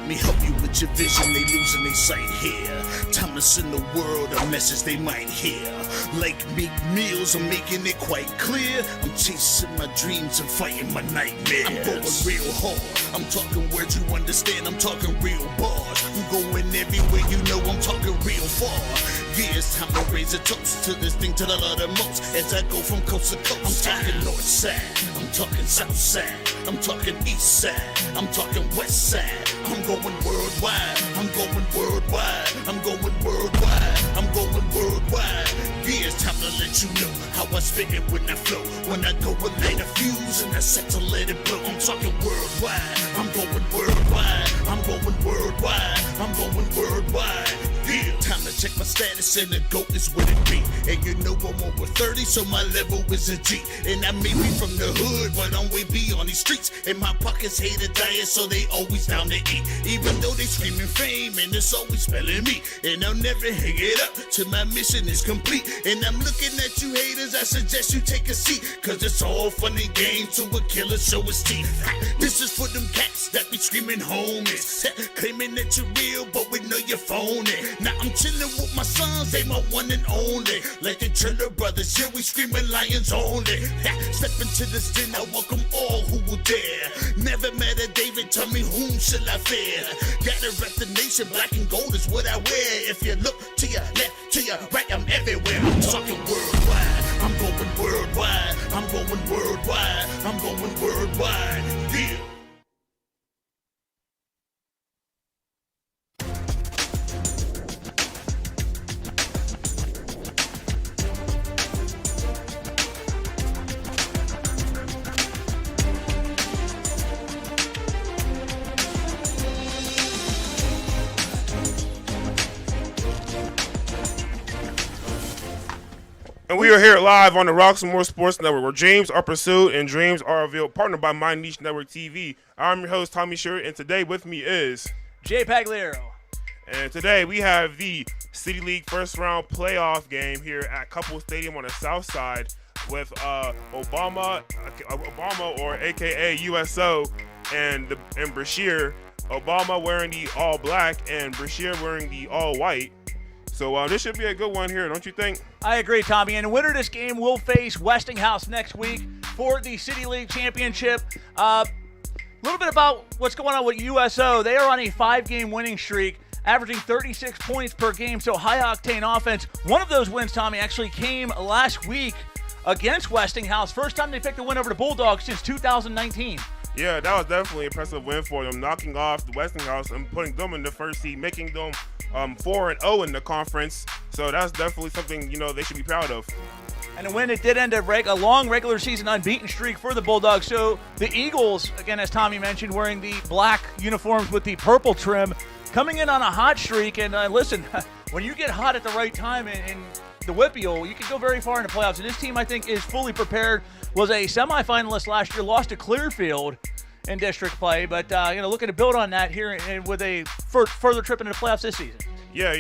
Let me help you with your vision, they losing their sight here. Time to send the world a message they might hear. Like Meek Mills, I'm making it quite clear. I'm chasing my dreams and fighting my nightmares. I'm going real hard, I'm talking words you understand, I'm talking real bars. I'm going everywhere, you know I'm talking real far. Yeah, it's time to raise a toast to this thing to the love the most. As I go from coast to coast, I'm talking north side, I'm talking south side, I'm talking east side, I'm talking west side. I'm going worldwide, I'm going worldwide, I'm going worldwide, I'm going worldwide. Yeah, it's time to let you know how I spit it when I flow. When I go and light a fuse and I set to let it blow. I'm talking worldwide, I'm going worldwide, I'm going worldwide, I'm going worldwide. Yeah, time to check my status and the GOAT is what it be. And you know I'm over 30, so my level is a G. And I may be from the hood, but I'm way beyond these streets. And my pockets hate a diet, so they always down to eat. Even though they screaming fame, and it's always spelling me. And I'll never hang it up till my mission is complete. And I'm looking at you haters, I suggest you take a seat. Cause it's all fun and games to a killer show his teeth. This is for them cats that be screaming homies. Claiming that you're real, but we know you're phony. Now I'm chillin' with my sons, they my one and only. Like the Triller brothers, yeah, we screaming lions only. Step into this den, I welcome all who will dare. Never met a David, tell me whom shall I fear? Gotta rep the nation, black and gold is what I wear. If you look to your left, to your right, I'm everywhere. I'm talking worldwide, I'm going worldwide, I'm going worldwide, I'm going worldwide. Yeah. And we are here live on the Roxamore Sports Network, where dreams are pursued and dreams are revealed. Partnered by My Niche Network TV. I'm your host, Tommy Sherritt, and today with me is Jay Pagliaro. And today we have the City League first round playoff game here at Couple Stadium on the south side with Obama or AKA U.S.O. and Brashear. Obama wearing the all black and Brashear wearing the all white. So this should be a good one here, don't you think? I agree, Tommy. And the winner of this game will face Westinghouse next week for the City League Championship. A little bit about what's going on with U.S.O. They are on a 5-game winning streak, averaging 36 points per game, so high-octane offense. One of those wins, Tommy, actually came last week against Westinghouse. First time they picked a win over the Bulldogs since 2019. Yeah, that was definitely an impressive win for them, knocking off the Westinghouse and putting them in the first seed, making them 4-0 in the conference. So that's definitely something, they should be proud of. And a win that did end a long regular season unbeaten streak for the Bulldogs. So the Eagles, again, as Tommy mentioned, wearing the black uniforms with the purple trim, coming in on a hot streak. And listen, when you get hot at the right time in the Whippeal, you can go very far in the playoffs. And this team, I think, is fully prepared. Was a semifinalist last year, lost to Clearfield in district play, but looking to build on that here and with a further trip into the playoffs this season. Yeah,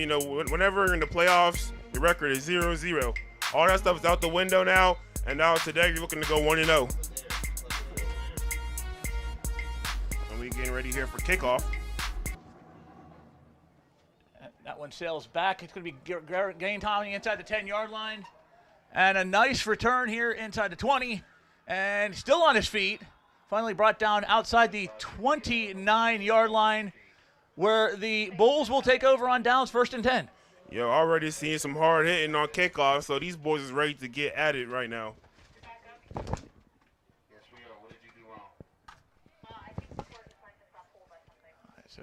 whenever you're in the playoffs, your record is 0-0. All that stuff is out the window now, and now today you're looking to go 1-0. And we're getting ready here for kickoff. That one sails back. It's going to be getting Tommy inside the 10-yard line. And a nice return here inside the 20. And still on his feet. Finally brought down outside the 29-yard line, where the Bulls will take over on downs, 1st and 10. Yo, already seeing some hard hitting on kickoff, so these boys is ready to get at it right now. Yes, we are. What did you do wrong? I think the court decided to stop hold by something. So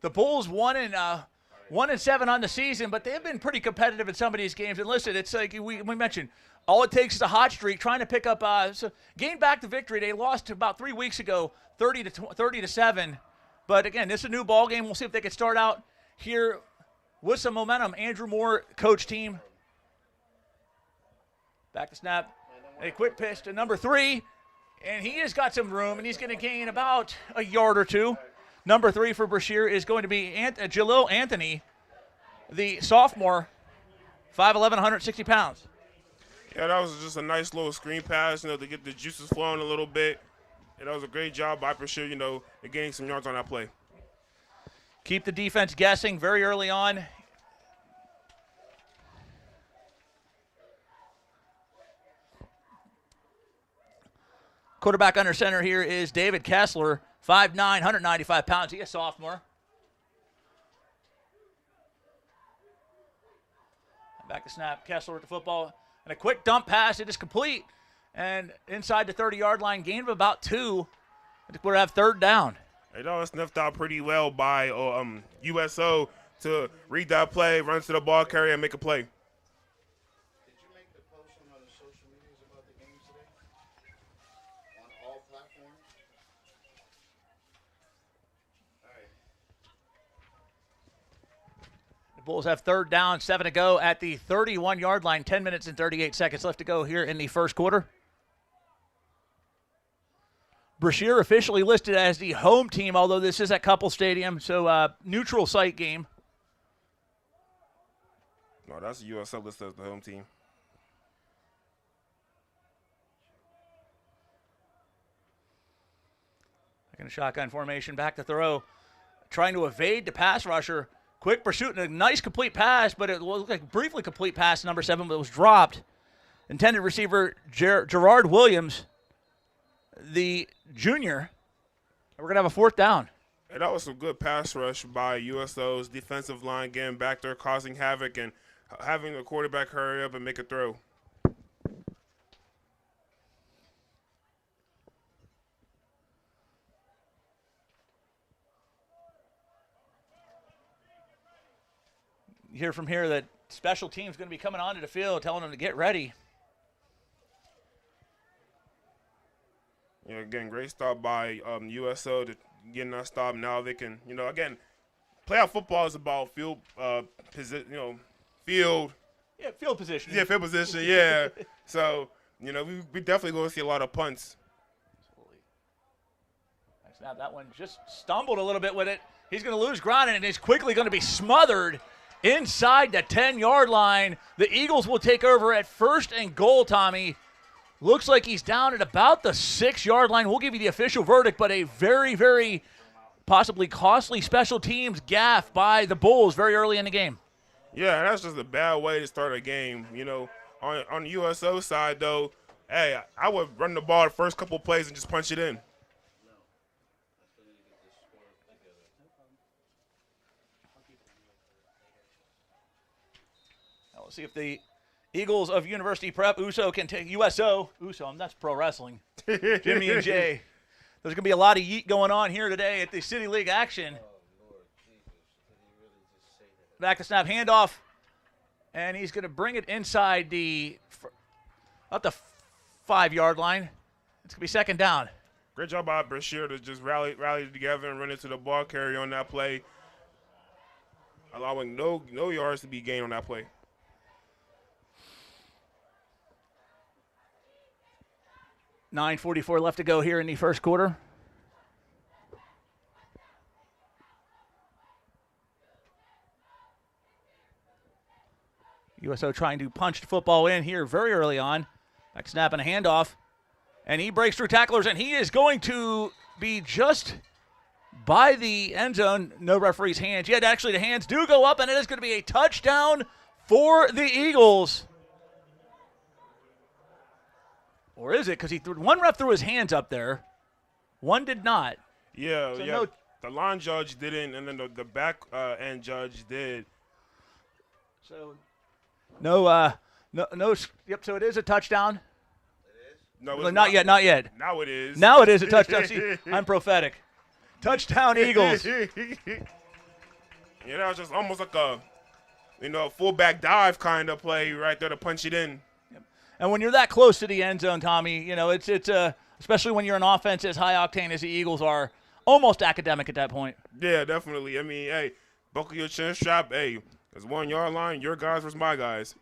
the Bulls 1-7 on the season, but they've been pretty competitive in some of these games. And listen, it's like we mentioned, all it takes is a hot streak, trying to pick up, gain back the victory. They lost about 3 weeks ago, 30-7. But again, this is a new ball game. We'll see if they can start out here with some momentum. Andrew Moore, coach team. Back to snap. A quick pitch to number 3. And he has got some room, and he's going to gain about a yard or two. Number 3 for Brashear is going to be Jalil Anthony, the sophomore, 5'11", 160 pounds. Yeah, that was just a nice little screen pass, to get the juices flowing a little bit. And that was a great job by Brashear, getting some yards on that play. keep the defense guessing very early on. Quarterback under center here is David Kessler, 5'9", 195 pounds. He a sophomore. Back to snap. Kessler with the football. And a quick dump pass. It is complete. And inside the 30-yard line, gain of about 2. I think we're going to have third down. It all sniffed out pretty well by U.S.O. to read that play, run to the ball carrier, and make a play. Did you make the post on the social medias about the games today? On all platforms? All right. The Bulls have third down, 7 to go at the 31-yard line, 10 minutes and 38 seconds left to go here in the first quarter. Brashear officially listed as the home team, although this is at Couple Stadium, so neutral site game. No, that's U.S.O. listed as the home team. Second shotgun formation, back to throw. Trying to evade the pass rusher. Quick pursuit and a nice complete pass, but it looked like a briefly complete pass to number 7, but it was dropped. Intended receiver Gerard Williams, the junior. We're going to have a fourth down. And that was some good pass rush by U.S.O.'s defensive line, getting back there, causing havoc, and having the quarterback hurry up and make a throw. You hear from here that special teams going to be coming onto the field, telling them to get ready. You know, again, great stop by U.S.O. to getting that stop. Now they can, again, playoff football is about field field. Yeah, field position. Yeah, field position, yeah. So, we definitely going to see a lot of punts. Now that one just stumbled a little bit with it. He's going to lose ground, and he's quickly going to be smothered inside the 10-yard line. The Eagles will take over at first and goal, Tommy. Looks like he's down at about the 6-yard line. We'll give you the official verdict, but a very, very possibly costly special teams gaffe by the Bulls very early in the game. Yeah, that's just a bad way to start a game. On the U.S.O. side, though, hey, I would run the ball the first couple plays and just punch it in. Now we'll see if the Eagles of University Prep, U.S.O. can take U.S.O. That's pro wrestling. Jimmy and Jay. There's going to be a lot of yeet going on here today at the City League action. Back to snap, handoff, and he's going to bring it inside about the 5-yard line. It's going to be second down. Great job by Brashear to just rally together and run into the ball carrier on that play, allowing no yards to be gained on that play. $9:44 left to go here in the first quarter. U.S.O. trying to punch the football in here very early on. Back snapping a handoff. And he breaks through tacklers, and he is going to be just by the end zone. No referee's hands. Yet actually the hands do go up, and it is going to be a touchdown for the Eagles. Or is it? Because one ref threw his hands up there. One did not. Yeah, So yeah. no- The line judge didn't, and then the back end judge did. So no. Yep. So it is a touchdown. No, Well, not yet. Not yet. Now it is. Now it is a touchdown. See, I'm prophetic. Touchdown, Eagles. Yeah, that was just almost like a, fullback dive kind of play right there to punch it in. And when you're that close to the end zone, Tommy, it's especially when you're an offense as high octane as the Eagles are, almost academic at that point. Yeah, definitely. I mean, hey, buckle your chin strap. Hey, it's 1 yard line. Your guys versus my guys.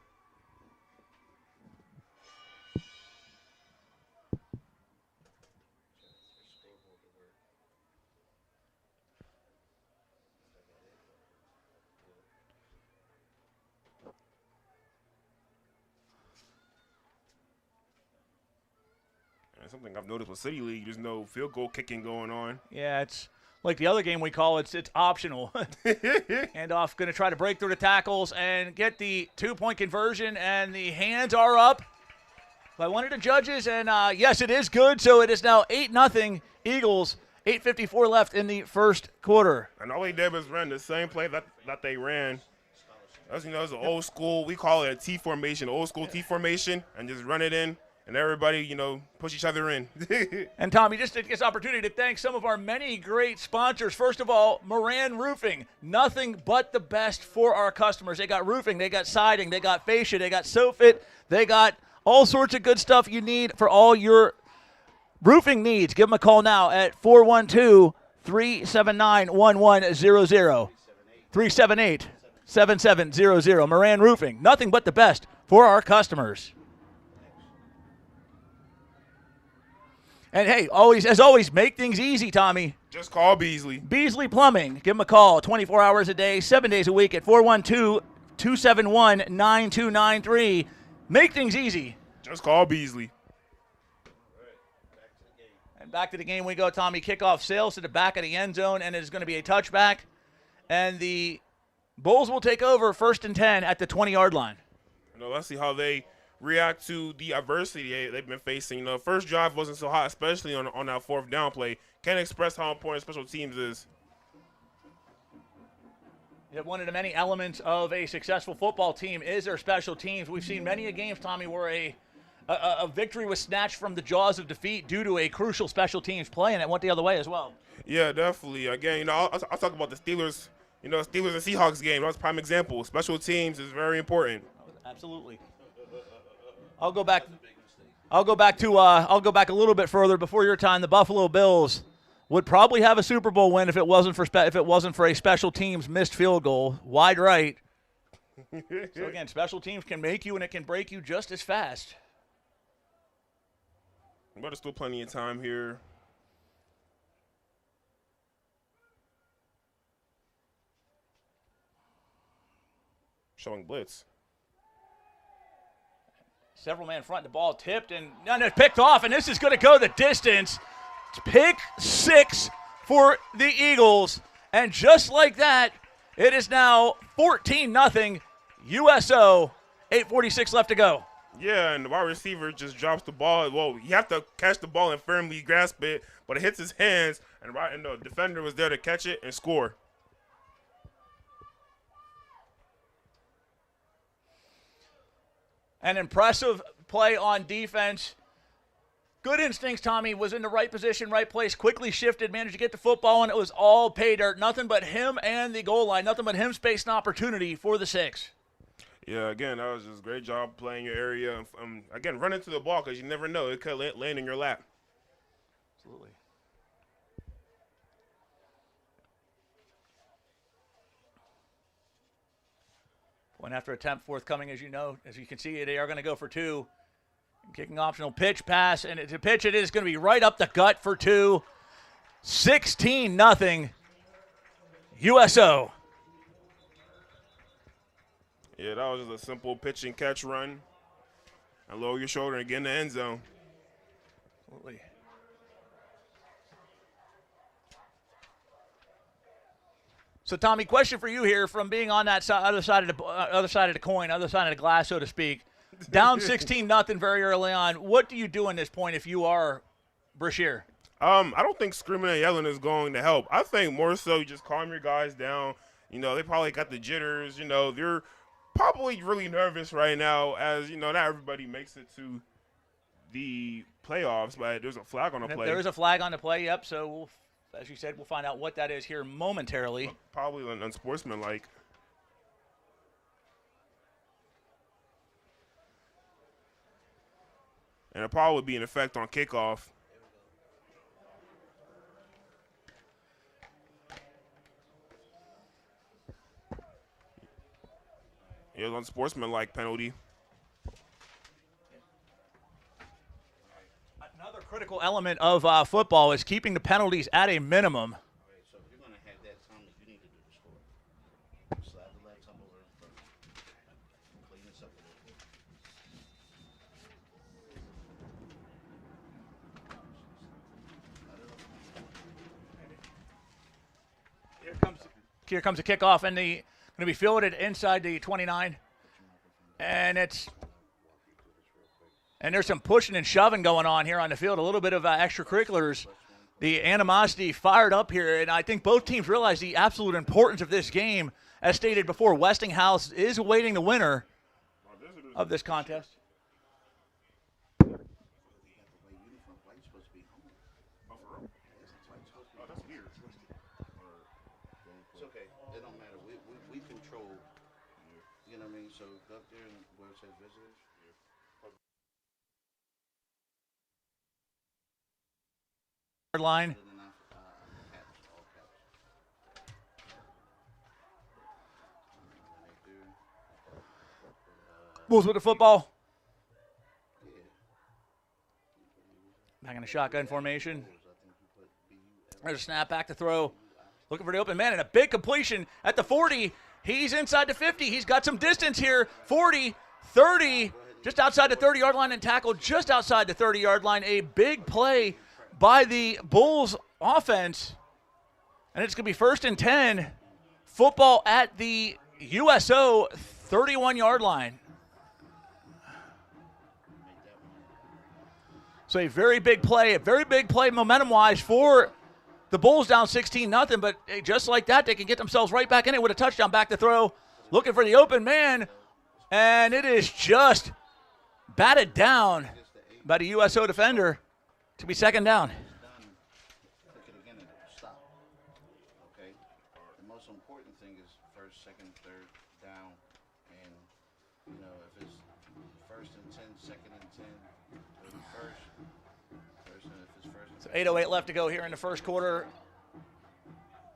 And something I've noticed with City League, there's no field goal kicking going on. Yeah, it's like the other game we call it's optional. Handoff going to try to break through the tackles and get the 2-point conversion, and the hands are up by one of the judges, and yes, it is good. So it is now 8-0 Eagles. 8:54 left in the first quarter. And all they did was run the same play that they ran. As you know, it's an old school. We call it a T formation, old school T formation, and just run it in, and everybody, push each other in. And Tommy, just take this opportunity to thank some of our many great sponsors. First of all, Moran Roofing. Nothing but the best for our customers. They got roofing, they got siding, they got fascia, they got SoFit, they got all sorts of good stuff you need for all your roofing needs. Give them a call now at 412-379-1100. 378-7700. Moran Roofing. Nothing but the best for our customers. And hey, as always, make things easy, Tommy. Just call Beasley. Beasley Plumbing. Give them a call 24 hours a day, 7 days a week at 412-271-9293. Make things easy. Just call Beasley. And back to the game we go, Tommy. Kickoff sails to the back of the end zone, and it is going to be a touchback. And the Bulls will take over 1st and 10 at the 20-yard line. Let's see how they react to the adversity they've been facing. First drive wasn't so hot, especially on that 4th down play. Can't express how important special teams is. One of the many elements of a successful football team is their special teams. We've seen many a games, Tommy, where a victory was snatched from the jaws of defeat due to a crucial special teams play, and it went the other way as well. Yeah, definitely. Again, I'll talk about the Steelers. Steelers and Seahawks game. That's a prime example. Special teams is very important. Absolutely. I'll go back a little bit further before your time. The Buffalo Bills would probably have a Super Bowl win if it wasn't for a special teams missed field goal wide right. So again, special teams can make you and it can break you just as fast. But there's still plenty of time here. Showing blitz. Several man front, the ball tipped and it's picked off, and this is going to go the distance. It's pick 6 for the Eagles, and just like that, it is now 14-0 U.S.O. 8:46 left to go. Yeah, and the wide receiver just drops the ball. Well, you have to catch the ball and firmly grasp it, but it hits his hands, and the defender was there to catch it and score. An impressive play on defense. Good instincts, Tommy. Was in the right position, right place, quickly shifted, managed to get the football, and it was all pay dirt. Nothing but him and the goal line. Nothing but him space and opportunity for the 6. Yeah, again, that was just a great job playing your area. Again, run into the ball because you never know. It could land in your lap. Absolutely. Point after attempt forthcoming, as you know. As you can see, they are going to go for 2. Kicking optional pitch pass, and it's a pitch. It is going to be right up the gut for 2. 16-0 U.S.O. Yeah, that was just a simple pitch and catch run. And lower your shoulder and get in the end zone. Absolutely. So, Tommy, question for you here from being on that other side of the coin, other side of the glass, so to speak. Down 16-0 very early on. What do you do in this point if you are Brashear? I don't think screaming and yelling is going to help. I think more so you just calm your guys down. They probably got the jitters. They're probably really nervous right now as, not everybody makes it to the playoffs, but there's a flag on the play. There is a flag on the play, yep. So, as you said, we'll find out what that is here momentarily. Probably unsportsmanlike. And it probably would be in effect on kickoff. It was unsportsmanlike penalty. Another critical element of football is keeping the penalties at a minimum. All right, so if you're going to have that, Thomas, you need to do the score. Slide the legs up over in front. Clean this up a little bit. Here comes a kickoff, and going to be fielded inside the 29. And there's some pushing and shoving going on here on the field, a little bit of extracurriculars. The animosity fired up here, and I think both teams realize the absolute importance of this game. As stated before, Westinghouse is awaiting the winner of this contest. It's okay. It don't matter. We control. You know what I mean? So go up there and where it says visitors. Line. Bulls with the football. Back in the shotgun formation. There's a snap back to throw. Looking for the open man and a big completion at the 40. He's inside the 50. He's got some distance here. 40, 30, just outside the 30-yard line and tackled just outside the 30-yard line. A big play by the Bulls offense. And it's going to be 1st and 10. Football at the U.S.O. 31-yard line. So a very big play momentum-wise for the Bulls, down 16-0. But hey, just like that, they can get themselves right back in it with a touchdown. Back to throw, looking for the open man. And it is just batted down by the U.S.O. defender to be 2nd down. Click it again and it'll stop. Okay? The most important thing is 1st, 2nd, 3rd down. And, you know, if it's 1st and 10, 2nd and 10, it'll be 1st. And if it's 1st and 10. So 8:08 left to go here in the first quarter.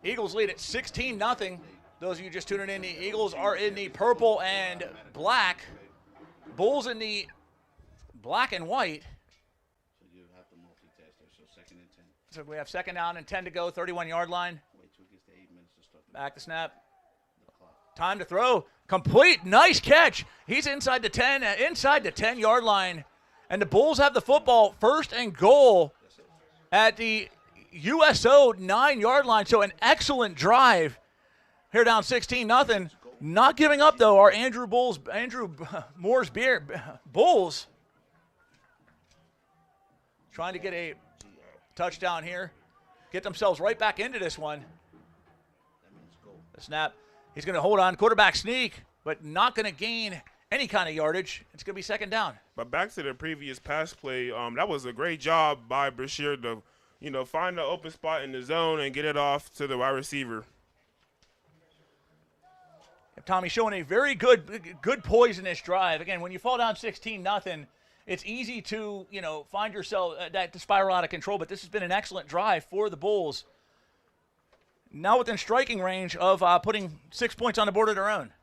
Eagles lead at 16-0. Those of you just tuning in, the Eagles are in the purple and black. Bulls in the black and white. So you have to multitask there. So 2nd and 10. So we have 2nd down and 10 to go, 31-yard line. Wait till it gets to 8 minutes to start Back to snap. the clock. Time to throw. Complete. Nice catch. He's inside the 10-yard line. And the Bulls have the football, 1st and goal at the U.S.O. 9-yard line. So an excellent drive here, down 16-0. Not giving up, though, our Andrew Moore's Bulls. Trying to get a touchdown here. Get themselves right back into this one. The snap. He's going to hold on. Quarterback sneak, but not going to gain any kind of yardage. It's going to be 2nd down. But back to the previous pass play, that was a great job by Brashear to, find the open spot in the zone and get it off to the wide receiver. Tommy showing a very good poise in this drive. Again, when you fall down 16-0, it's easy to, find yourself to spiral out of control. But this has been an excellent drive for the Bulls. Now within striking range of putting 6 points on the board of their own.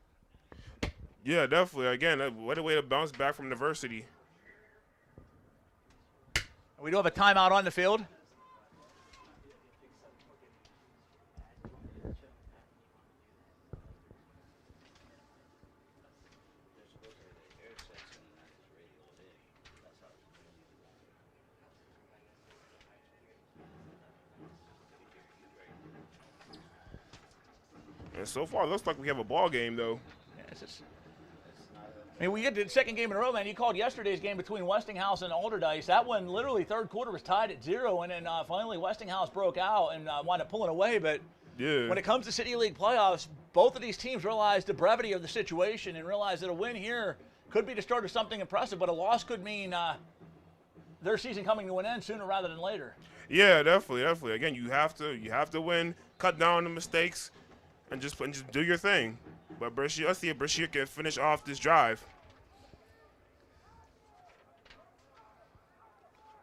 Yeah, definitely. Again, what a way to bounce back from adversity. We do have a timeout on the field. And so far, it looks like we have a ball game, though. We get to the 2nd game in a row, man. You called yesterday's game between Westinghouse and Alderdice. That one, literally, 3rd quarter was tied at 0, and then finally Westinghouse broke out and wound up pulling away. But when it comes to City League playoffs, both of these teams realize the brevity of the situation and realize that a win here could be the start of something impressive, but a loss could mean their season coming to an end sooner rather than later. Yeah, definitely. Again, you have to win, cut down the mistakes, and just do your thing. But Brashear, let's see if Brashear can finish off this drive.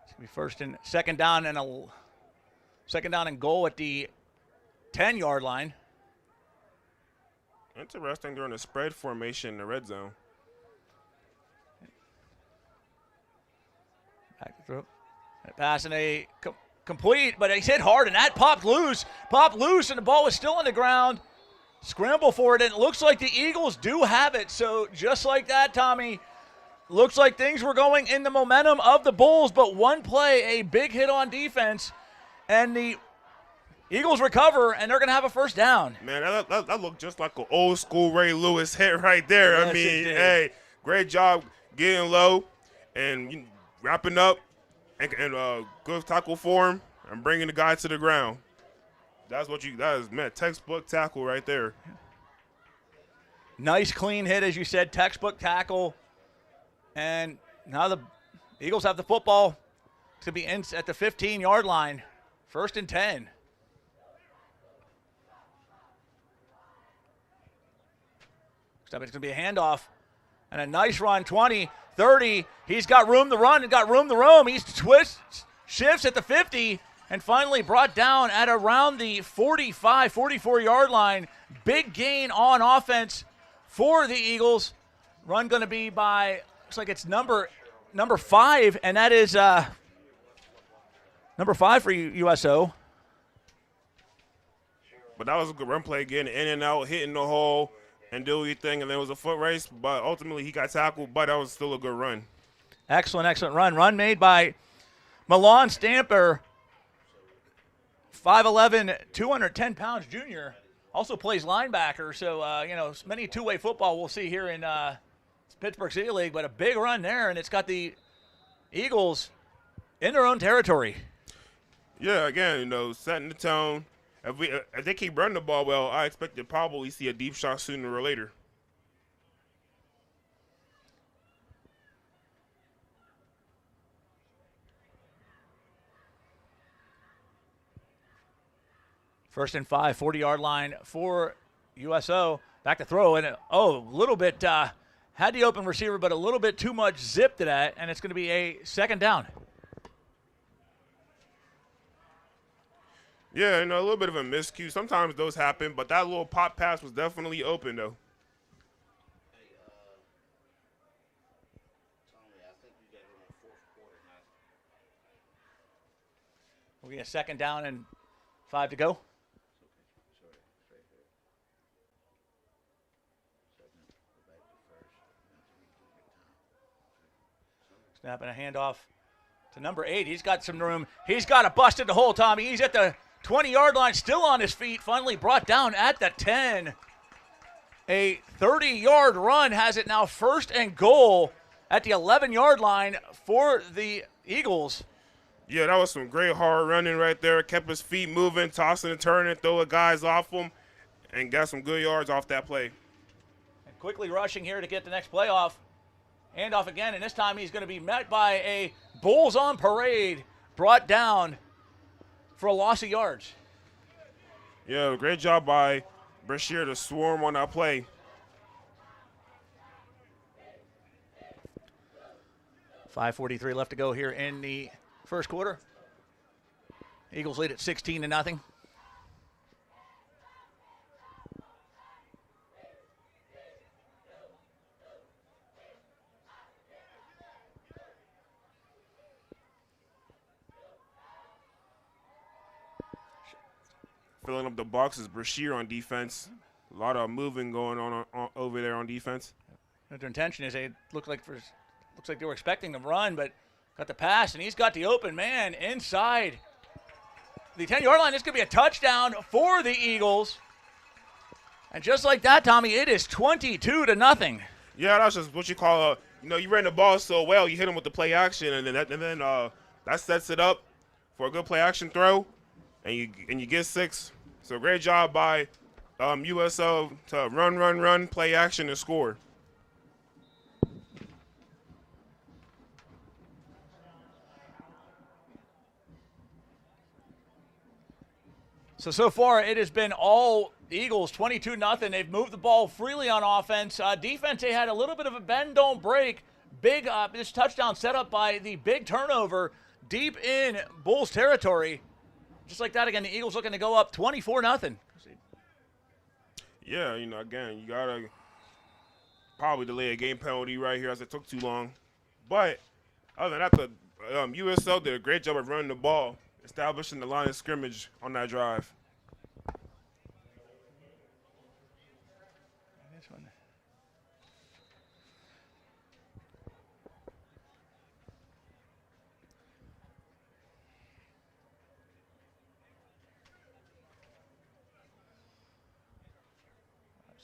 It's gonna be 2nd down and goal at the 10-yard line. Interesting, during a spread formation in the red zone. Back to throw. Pass and a complete, but he's hit hard, and that popped loose, and the ball was still on the ground. Scramble for it, and it looks like the Eagles do have it. So just like that, Tommy, looks like things were going in the momentum of the Bulls, but one play, a big hit on defense, and the Eagles recover, and they're going to have a first down. Man, that looked just like an old school Ray Lewis hit right there. Yes, I it mean, did. hey, great job getting low and wrapping up and good tackle form and bringing the guy to the ground. That is, man, textbook tackle right there. Nice clean hit, as you said, textbook tackle. And now the Eagles have the football. It's going to be in at the 15-yard line. 1st and 10. It's going to be a handoff. And a nice run, 20, 30. He's got room to run and got room to roam. He shifts at the 50, and finally brought down at around the 45, 44-yard line. Big gain on offense for the Eagles. Run going to be by, looks like it's number 5, and that is number 5 for U.S.O. But that was a good run play, getting in and out, hitting the hole, and do your thing. And there was a foot race, but ultimately he got tackled, but that was still a good run. Excellent run. Run made by Milan Stamper, 5'11", 210 pounds junior. Also plays linebacker, so, many two-way football we'll see here in Pittsburgh City League, but a big run there, and it's got the Eagles in their own territory. Yeah, again, setting the tone. If they keep running the ball well, I expect to probably see a deep shot sooner or later. First and 5, 40-yard line for U.S.O. Back to throw, and a little bit had the open receiver, but a little bit too much zip to that, and it's going to be a 2nd down. Yeah, a little bit of a miscue. Sometimes those happen, but that little pop pass was definitely open, though. Hey, Tommy, I think you got it on 4th quarter now. We'll get a 2nd down and 5 to go. Sorry, straight here. Second, go back to first, and 3 to your time. Snapping a handoff to number 8. He's got some room. He's got a busted the hole, Tommy. He's at the 20-yard line, still on his feet, finally brought down at the 10. A 30-yard run has it now 1st and goal at the 11-yard line for the Eagles. Yeah, that was some great hard running right there. Kept his feet moving, tossing and turning, throwing guys off him, and got some good yards off that play. And quickly rushing here to get the next playoff. Handoff again, and this time he's going to be met by a Bulls on parade, brought down for a loss of yards. Yeah, great job by Brashear to swarm on that play. .5:43 left to go here in the first quarter. Eagles lead at 16-0. Filling up the boxes, Brashear on defense. A lot of moving going on over there on defense. What their intention is, they looks like they were expecting the run, but got the pass, and he's got the open man inside the 10-yard line. This could be a touchdown for the Eagles. And just like that, Tommy, it is 22-0. Yeah, that's just what you call you ran the ball so well, you hit him with the play action, and then that sets it up for a good play action throw, and you get 6. So great job by U.S.O. to run, play action, and score. So far it has been all Eagles, 22-0. They've moved the ball freely on offense. Defense, they had a little bit of a bend, don't break. Big this touchdown set up by the big turnover deep in Bulls territory. Just like that, again, the Eagles looking to go up 24-0. Yeah, again, you got to probably delay a game penalty right here as it took too long. But other than that, the U.S.O. did a great job of running the ball, establishing the line of scrimmage on that drive.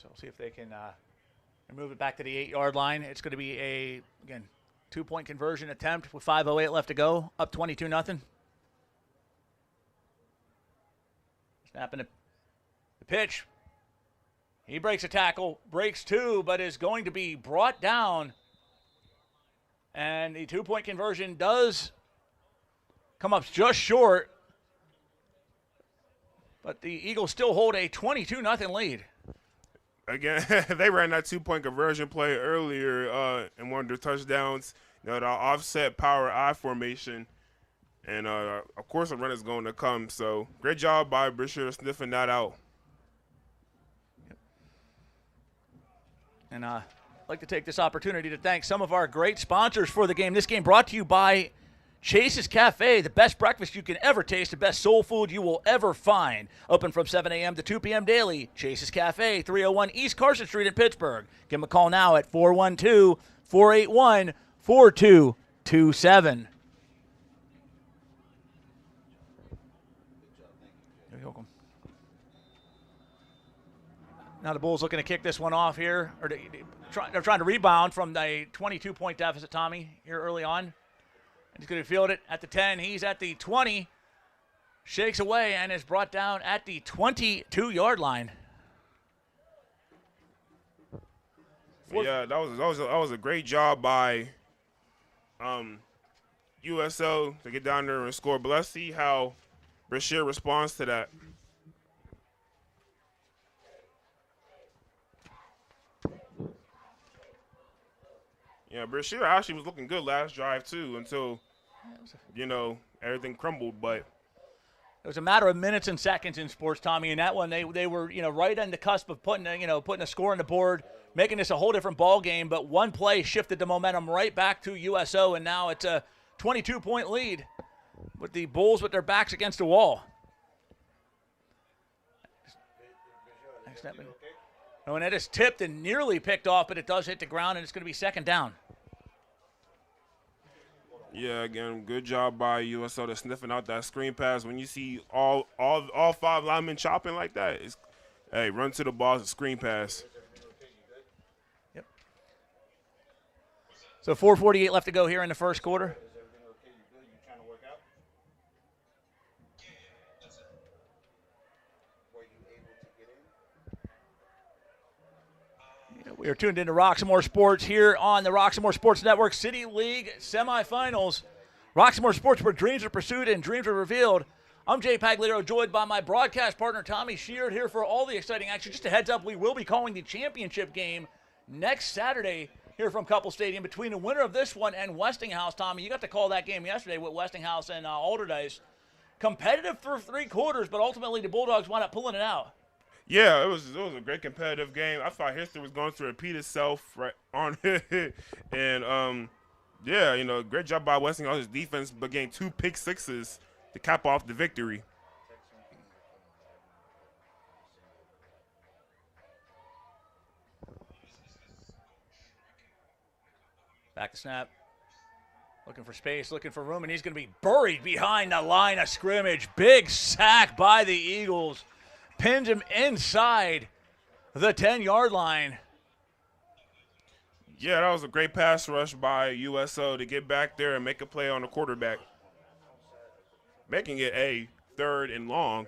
So we'll see if they can move it back to the 8-yard line. It's going to be a, again, 2-point conversion attempt with 5:08 left to go, up 22-0. Snapping the pitch. He breaks a tackle, breaks two, but is going to be brought down. And the 2-point conversion does come up just short. But the Eagles still hold a 22-0 lead. Again, they ran that 2-point conversion play earlier in one of their touchdowns. You know, the offset power I formation. And, of course, a run is going to come. So, great job by Brashear sniffing that out. And I'd like to take this opportunity to thank some of our great sponsors for the game. This game brought to you by Chase's Cafe, the best breakfast you can ever taste, the best soul food you will ever find. Open from 7 a.m. to 2 p.m. daily. Chase's Cafe, 301 East Carson Street in Pittsburgh. Give them a call now at 412-481-4227. You're welcome. Now the Bulls looking to kick this one off here. They're trying to rebound from the 22-point deficit, Tommy, here early on. He's going to field it at the 10. He's at the 20. Shakes away and is brought down at the 22-yard line. Yeah, that was a great job by U.S.O. to get down there and score. But let's see how Brashear responds to that. Yeah, Brashear actually was looking good last drive, too, until, you know, everything crumbled. But it was a matter of minutes and seconds in sports, Tommy. And that one, they were, you know, right on the cusp of putting a score on the board, making this a whole different ball game. But one play shifted the momentum right back to U.S.O., and now it's a 22-point lead with the Bulls with their backs against the wall. Oh, and it is tipped and nearly picked off, but it does hit the ground, and it's going to be second down. Yeah, again, good job by U.S.O. to sniffing out that screen pass. When you see all 5 linemen chopping like that, it's, hey, run to the ball, it's a screen pass. Yep. So 4:48 left to go here in the first quarter. We are tuned into Roxamore Sports here on the Roxamore Sports Network City League semifinals. Roxamore Sports, where dreams are pursued and dreams are revealed. I'm Jay Pagliaro, joined by my broadcast partner Tommy Sheard here for all the exciting action. Just a heads up, we will be calling the championship game next Saturday here from Couple Stadium between the winner of this one and Westinghouse. Tommy, you got to call that game yesterday with Westinghouse and Alderdice. Competitive for 3 quarters, but ultimately the Bulldogs wound up pulling it out. Yeah, it was a great competitive game. I thought history was going to repeat itself right on it. And, yeah, you know, great job by Westinghouse's defense, but getting 2 pick sixes to cap off the victory. Back to snap. Looking for space, looking for room, and he's going to be buried behind the line of scrimmage. Big sack by the Eagles. Pins him inside the 10-yard line. Yeah, that was a great pass rush by U.S.O. to get back there and make a play on the quarterback, making it a 3rd and long.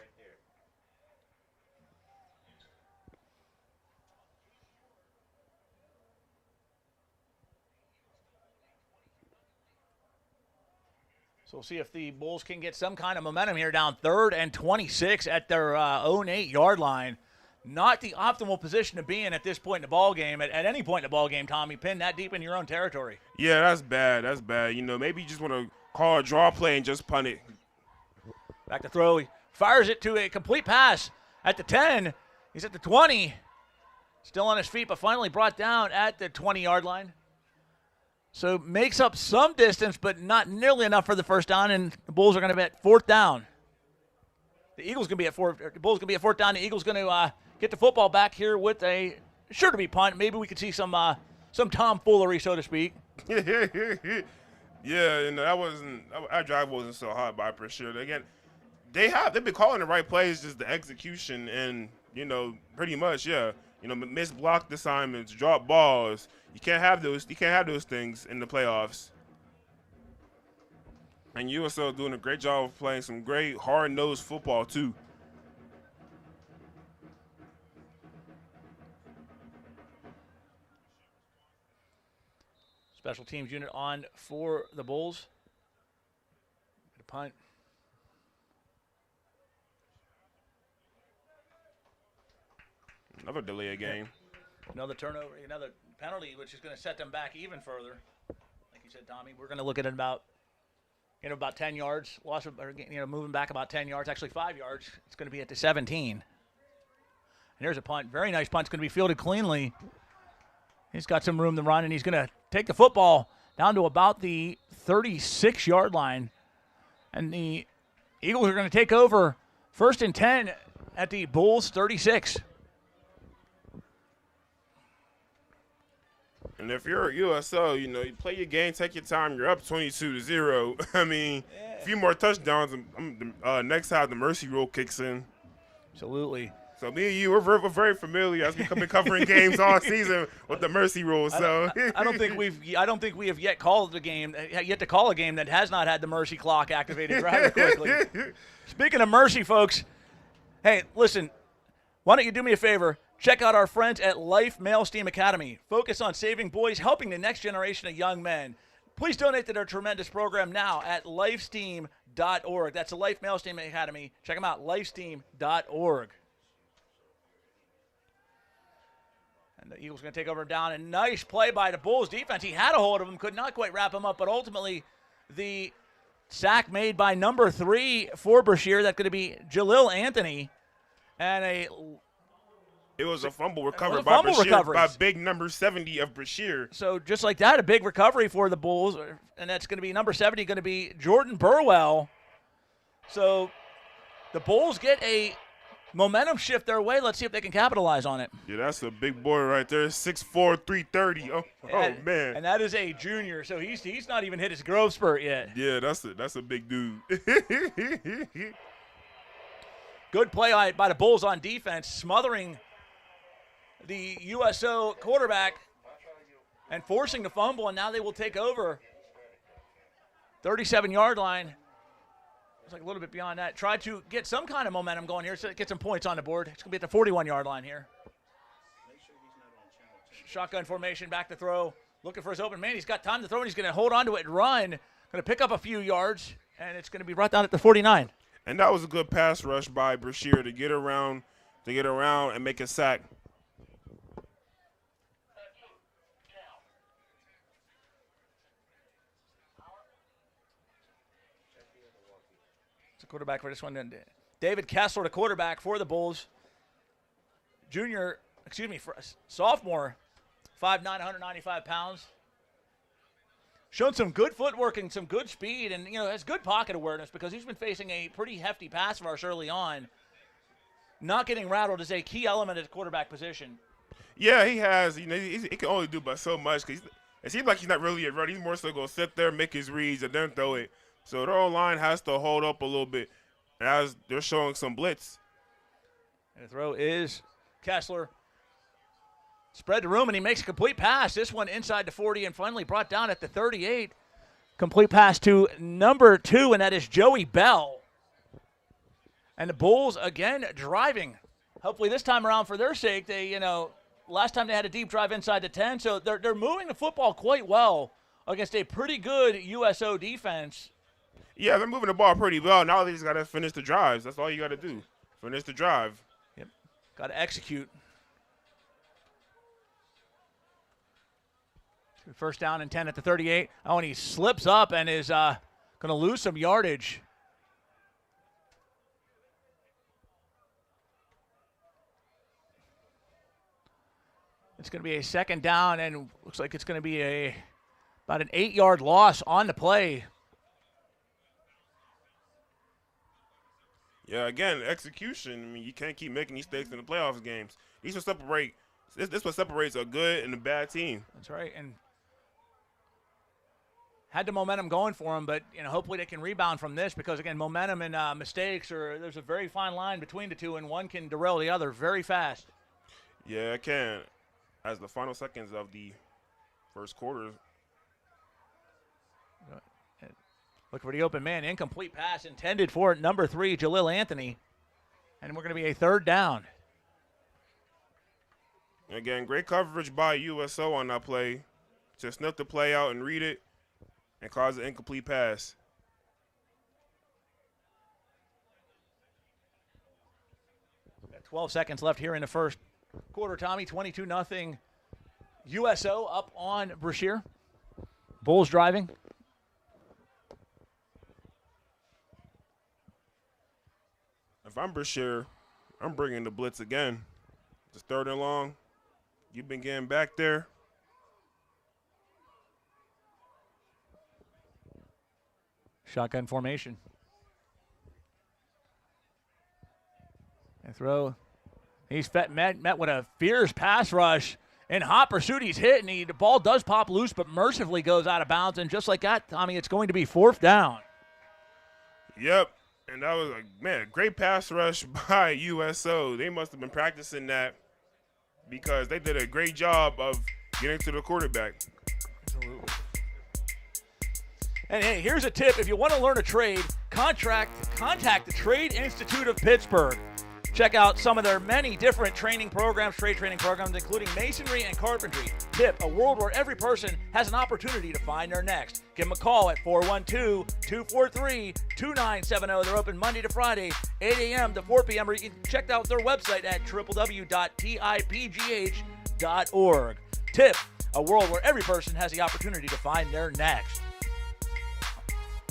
So we'll see if the Bulls can get some kind of momentum here down 3rd and 26 at their own 8-yard line. Not the optimal position to be in at this point in the ball game. At any point in the ball game, Tommy, pinned that deep in your own territory. Yeah, that's bad. That's bad. You know, maybe you just want to call a draw play and just punt it. Back to throw. He fires it to a complete pass at the 10. He's at the 20. Still on his feet, but finally brought down at the 20-yard line. So makes up some distance, but not nearly enough for the first down, and the Bulls are going to be at 4th down. The Bulls going to be at 4th down. The Eagles going to get the football back here with a sure-to-be punt. Maybe we could see some tomfoolery, so to speak. Yeah, you know, that drive wasn't so hard by Brashear. Again, they've been calling the right plays, just the execution, and you know, pretty much, yeah. Missed blocked assignments, drop balls. You can't have those. You can't have those things in the playoffs. And U.S.O. doing a great job of playing some great hard-nosed football too. Special teams unit on for the Bulls. Good punt. Another delay of game. Another turnover, another penalty, which is going to set them back even further. Like you said, Tommy, we're going to look at it about 10 yards. Loss of, moving back about 10 yards, actually 5 yards. It's going to be at the 17. And here's a punt. Very nice punt. It's going to be fielded cleanly. He's got some room to run, and he's going to take the football down to about the 36-yard line. And the Eagles are going to take over 1st and 10 at the Bulls 36. And if you're a U.S.O., you play your game, take your time. You're up 22-0. I mean, a few more touchdowns. Next time the mercy rule kicks in. Absolutely. So me and you, we're very familiar as we've been covering games all season with the mercy rule. So I don't think we have yet called to call a game that has not had the mercy clock activated rather quickly. Speaking of mercy, folks, hey, listen, why don't you do me a favor? Check out our friends at Life Male Steam Academy. Focus on saving boys, helping the next generation of young men. Please donate to their tremendous program now at lifesteam.org. That's the Life Male Steam Academy. Check them out, lifesteam.org. And the Eagles going to take over down. A nice play by the Bulls defense. He had a hold of him, could not quite wrap him up, but ultimately the sack made by number 3 for Brashear. That's going to be Jalil Anthony. And it was a fumble recovered by Brashear, by big number 70 of Brashear. So just like that, a big recovery for the Bulls. And that's going to be number 70, going to be Jordan Burwell. So the Bulls get a momentum shift their way. Let's see if they can capitalize on it. Yeah, that's a big boy right there. 6'4", 330. Oh man. And that is a junior, so he's not even hit his growth spurt yet. Yeah, that's a big dude. Good play by the Bulls on defense, smothering the U.S.O. quarterback and forcing the fumble, and now they will take over. 37-yard line. It's like a little bit beyond that. Try to get some kind of momentum going here so get some points on the board. It's going to be at the 41-yard line here. Shotgun formation, back to throw. Looking for his open man. He's got time to throw, and he's going to hold on to it and run. Going to pick up a few yards, and it's going to be right down at the 49. And that was a good pass rush by Brashear to get around and make a sack. Quarterback for this one. David Kessler, the quarterback for the Bulls. Sophomore, 5'9", 195 pounds. Shown some good footwork and some good speed, and has good pocket awareness because he's been facing a pretty hefty pass rush early on. Not getting rattled is a key element at the quarterback position. Yeah, he has. He can only do but so much because it seems like he's not really a runner. He's more so going to sit there, make his reads, and then throw it. So their O-line has to hold up a little bit as they're showing some blitz. And the throw is Kessler. Spread the room, and he makes a complete pass. This one inside the 40 and finally brought down at the 38. Complete pass to number 2, and that is Joey Bell. And the Bulls, again, driving. Hopefully this time around for their sake, they, last time they had a deep drive inside the 10, so they're moving the football quite well against a pretty good U.S.O. defense. Yeah, they're moving the ball pretty well. Now they just got to finish the drives. That's all you got to do. Finish the drive. Yep. Got to execute. First down and 10 at the 38. Oh, and he slips up and is going to lose some yardage. It's going to be a second down, and looks like it's going to be about an 8-yard loss on the play. Yeah, again, execution. I mean, you can't keep making these mistakes in the playoffs games. This what separates a good and a bad team. That's right, and had the momentum going for them, but hopefully they can rebound from this because again, momentum and mistakes there's a very fine line between the two, and one can derail the other very fast. Yeah, I can. As the final seconds of the first quarter. Look for the open man. Incomplete pass intended for number 3, Jalil Anthony. And we're going to be a third down. Again, great coverage by U.S.O. on that play. To sniff the play out and read it and cause an incomplete pass. Got 12 seconds left here in the first quarter, Tommy. 22-0. U.S.O. up on Brashear. Bulls driving. If I'm Brashear, I'm bringing the blitz again. It's 3rd and long. You've been getting back there. Shotgun formation. And throw. He's met with a fierce pass rush. In hot pursuit, he's hit, and the ball does pop loose, but mercifully goes out of bounds. And just like that, Tommy, it's going to be 4th down. Yep. And that was, a great pass rush by U.S.O. They must have been practicing that because they did a great job of getting to the quarterback. Absolutely. And hey, here's a tip. If you want to learn a trade, contact the Trade Institute of Pittsburgh. Check out some of their many different trade training programs, including masonry and carpentry. Tip, a world where every person has an opportunity to find their next. Give them a call at 412-243-2970. They're open Monday to Friday, 8 a.m. to 4 p.m. Or you can check out their website at www.tipgh.org. Tip, a world where every person has the opportunity to find their next.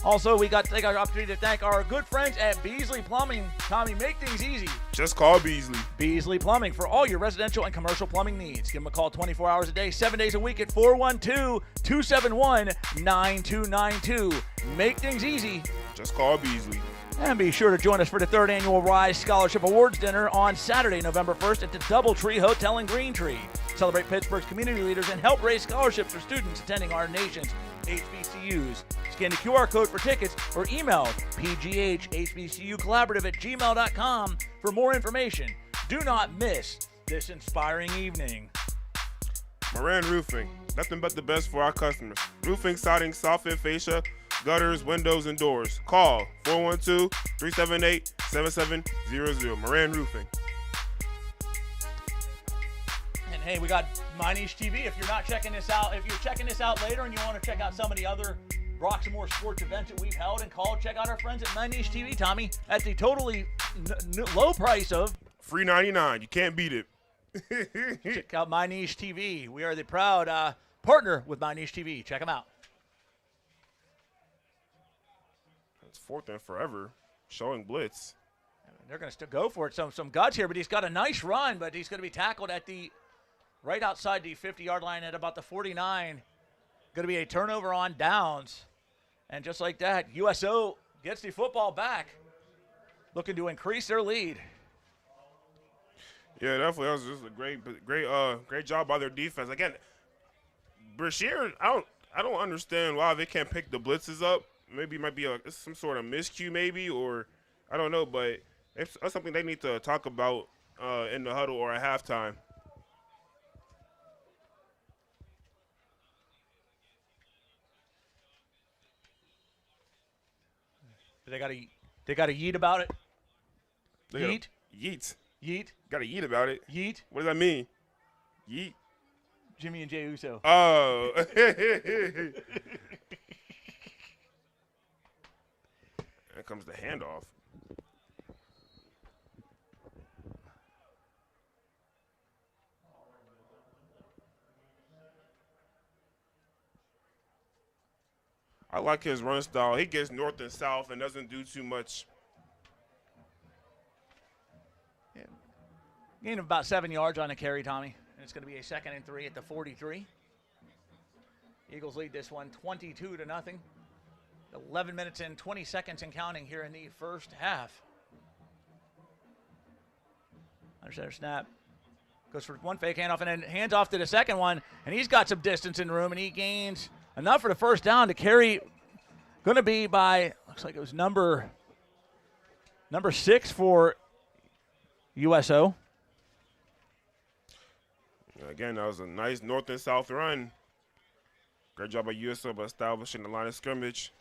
Also, we got to take our opportunity to thank our good friends at Beasley Plumbing. Tommy, make things easy. Just call Beasley. Beasley Plumbing for all your residential and commercial plumbing needs. Give them a call 24 hours a day, 7 days a week at 412-271-9292. Make things easy. Just call Beasley. And be sure to join us for the 3rd annual Rise Scholarship Awards Dinner on Saturday, November 1st at the Doubletree Hotel in Green Tree. Celebrate Pittsburgh's community leaders and help raise scholarships for students attending our nation's HBCUs. Scan the QR code for tickets or email pghhbcucollaborative@gmail.com for more information. Do not miss this inspiring evening. Moran Roofing. Nothing but the best for our customers. Roofing, siding, soffit, fascia, gutters, windows, and doors. Call 412-378-7700. Moran Roofing. And hey, we got My Niche TV. If you're not checking this out, if you're checking this out later and you want to check out some of the other Roxamore Sports events that we've held and called, check out our friends at My Niche TV, Tommy, at the totally low price of Free $99. You can't beat it. check out My Niche TV. We are the proud partner with My Niche TV. Check them out. It's 4th and forever. Showing blitz. They're going to still go for it. Some guts here, but he's got a nice run, but he's going to be tackled at the right outside the 50-yard line at about the 49. Going to be a turnover on downs. And just like that, U.S.O. gets the football back, looking to increase their lead. Yeah, definitely. That was just a great job by their defense. Again, Brashear, I don't understand why they can't pick the blitzes up. Maybe it might be some sort of miscue, maybe, or I don't know. But it's something they need to talk about in the huddle or at halftime. They got a yeet about it. Yeet. Yeet. Yeet. Got a yeet about it. Yeet. What does that mean? Yeet. Jimmy and Jay Uso. Oh. There comes the handoff. I like his run style. He gets north and south and doesn't do too much. Yeah. Gain of about 7 yards on a carry, Tommy. And it's going to be a 2nd and 3 at the 43. Eagles lead this one 22-0. 11 minutes and 20 seconds and counting here in the first half. Under center snap. Goes for one fake handoff and then hands off to the second one. And he's got some distance in room, and he gains enough for the first down to carry. Going to be by, looks like it was number 6 for U.S.O. Again, that was a nice north and south run. Great job by U.S.O. by establishing the line of scrimmage.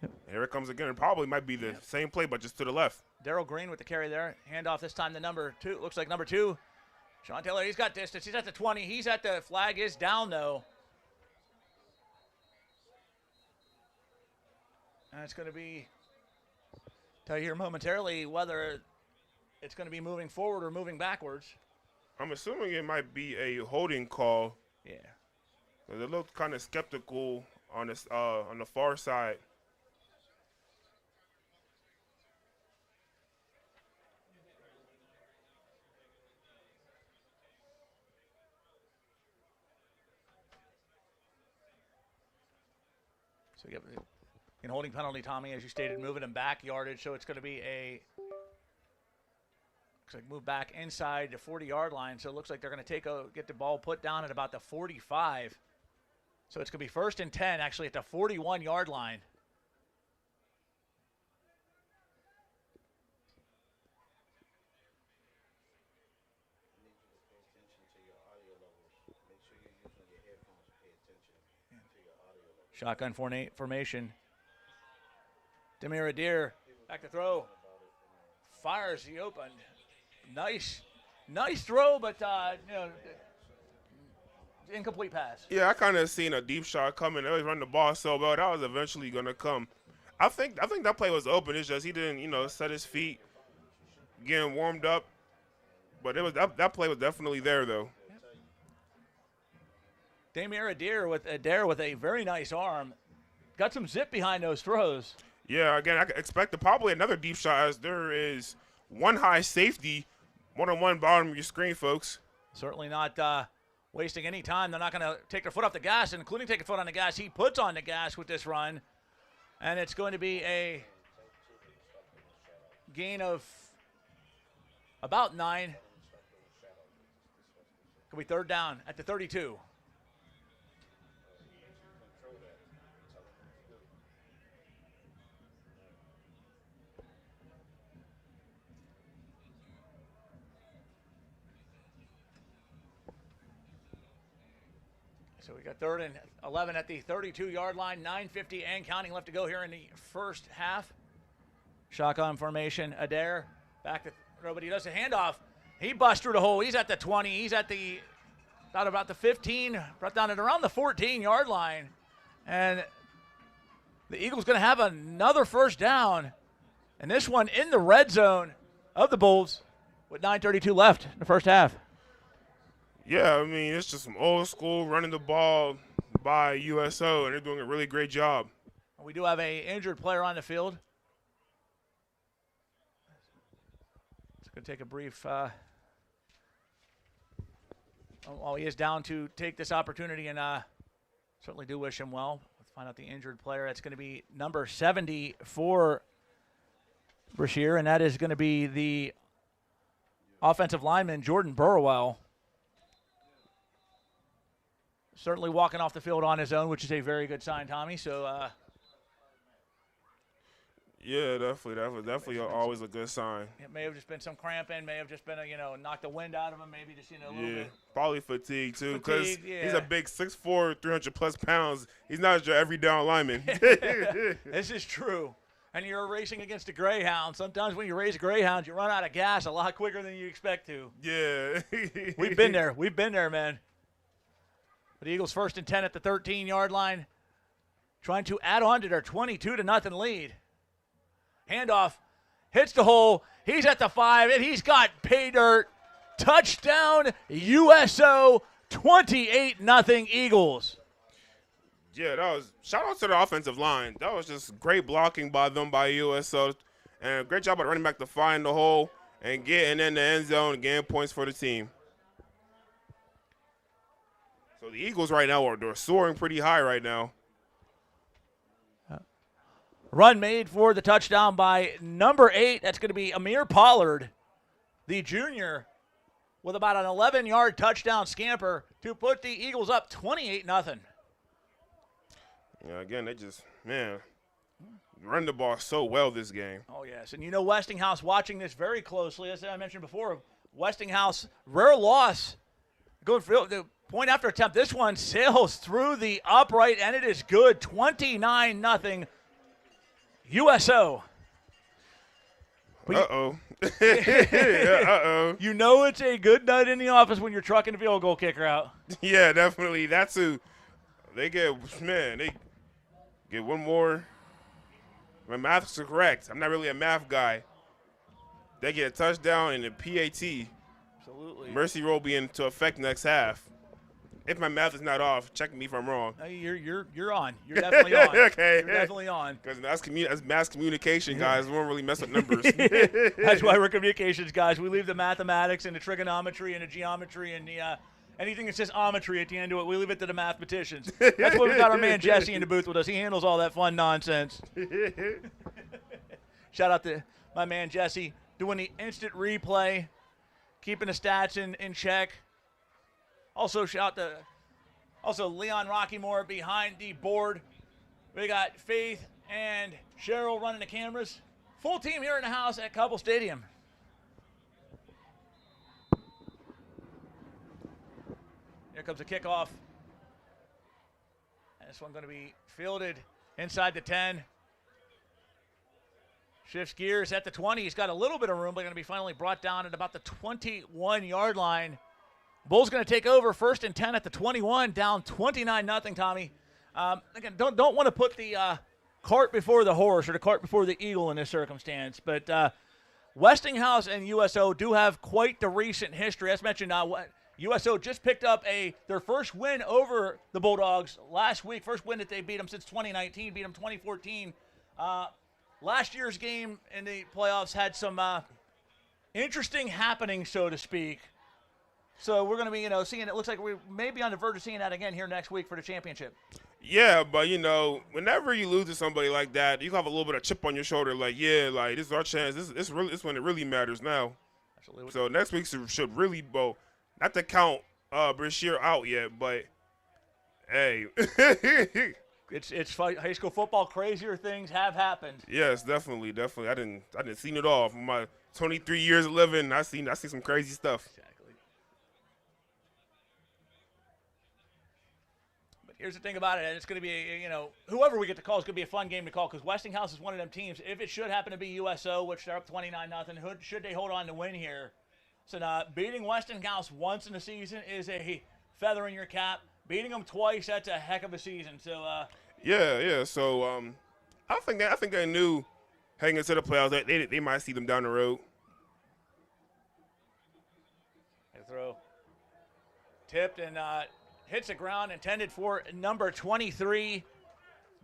Yep. Here it comes again. It probably might be the same play, but just to the left. Darryl Green with the carry there. Handoff this time to number 2. Looks like number 2. Sean Taylor, he's got distance. He's at the 20. He's at the flag is down, though. And it's going to be, tell you here momentarily whether it's going to be moving forward or moving backwards. I'm assuming it might be a holding call. Yeah. They looked kind of skeptical on this on the far side. So you have an holding penalty, Tommy, as you stated, moving him back yardage. So it's going to be a looks like move back inside the 40-yard line. So it looks like they're going to get the ball put down at about the 45. So it's going to be 1st and 10, actually, at the 41-yard line. Shotgun formation. Demir Adair back to throw. Fires the open. Nice throw, but incomplete pass. Yeah, I kind of seen a deep shot coming. They always run the ball so well. That was eventually gonna come. I think that play was open. It's just he didn't set his feet, getting warmed up. But it was that play was definitely there though. Demir Adair with a very nice arm. Got some zip behind those throws. Yeah, again, I expect probably another deep shot as there is one high safety, one-on-one bottom of your screen, folks. Certainly not wasting any time. They're not going to take their foot off the gas, including take a foot on the gas. He puts on the gas with this run, and it's going to be a gain of about 9. Could be 3rd down at the 32. So we got 3rd and 11 at the 32-yard line. 9:50 and counting left to go here in the first half. Shotgun formation. Adair back to throw, but he does a handoff. He busts through the hole. He's at the 20. He's at the about the 15, brought down at around the 14-yard line. And the Eagles going to have another 1st down. And this one in the red zone of the Bulls with 9:32 left in the first half. Yeah, I mean, it's just some old school running the ball by U.S.O., and they're doing a really great job. We do have a injured player on the field. It's going to take a brief while he is down to take this opportunity, and certainly do wish him well. Let's find out the injured player. That's going to be number 70 for Brashear, and that is going to be the offensive lineman, Jordan Burwell. Certainly walking off the field on his own, which is a very good sign, Tommy. So, yeah, definitely. That was definitely always a good sign. It may have just been some cramping, may have just been knocked the wind out of him, maybe just a little bit. Probably fatigue too, because yeah. He's a big 6'4", 300+ pounds. He's not your every down lineman. This is true. And you're racing against a greyhound. Sometimes when you race greyhounds, you run out of gas a lot quicker than you expect to. Yeah. We've been there. We've been there, man. But the Eagles 1st and 10 at the 13-yard line, trying to add on to their 22-0 lead. Handoff, hits the hole. He's at the 5, and he's got pay dirt. Touchdown, U.S.O. 28-0 Eagles. Yeah, that was shout out to the offensive line. That was just great blocking by them by U.S.O. And great job by running back to find the hole and getting in the end zone and getting points for the team. So the Eagles right now they're soaring pretty high right now. Run made for the touchdown by number 8. That's going to be Amir Pollard, the junior, with about an 11-yard touchdown scamper to put the Eagles up 28-0. Yeah, again, they just, run the ball so well this game. Oh, yes. And Westinghouse watching this very closely. As I mentioned before, Westinghouse, rare loss. Going for the point after attempt. This one sails through the upright, and it is good. 29-0 U.S.O. Uh-oh. Uh-oh. You know it's a good night in the office when you're trucking the field goal kicker out. Yeah, definitely. That's who they get one more. My math's correct. I'm not really a math guy. They get a touchdown and a PAT. Absolutely. Mercy rule be into effect next half. If my math is not off, check me if I'm wrong. No, you're on. You're definitely on. Okay. You're definitely on. Because that's mass communication, guys. We don't really mess with numbers. That's why we're communications guys. We leave the mathematics and the trigonometry and the geometry and the anything that says ometry at the end of it. We leave it to the mathematicians. That's why we got our man Jesse in the booth with us. He handles all that fun nonsense. Shout out to my man Jesse doing the instant replay, keeping the stats in check. Also, shout out to Leon Rockymore behind the board. We got Faith and Cheryl running the cameras. Full team here in the house at Couple Stadium. Here comes the kickoff. And this one going to be fielded inside the 10. Shifts gears at the 20. He's got a little bit of room, but going to be finally brought down at about the 21-yard line. Bulls going to take over 1st and 10 at the 21, down 29-0, Tommy. Again, don't want to put the cart before the horse or the cart before the eagle in this circumstance, but Westinghouse and U.S.O. do have quite the recent history. As mentioned, U.S.O. just picked up their first win over the Bulldogs last week, first win that they beat them since 2019, beat them 2014. Last year's game in the playoffs had some interesting happenings, so to speak. So we're going to be, seeing it. Looks like we may be on the verge of seeing that again here next week for the championship. Yeah, but, whenever you lose to somebody like that, you have a little bit of chip on your shoulder. Like, this is our chance. This when it really matters now. Absolutely. So next week should really, not to count Brashear out yet, but, hey. It's high school football. Crazier things have happened. Yes, definitely. I didn't seen it all. From my 23 years of living, I seen some crazy stuff. Exactly. Here's the thing about it, and it's going to be, whoever we get to call is going to be a fun game to call because Westinghouse is one of them teams. If it should happen to be U.S.O., which they're up 29-0, should they hold on to win here? So beating Westinghouse once in the season is a feather in your cap. Beating them twice, that's a heck of a season. So yeah. So I think they knew heading into the playoffs they might see them down the road. Throw tipped and hits the ground, intended for number 23,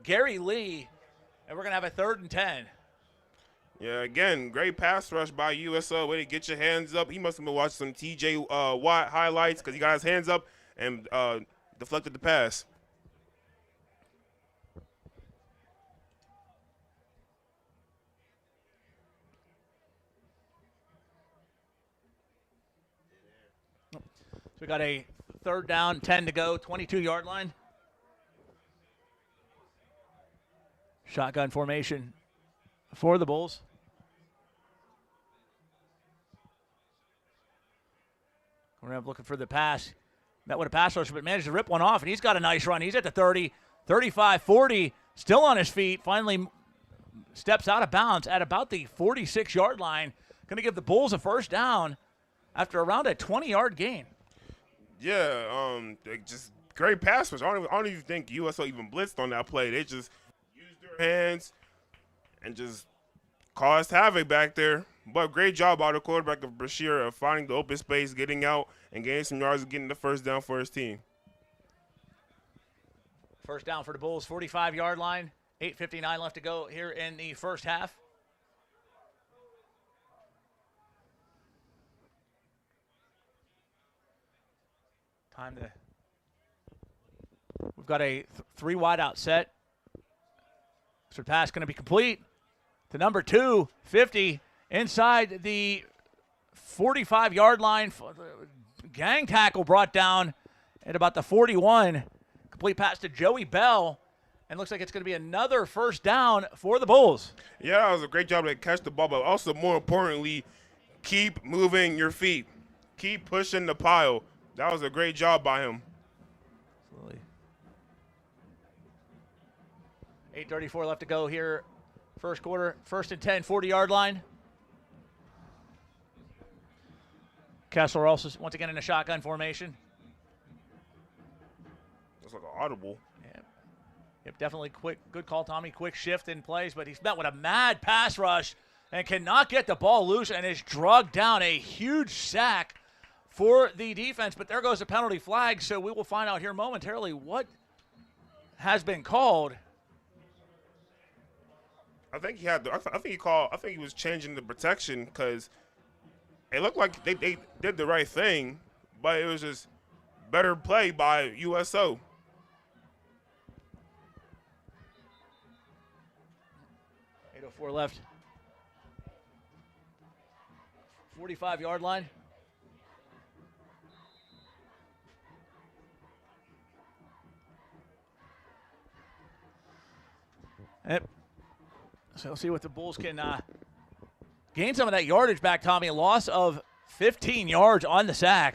Gary Lee. And we're going to have a 3rd and 10. Yeah, again, great pass rush by U.S.O. Way to get your hands up. He must have been watching some T.J. Watt highlights because he got his hands up and deflected the pass. So we got a 3rd down, 10 to go, 22-yard line. Shotgun formation for the Bulls. We're going to be looking for the pass. Met with a pass rusher, but managed to rip one off, and he's got a nice run. He's at the 30, 35, 40, still on his feet. Finally steps out of bounds at about the 46-yard line. Going to give the Bulls a 1st down after around a 20-yard gain. Yeah, just great pass rush. I don't even think U.S.O. even blitzed on that play. They just used their hands and just caused havoc back there. But great job by the quarterback of Brashear of finding the open space, getting out, and gaining some yards and getting the 1st down for his team. 1st down for the Bulls, 45-yard line. 8:59 left to go here in the first half. We've got a 3 wide out set. So the pass going to be complete to number 2, 50, inside the 45-yard line. Gang tackle brought down at about the 41. Complete pass to Joey Bell. And looks like it's going to be another 1st down for the Bulls. Yeah, that was a great job to catch the ball, but also more importantly, keep moving your feet. keep pushing the pile. That was a great job by him. Absolutely. 8:34 left to go here. First quarter, 1st and 10, 40-yard line. Kessler also once again in a shotgun formation. That's like an audible. Yep, definitely quick. Good call, Tommy. Quick shift in plays, but he's met with a mad pass rush and cannot get the ball loose and is drugged down. A huge sack for the defense, but there goes the penalty flag, so we will find out here momentarily what has been called. I think he had. I think he was changing the protection because it looked like they did the right thing, but it was just better play by U.S.O. 8:04 left. 45-yard line. Yep. So we'll see what the Bulls can gain some of that yardage back, Tommy. A loss of 15 yards on the sack.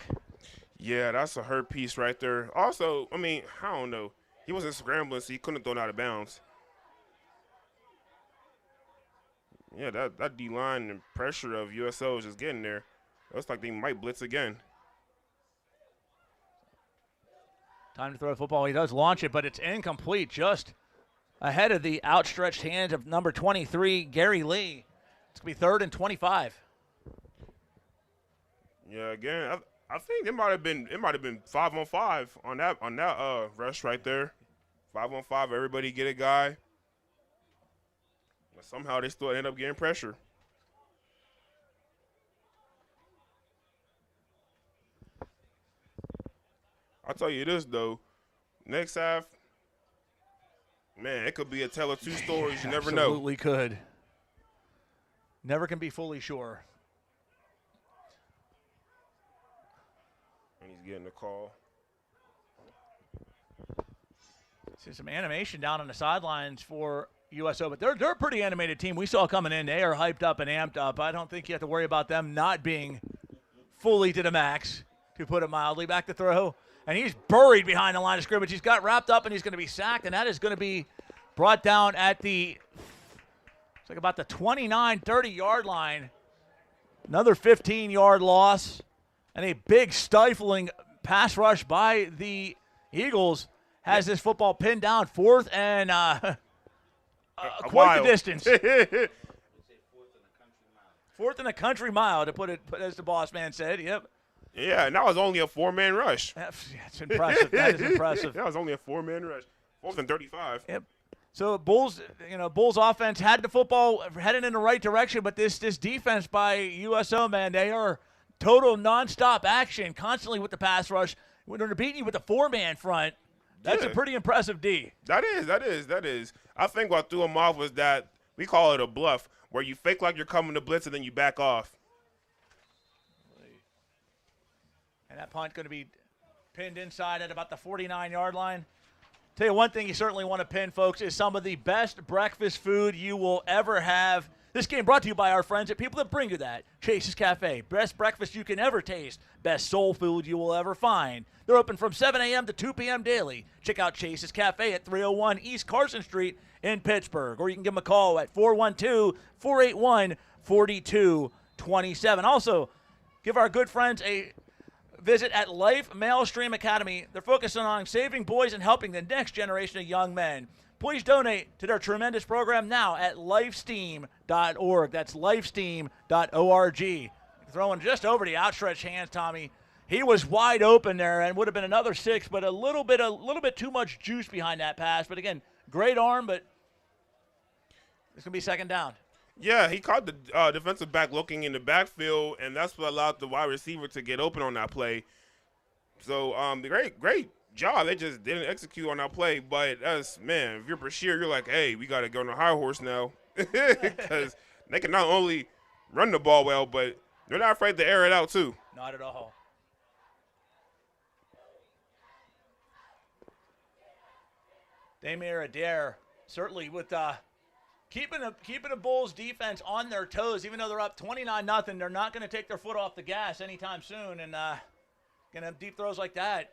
Yeah, that's a hurt piece right there. Also, I mean, I don't know. He wasn't scrambling, so he couldn't have thrown out of bounds. Yeah, that D-line and pressure of U.S.O. is just getting there. It looks like they might blitz again. Time to throw the football. He does launch it, but it's incomplete, just ahead of the outstretched hand of number 23, Gary Lee. It's going to be 3rd and 25. Yeah, again, I think it might have been 5-on-5 on that rush right there. 5-on-5, everybody get a guy. But somehow they still end up getting pressure. I'll tell you this though, next half, man, it could be a tale of two stories. You never know. Absolutely could. Never can be fully sure. And he's getting the call. See some animation down on the sidelines for U.S.O., but they're a pretty animated team. We saw coming in. They are hyped up and amped up. I don't think you have to worry about them not being fully to the max, to put it mildly. Back to throw. And he's buried behind the line of scrimmage. He's got wrapped up, and he's going to be sacked, and that is going to be brought down at the, it's like about the 29, 30-yard line. Another 15-yard loss, and a big stifling pass rush by the Eagles has this football pinned down. 4th and quite the distance. 4th and a country mile, to put it as the boss man said. Yep. Yeah, and that was only a 4-man rush. That's impressive. That is impressive. That was only a 4-man rush. 4th and 35. Yep. So Bulls offense had the football heading in the right direction, but this defense by U.S.O., man, they are total nonstop action, constantly with the pass rush. When they're beating you with a 4-man front, that's a pretty impressive D. That is. I think what threw him off was that we call it a bluff, where you fake like you're coming to blitz and then you back off. And that punt going to be pinned inside at about the 49-yard line. Tell you one thing you certainly want to pin, folks, is some of the best breakfast food you will ever have. This game brought to you by our friends at people that bring you that. Chase's Cafe, best breakfast you can ever taste, best soul food you will ever find. They're open from 7 a.m. to 2 p.m. daily. Check out Chase's Cafe at 301 East Carson Street in Pittsburgh, or you can give them a call at 412-481-4227. Also, give our good friends a visit at Life Mailstream Academy. They're focusing on saving boys and helping the next generation of young men. Please donate to their tremendous program now at lifesteam.org. That's lifesteam.org. Throwing just over the outstretched hands, Tommy. He was wide open there and would have been another 6, but a little bit too much juice behind that pass. But again, great arm, but it's going to be 2nd down. Yeah, he caught the defensive back looking in the backfield, and that's what allowed the wide receiver to get open on that play. So, great job. They just didn't execute on that play. But, if you're Brashear, you're like, hey, we got to go on a high horse now. Because they can not only run the ball well, but they're not afraid to air it out, too. Not at all. Damir Adair, certainly with keeping the Bulls defense on their toes, even though they're up 29-0. They're not going to take their foot off the gas anytime soon, and going to have deep throws like that.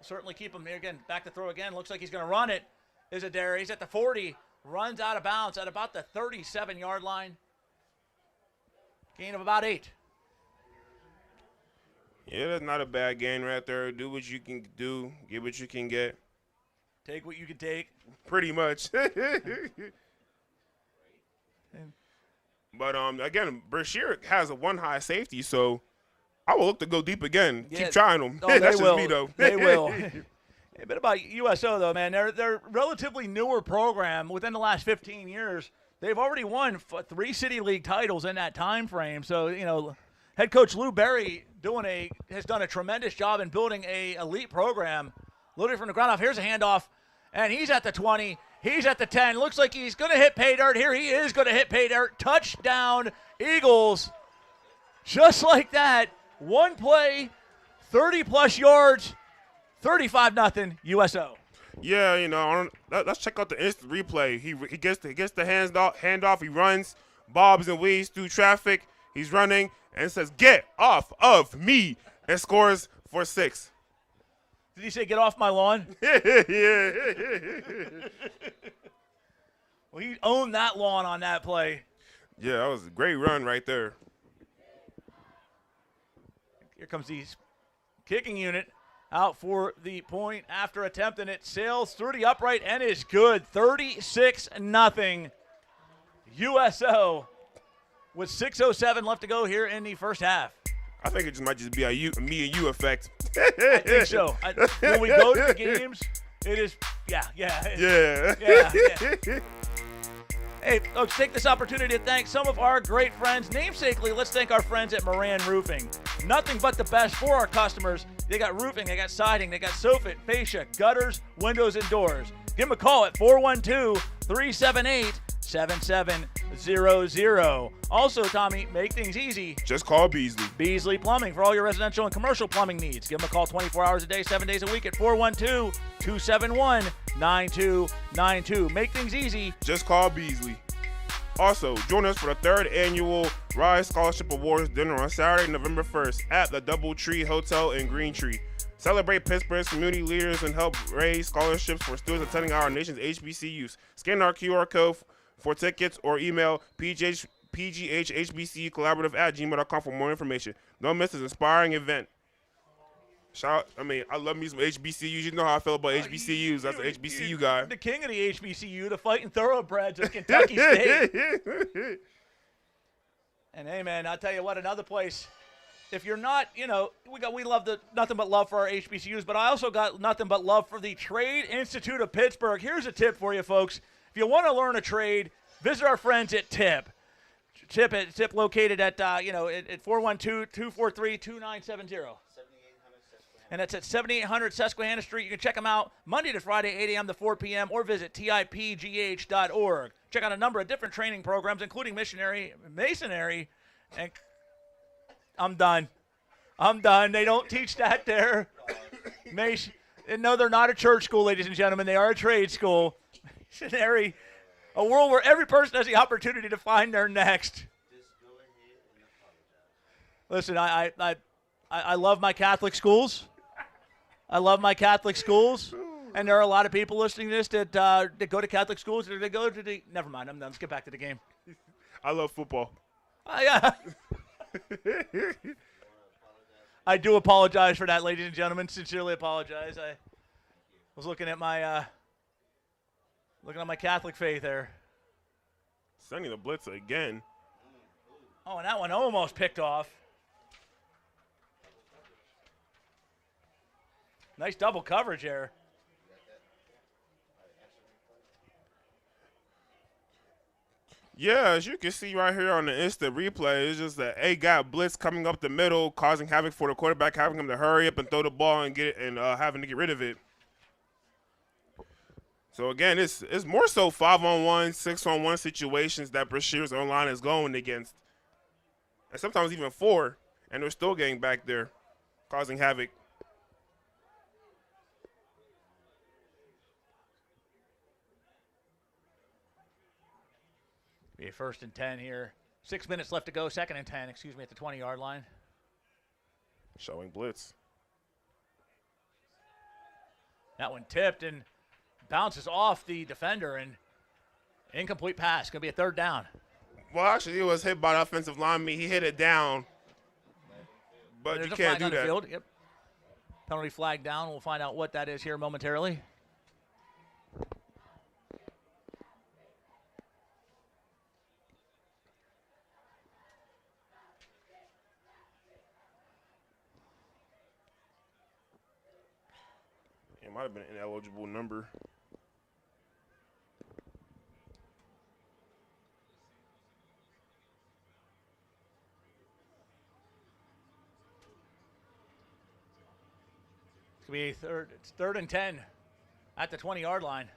Certainly keep him here again. Back to throw again. Looks like he's going to run it. Is it there? He's at the 40. Runs out of bounds at about the 37-yard line. Gain of about 8. Yeah, that's not a bad gain right there. Do what you can do. Get what you can get. Take what you can take. Pretty much. But again, Brashear has a one high safety, so I will look to go deep again. Yeah. Keep trying them. Oh, That's they will. just me, though. They will. A bit about U.S.O, though, man. They're a relatively newer program. Within the last 15 years, they've already won 3 City League titles in that time frame. So, head coach Lou Berry has done a tremendous job in building a elite program. Literally from the ground off. Here's a handoff, and he's at the 20. He's at the 10. Looks like he's going to hit pay dirt. Here he is going to hit pay dirt. Touchdown, Eagles. Just like that. One play, 30-plus yards, 35-0 U.S.O. Yeah, let's check out the instant replay. He gets the handoff. He runs, bobs and weaves through traffic. He's running and says, "Get off of me," and scores for 6. Did he say, "Get off my lawn"? Yeah. Well, he owned that lawn on that play. Yeah, that was a great run right there. Here comes the kicking unit out for the point after attempt, and it sails through the upright and is good. 36-0 U.S.O. with 6:07 left to go here in the first half. I think it might just be a me and you effect. I think so. When we go to the games, it is, yeah. Hey, folks, take this opportunity to thank some of our great friends. Namesakely, let's thank our friends at Moran Roofing. Nothing but the best for our customers. They got roofing, they got siding, they got soffit, fascia, gutters, windows, and doors. Give them a call at 412-378-7700. Also, Tommy, make things easy. Just call Beasley. Beasley Plumbing for all your residential and commercial plumbing needs. Give them a call 24 hours a day, 7 days a week at 412-271-9292. Make things easy. Just call Beasley. Also, join us for the 3rd annual Rise Scholarship Awards dinner on Saturday, November 1st at the Doubletree Hotel in Green Tree. Celebrate Pittsburgh's community leaders and help raise scholarships for students attending our nation's HBCUs. Scan our QR code for tickets or email pghhbcucollaborative@gmail.com for more information. Don't miss this inspiring event. I love me some HBCUs. You know how I feel about HBCUs. That's an HBCU guy. The king of the HBCU, the fighting thoroughbreds of Kentucky State. And hey, man, I'll tell you what, another place. If you're not, we love nothing but love for our HBCUs, but I also got nothing but love for the Trade Institute of Pittsburgh. Here's a tip for you, folks. If you want to learn a trade, visit our friends at TIP. TIP located at 412-243-2970. And that's at 7800 Susquehanna Street. You can check them out Monday to Friday, 8 a.m. to 4 p.m., or visit tipgh.org. Check out a number of different training programs, including masonry, and I'm done. They don't teach that there. No, they're not a church school, ladies and gentlemen. They are a trade school. Masonry, a world where every person has the opportunity to find their next. Listen, I love my Catholic schools. And there are a lot of people listening to this that go to Catholic schools or they go to the – never mind. I'm done. Let's get back to the game. I love football. Yeah. I do apologize for that, ladies and gentlemen. Sincerely apologize. I was looking at my Catholic faith there. Sending the blitz again. Oh, and that one almost picked off. Nice double coverage there. Yeah, as you can see right here on the instant replay, it's just a A-gap blitz coming up the middle, causing havoc for the quarterback, having him to hurry up and throw the ball and get it, and having to get rid of it. So again, it's more so 5-on-1, 6-on-1 situations that Brashear's online is going against, and sometimes even 4, and they're still getting back there, causing havoc. Be a 1st and 10 here. 6 minutes left to go. 2nd and 10, excuse me, at the 20-yard line. Showing blitz. That one tipped and bounces off the defender, and incomplete pass. Going to be a 3rd down. Well, actually, it was hit by the offensive lineman. He hit it down, but There's you a can't flag do on the that. field. Yep. Penalty flag down. We'll find out what that is here momentarily. It might have been an ineligible number. It's going to be it's 3rd and 10 at the 20-yard line.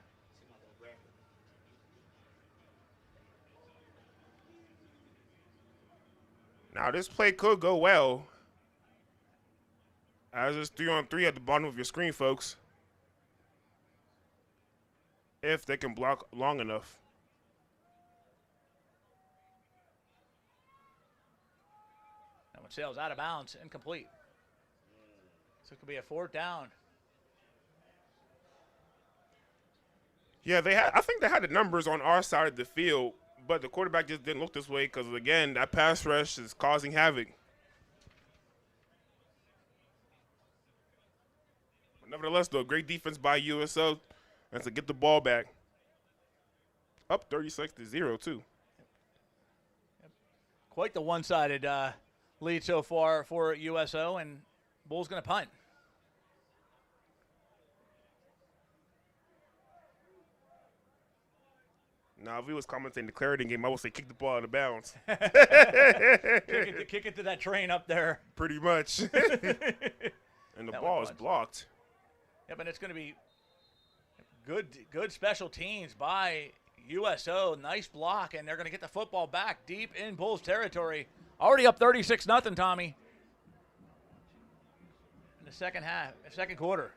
Now, this play could go well. As it's 3-on-3 at the bottom of your screen, folks. If they can block long enough. That one sails out of bounds, incomplete. So it could be a 4th down. Yeah, I think they had the numbers on our side of the field, but the quarterback just didn't look this way because, again, that pass rush is causing havoc. Nevertheless, though, great defense by U.S.O. and to get the ball back. Up 36-0, too. Quite the one-sided lead so far for U.S.O., and Bulls going to punt. Now, if he was commentating the Clarendon game, I would say kick the ball out of bounds. Kick it to that train up there. Pretty much. And the That ball was is blocked. Yep, and it's going to be good special teams by U.S.O. Nice block, and they're going to get the football back deep in Bulls territory. Already up 36-0, Tommy. In the second quarter.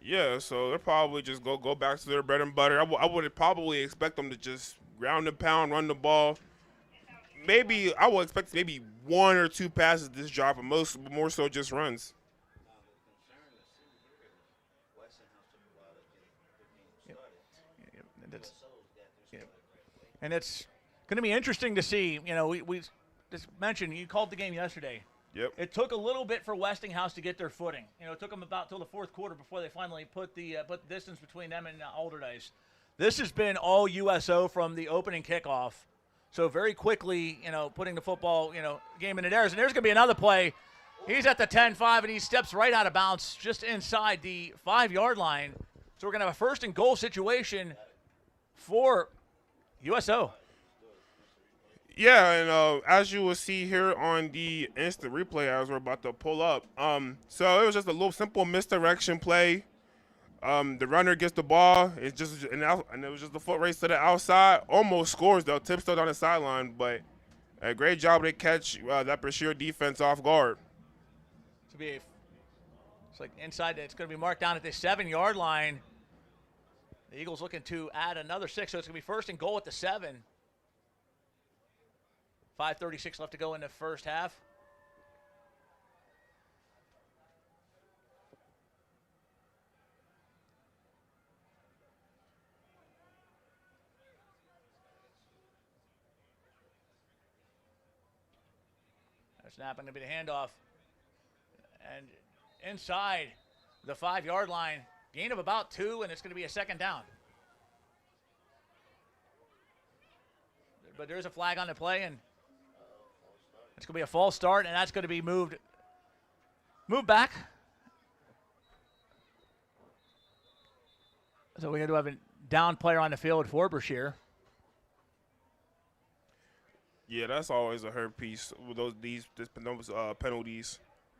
Yeah, so they'll probably just go back to their bread and butter. I would probably expect them to just ground and pound, run the ball. Maybe I would expect maybe 1 or 2 passes this drive, but more so just runs. And it's going to be interesting to see. You know, we just mentioned, you called the game yesterday. Yep. It took a little bit for Westinghouse to get their footing. You know, it took them about till the 4th quarter before they finally put the distance between them and Alderdice. This has been all U.S.O. from the opening kickoff. So very quickly, you know, putting the football, you know, game in theirs. And there's going to be another play. He's at the 10-5, and he steps right out of bounds just inside the 5-yard line. So we're going to have a 1st and goal situation for U.S.O. Yeah, and as you will see here on the instant replay as we're about to pull up, so it was just a little simple misdirection play. The runner gets the ball. It's just and it was just a foot race to the outside. Almost scores though. Tiptoed on the sideline, but a great job to catch that Brashear defense off guard. It's like inside. It's going to be marked down at the 7-yard line. The Eagles looking to add another 6, so it's going to be 1st and goal at the 7. 5:36 left to go in the first half. Snap going to be the handoff. And inside the 5-yard line, gain of about 2, and it's going to be a 2nd down. But there's a flag on the play, and it's going to be a false start, and that's going to be moved back. So we're going to have a down player on the field for Brashear. Yeah, that's always a hurt piece with these penalties.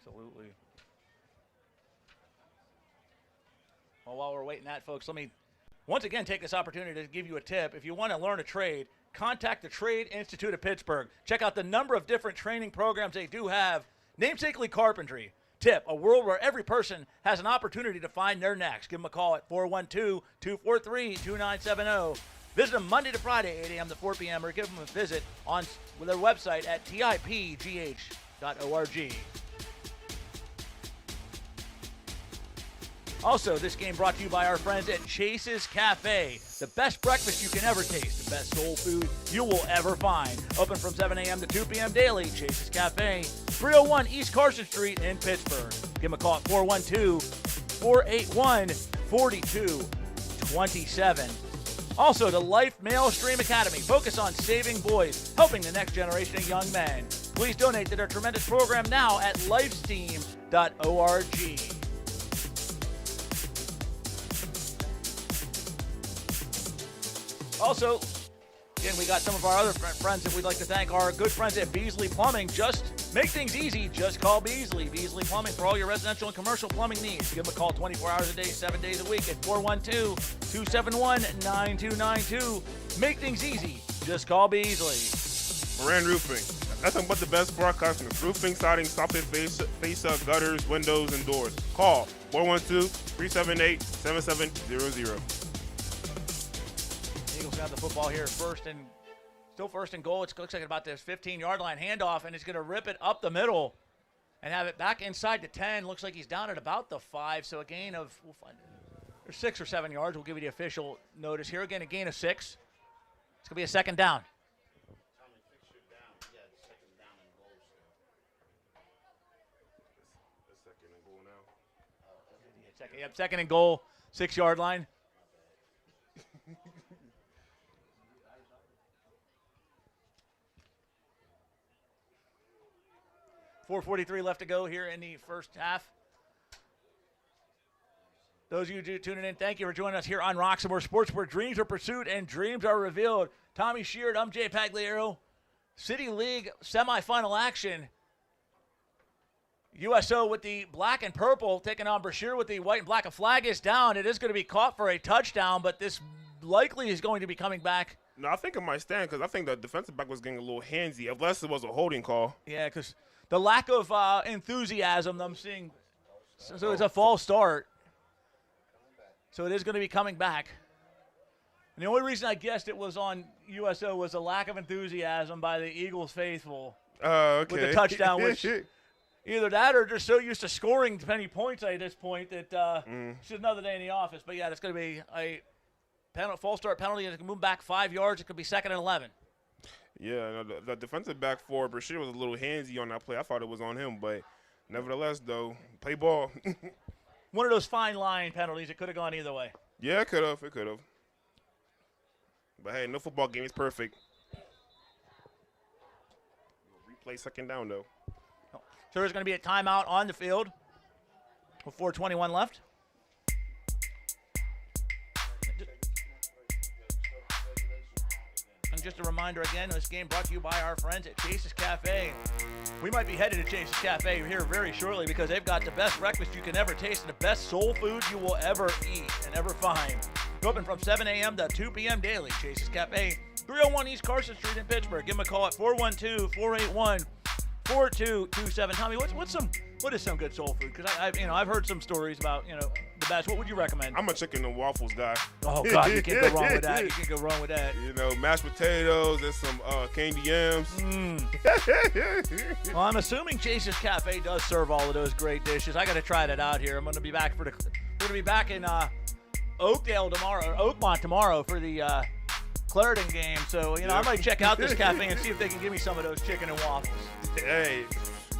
Absolutely. Well, while we're waiting that, folks, let me once again take this opportunity to give you a tip. If you want to learn a trade, contact the Trade Institute of Pittsburgh. Check out the number of different training programs they do have. Namesakely Carpentry. Tip, a world where every person has an opportunity to find their next. Give them a call at 412-243-2970. Visit them Monday to Friday, 8 a.m. to 4 p.m., or give them a visit on their website at tipgh.org. Also, this game brought to you by our friends at Chase's Cafe. The best breakfast you can ever taste. The best soul food you will ever find. Open from 7 a.m. to 2 p.m. daily. Chase's Cafe, 301 East Carson Street in Pittsburgh. Give them a call at 412-481-4227. Also, the Life Male Stream Academy. Focus on saving boys, helping the next generation of young men. Please donate to their tremendous program now at lifesteam.org. Also, again, we got some of our other friends that we'd like to thank. Our good friends at Beasley Plumbing. Just make things easy. Just call Beasley. Beasley Plumbing for all your residential and commercial plumbing needs. Give them a call 24 hours a day, 7 days a week at 412-271-9292. Make things easy. Just call Beasley. Moran Roofing. Nothing but the best for our customers. Roofing, siding, soffit, face-up, gutters, windows, and doors. Call 412-378-7700. Eagles got the football here first and goal. It looks like about this 15-yard line handoff, and it's going to rip it up the middle and have it back inside the 10. Looks like he's down at about the 5, so a gain of, we'll find it. There's 6 or 7 yards. We'll give you the official notice here. Again, a gain of 6. It's going to be a second down. Second and goal, 6-yard line. 4:43 left to go here in the first half. Those of you tuning in, thank you for joining us here on Roxamore Sports, where dreams are pursued and dreams are revealed. Tommy Sheard, I'm Jay Pagliaro. City League semifinal action. U.S.O. with the black and purple taking on Brashear with the white and black. A flag is down. It is going to be caught for a touchdown, but this likely is going to be coming back. No, I think it might stand because I think the defensive back was getting a little handsy, unless it was a holding call. Yeah, because the lack of enthusiasm I'm seeing. So it's a false start. So it is going to be coming back. And the only reason I guessed it was on U.S.O. was a lack of enthusiasm by the Eagles faithful. Okay. With the touchdown, which either that or they're so used to scoring many points at this point that it's just another day in the office. But, yeah, it's going to be a false start penalty, and it can move back 5 yards. It could be 2nd and 11. Yeah, no, the defensive back for Brashear was a little handsy on that play. I thought it was on him, but nevertheless, though, play ball. One of those fine line penalties. It could have gone either way. Yeah, it could have. It could have. But, hey, no football game is perfect. Replay second down, though. So there's going to be a timeout on the field with 4:21 left. And just a reminder again, this game brought to you by our friends at Chase's Cafe. We might be headed to Chase's Cafe here very shortly because they've got the best breakfast you can ever taste and the best soul food you will ever eat and ever find. Open from 7 a.m. to 2 p.m. daily. Chase's Cafe, 301 East Carson Street in Pittsburgh. Give them a call at 412-481-4227. Tommy, what is some good soul food? Because I've heard some stories about the best. What would you recommend? I'm a chicken and waffles guy. Oh God, you can't go wrong with that. You can't go wrong with that. Mashed potatoes and some candy yams. Well, I'm assuming Chase's Cafe does serve all of those great dishes. I got to try that out here. I'm going to be back we're going to be back in Oakdale tomorrow, or Oakmont tomorrow for the Clarendon game. So I might check out this cafe and see if they can give me some of those chicken and waffles. Hey.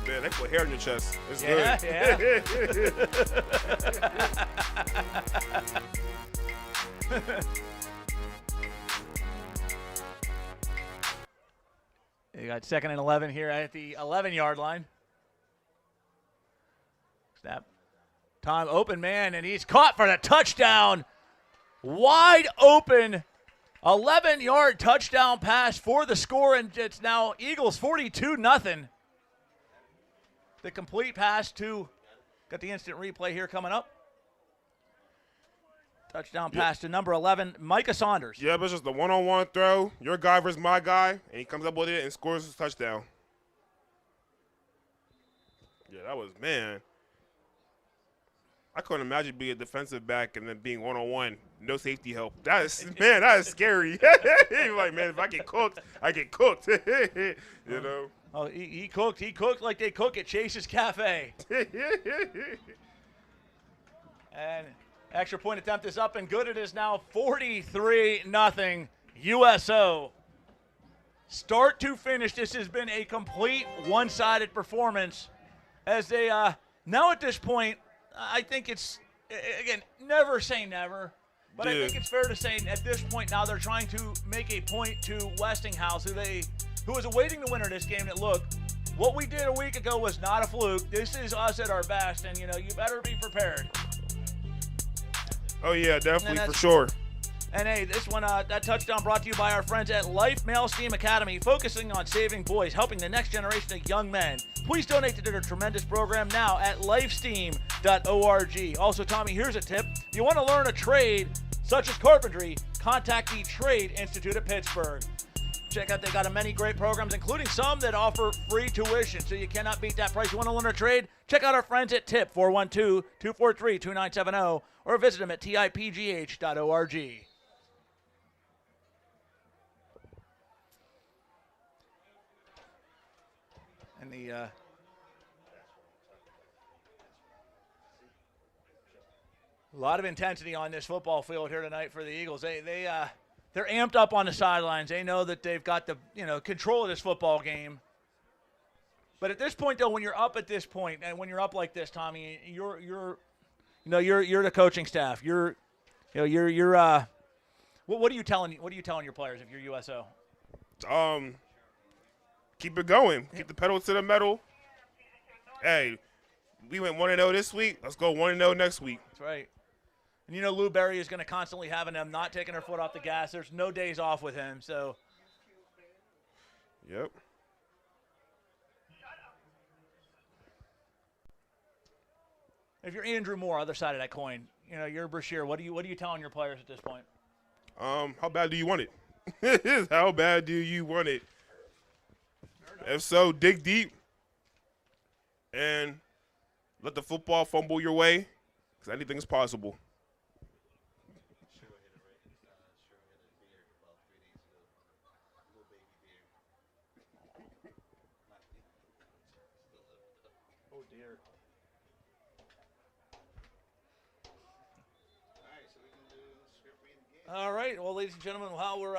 Man, they put hair in your chest. It's good. Yeah. You got 2nd and 11 here at the 11-yard line. Snap. Time open, man, and he's caught for the touchdown. Wide open 11-yard touchdown pass for the score, and it's now Eagles 42-0. The complete pass to, got the instant replay here coming up. Touchdown pass to number 11, Micah Saunders. Yeah, but it's just a one-on-one throw. Your guy versus my guy, and he comes up with it and scores his touchdown. Yeah, that was, man. I couldn't imagine being a defensive back and then being one-on-one, no safety help. That is scary. You're like, man, if I get cooked, I get cooked. You know. Oh, he cooked. He cooked like they cook at Chase's Cafe. And extra point attempt is up and good. It is now 43-0 U.S.O. Start to finish, this has been a complete one-sided performance. As they now at this point, I think it's, again, never say never. But I think it's fair to say at this point now they're trying to make a point to Westinghouse, who was awaiting the winner of this game, that, look, what we did a week ago was not a fluke. This is us at our best, and, you better be prepared. Oh, yeah, definitely, for sure. And, hey, this one, that touchdown brought to you by our friends at Life Male Steam Academy, focusing on saving boys, helping the next generation of young men. Please donate to their tremendous program now at lifesteam.org. Also, Tommy, here's a tip. If you want to learn a trade, such as carpentry, contact the Trade Institute of Pittsburgh. Check out, they got many great programs, including some that offer free tuition, so you cannot beat that price. You want to learn a trade? Check out our friends at TIP, 412-243-2970, or visit them at tipgh.org. And a lot of intensity on this football field here tonight for the Eagles. They're amped up on the sidelines. They know that they've got the control of this football game. But at this point, though, when you're up at this point, and when you're up like this, Tommy, you're the coaching staff. What are you telling your players if you're USO? Keep it going. Keep the pedal to the metal. Hey, we went 1-0 this week. Let's go 1-0 next week. That's right. And Lou Berry is going to constantly having them not taking their foot off the gas. There's no days off with him. So. Yep. If you're Andrew Moore, other side of that coin, you're Brashear. What are you telling your players at this point? How bad do you want it? How bad do you want it? If so, dig deep and let the football fumble your way, because anything is possible. Oh, dear. All right, well, ladies and gentlemen, while we're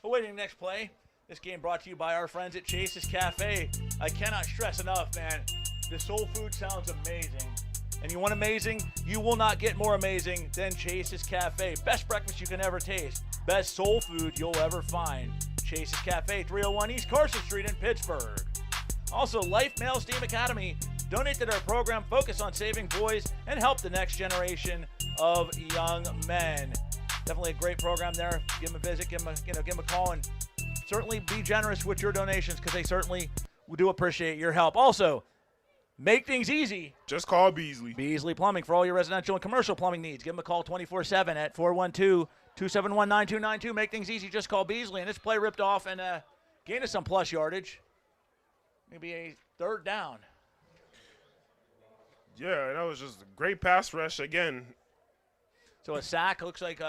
awaiting the next play, this game brought to you by our friends at Chase's Cafe. I cannot stress enough, man, the soul food sounds amazing. And you want amazing? You will not get more amazing than Chase's Cafe. Best breakfast you can ever taste. Best soul food you'll ever find. Chase's Cafe, 301 East Carson Street in Pittsburgh. Also, Life Male Steam Academy. Donate to their program, focus on saving boys, and help the next generation of young men. Definitely a great program there. Give them a visit, give them a call, and certainly be generous with your donations, because they certainly do appreciate your help. Also, make things easy. Just call Beasley. Beasley Plumbing for all your residential and commercial plumbing needs. Give them a call 24/7 at 412-271-9292. Make things easy. Just call Beasley. And this play ripped off and gained us some plus yardage. Maybe a third down. Yeah, that was just a great pass rush again. So a sack, looks like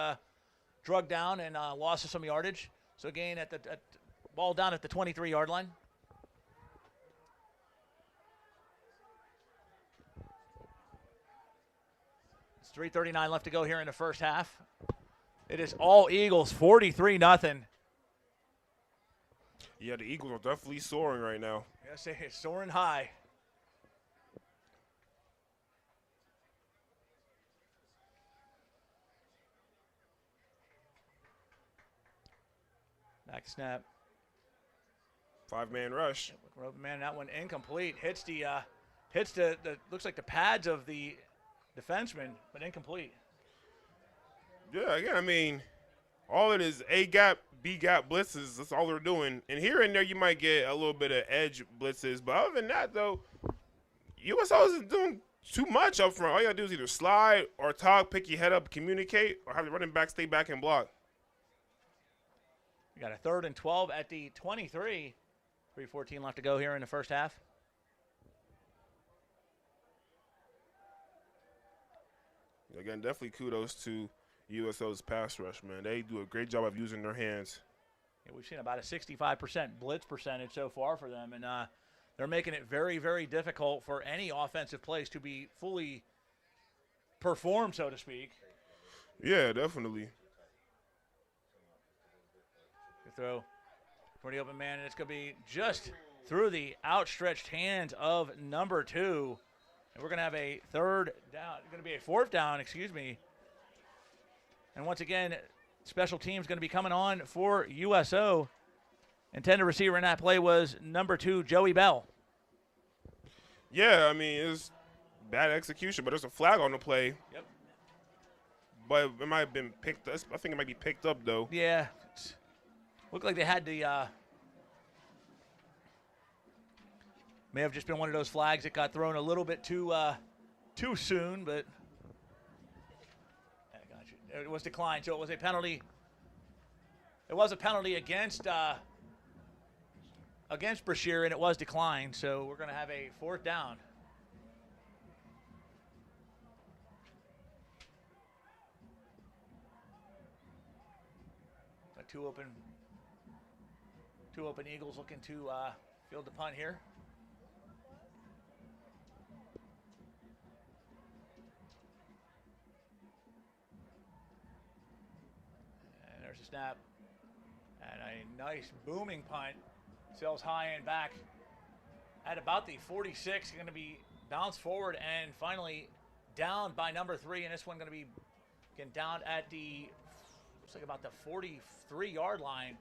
drug down and loss of some yardage. So gain at ball down at the 23-yard line. It's 3:39 left to go here in the first half. It is all Eagles, 43-0. Yeah, the Eagles are definitely soaring right now. Yes, they're soaring high. Back snap. Five-man rush. Man, that one incomplete. Hits the looks like the pads of the defenseman, but incomplete. Yeah, again, I mean, all it is A-gap, B-gap blitzes. That's all they're doing. And here and there, you might get a little bit of edge blitzes. But other than that, though, U.S.O isn't doing too much up front. All you got to do is either slide or talk, pick your head up, communicate, or have the running back stay back and block. We got a 3rd and 12 at the 23. 3:14 left to go here in the first half. again, definitely kudos to U.S.O's pass rush, man. They do a great job of using their hands. Yeah, we've seen about a 65% blitz percentage so far for them, and they're making it very, very difficult for any offensive plays to be fully performed, so to speak. Yeah, definitely. Good throw for the open man, and it's going to be just through the outstretched hands of number 2. And we're going to have a fourth down, excuse me. And once again, special teams going to be coming on for U.S.O. Intended receiver in that play was number 2, Joey Bell. Yeah, I mean, it's bad execution, but there's a flag on the play. Yep. But it might have been picked up. I think it might be picked up, though. Yeah. Looked like they had the may have just been one of those flags that got thrown a little bit too soon, but I got you. It was declined, so it was a penalty. It was a penalty against Brashear, and it was declined, so we're going to have a fourth down. Two open Eagles looking to field the punt here. And there's a snap. And a nice booming punt. Sails high and back at about the 46. Going to be bounced forward and finally down by number 3. And this one going to be again down at the, looks like about the 43-yard line.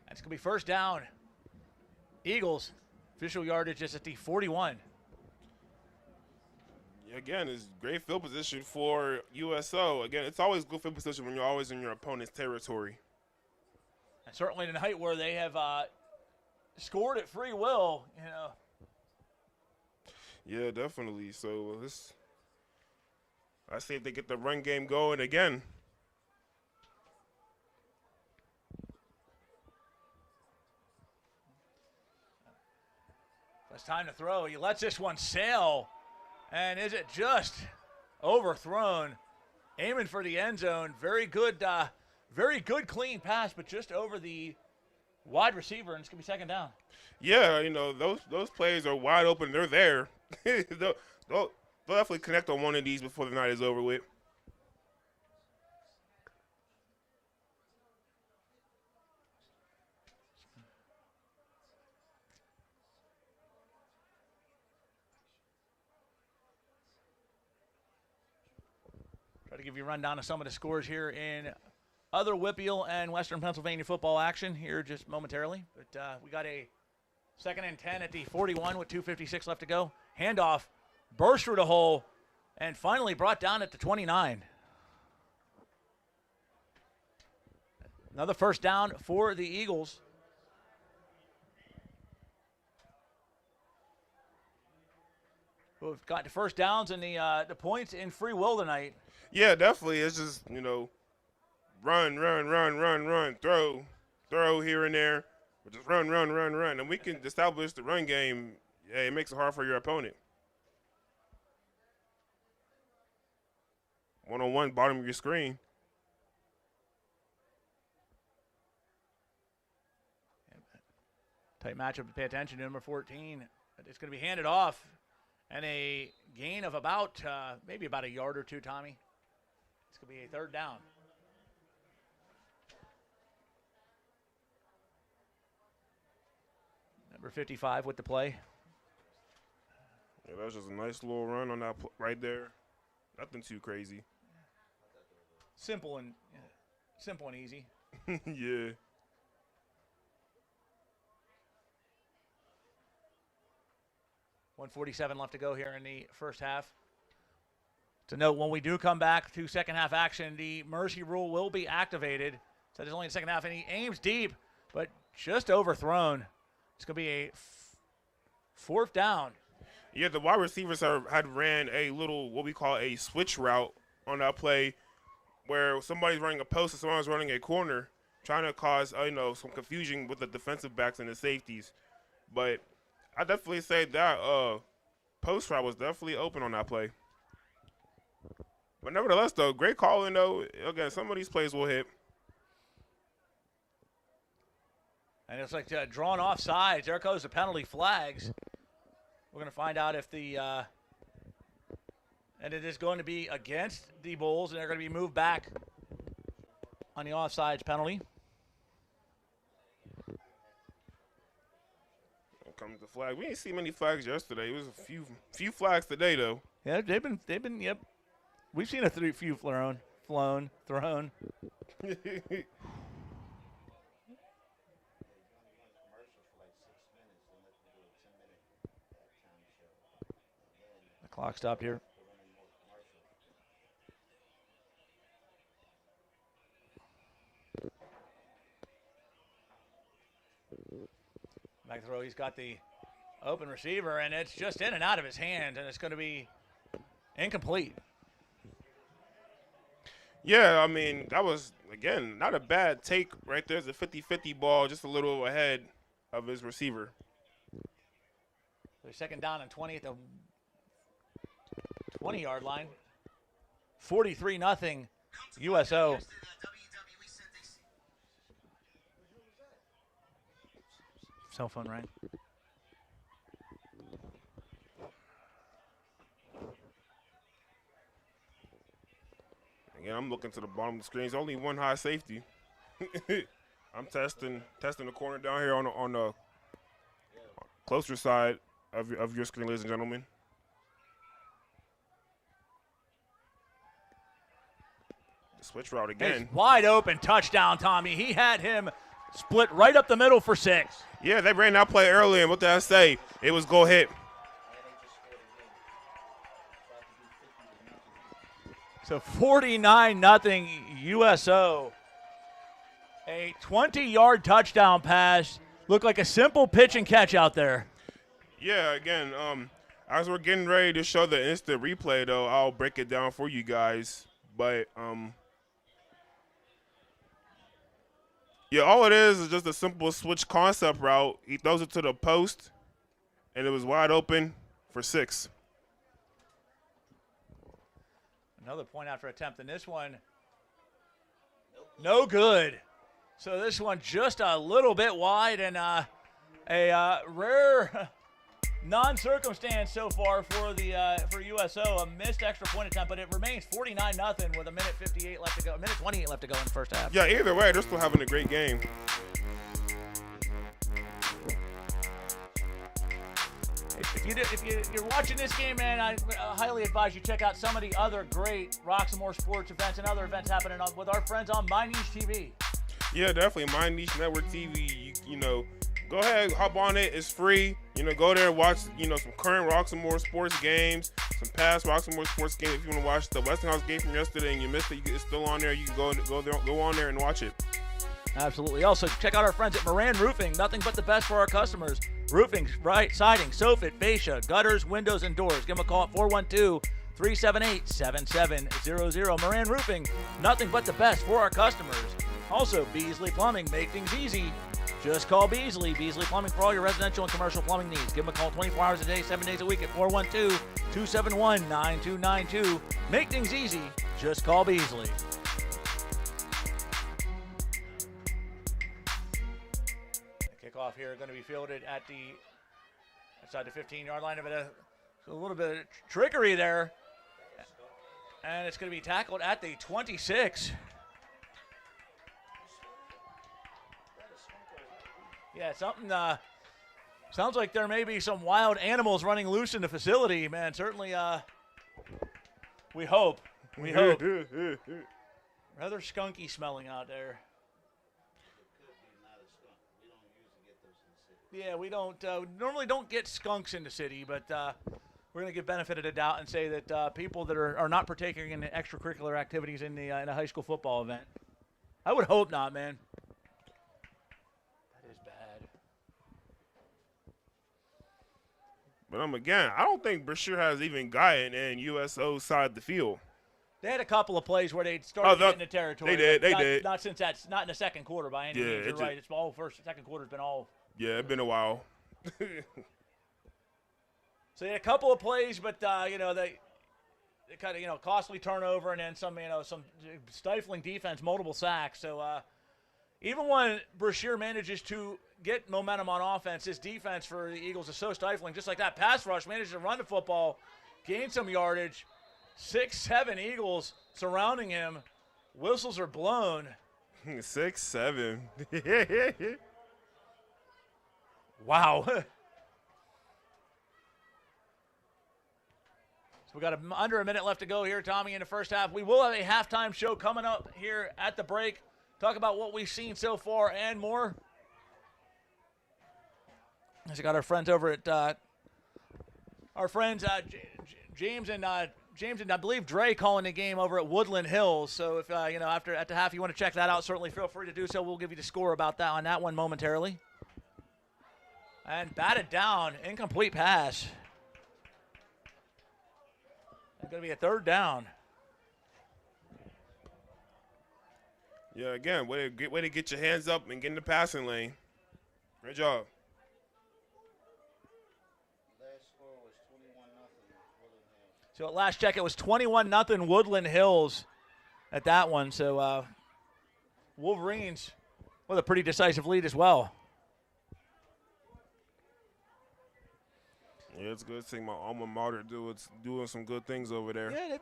That's going to be first down. Eagles, official yardage is at the 41. Again, it's great field position for U.S.O. Again, it's always good field position when you're always in your opponent's territory. And certainly tonight where they have scored at free will, Yeah, definitely. So I see if they get the run game going again. It's time to throw. He lets this one sail. And is it just overthrown? Aiming for the end zone. Very good clean pass, but just over the wide receiver, and it's going to be second down. Yeah, those plays are wide open. They're there. they'll definitely connect on one of these before the night is over with. Try to give you a rundown of some of the scores here in other Whippeal and Western Pennsylvania football action here just momentarily. But we got a 2nd and 10 at the 41 with 2:56 left to go. Handoff, burst through the hole, and finally brought down at the 29. Another first down for the Eagles. We've got the first downs and the points in free will tonight. Yeah, definitely. It's just, run, throw here and there. But just run. And we can establish the run game. Yeah, it makes it hard for your opponent. One-on-one, bottom of your screen. Tight matchup to pay attention to. Number 14. It's going to be handed off. And a gain of about, maybe about a yard or two, Tommy. It's going to be a third down. Number 55 with the play. Yeah, that was just a nice little run on that right there. Nothing too crazy. Simple and easy. Yeah. .147 left to go here in the first half. To note, when we do come back to second half action, the mercy rule will be activated. So there's only the second half, and he aims deep, but just overthrown. It's going to be a fourth down. Yeah, the wide receivers had ran a little, what we call a switch route on that play, where somebody's running a post and someone's running a corner, trying to cause some confusion with the defensive backs and the safeties. But I definitely say that post route was definitely open on that play. But nevertheless, though, great calling, though. Again, some of these plays will hit. And it's like drawn off sides. There goes the penalty flags. We're going to find out if the and it is going to be against the Bulls, and they're going to be moved back on the offsides penalty. Here comes the flag. We didn't see many flags yesterday. It was a few flags today, though. Yeah, they've been. Yep, we've seen few thrown. The clock stopped here. Back throw, he's got the open receiver, and it's just in and out of his hand, and it's going to be incomplete. Yeah, I mean, that was, again, not a bad take right there. It's a 50-50 ball, just a little ahead of his receiver. They're second down and 20 at the 20-yard line. 43-0 U.S.O. Cell phone rang. Again, I'm looking to the bottom of the screen. There's only one high safety. I'm testing the corner down here on the closer side of your screen, ladies and gentlemen. The switch route again. It's wide open touchdown, Tommy. He had him split right up the middle for 6. Yeah, they ran that play early, and what did I say? It was go hit. So 49-0 U.S.O. A 20-yard touchdown pass. Looked like a simple pitch and catch out there. Yeah, again, as we're getting ready to show the instant replay, though, I'll break it down for you guys. But, yeah, all it is just a simple switch concept route. He throws it to the post, and it was wide open for 6. Another point after attempt, and this one, no good. So this one just a little bit wide, and a rare non-circumstance so far for U.S.O. A missed extra point attempt, but it remains 49-0 with a minute 58 left to go. A minute 28 left to go in the first half. Yeah, either way, they're still having a great game. If you're watching this game, man, I highly advise you check out some of the other great Roxamore Sports events and other events happening with our friends on My Niche TV. Yeah, definitely. My Niche Network TV, you know, go ahead, hop on it. It's free. You know, go there, watch, you know, some current Roxamore Sports games, some past Roxamore Sports games. If you want to watch the Westinghouse game from yesterday and you missed it, it's still on there. You can go on there and watch it. Absolutely. Also, check out our friends at Moran Roofing. Nothing but the best for our customers. Roofing, siding, soffit, fascia, gutters, windows, and doors. Give them a call at 412-378-7700. Moran Roofing, nothing but the best for our customers. Also, Beasley Plumbing, make things easy. Just call Beasley. Beasley Plumbing for all your residential and commercial plumbing needs. Give them a call 24 hours a day, 7 days a week at 412-271-9292. Make things easy. Just call Beasley. Kickoff here going to be fielded at the outside the 15-yard line. A little bit of trickery there. And it's going to be tackled at the 26. Yeah, something sounds like there may be some wild animals running loose in the facility, man. Certainly, we hope. We hope. Rather skunky smelling out there. Yeah, we don't normally don't get skunks in the city, but we're going to give benefit of the doubt and say that people that are not partaking in the extracurricular activities in a high school football event. I would hope not, man. That is bad. But again, I don't think Brashear has even gotten in U.S.O. side of the field. They had a couple of plays where they started getting the territory. They did. Not since not in the second quarter by any means. You're right. It's all second quarter's been all. Yeah, it's been a while. So they had a couple of plays, but kind of, costly turnover and then some stifling defense, multiple sacks. So even when Brashear manages to get momentum on offense, his defense for the Eagles is so stifling. Just like that pass rush, manages to run the football, gain some yardage. 6-7 Eagles surrounding him. Whistles are blown. 6-7. Wow. So we got under a minute left to go here, Tommy, in the first half. We will have a halftime show coming up here at the break. Talk about what we've seen so far and more. As we got our friends over at James and I believe Dre calling the game over at Woodland Hills. So if after at the half you want to check that out, certainly feel free to do so. We'll give you the score about that on that one momentarily. And batted down, incomplete pass. It's going to be a third down. Yeah, again, way to get your hands up and get in the passing lane. Great job. Last score was 21-0 Woodland Hills. So at last check, it was 21-0 Woodland Hills at that one. So Wolverines with a pretty decisive lead as well. Yeah, it's good seeing my alma mater doing some good things over there. Yeah,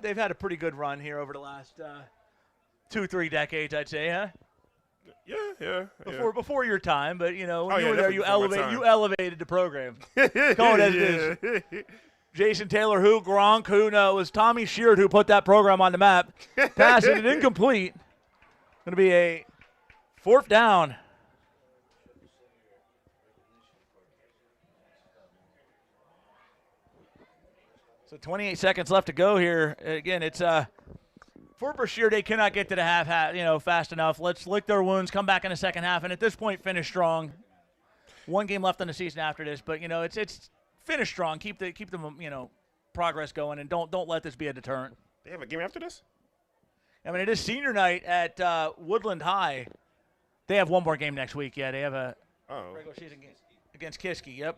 they've had a pretty good run here over the last 2-3 decades, I'd say, huh? Yeah. Before your time, but you were yeah, there, you definitely elevated the program. Call it as it is. Jason Taylor, who Gronk, who no, it was Tommy Sheard who put that program on the map. Passing it incomplete. Going to be a fourth down. So 28 seconds left to go here. Again, it's for Brashear, they cannot get to the half, fast enough. Let's lick their wounds, come back in the second half, and at this point, finish strong. One game left in the season after this, but it's finish strong. Keep the progress going, and don't let this be a deterrent. They have a game after this? I mean, it is senior night at Woodland High. They have one more game next week. Yeah, they have a regular season game against Kiski. Yep.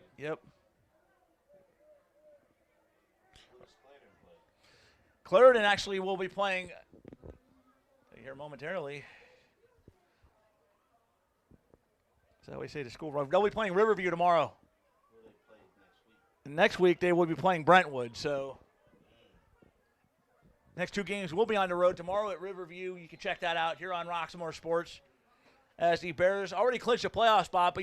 Clarendon actually will be playing here momentarily. Is that how we say the school? They'll be playing Riverview tomorrow. Next week they will be playing Brentwood. So next two games will be on the road. Tomorrow at Riverview. You can check that out here on Roxamore Sports. As the Bears already clinched a playoff spot, but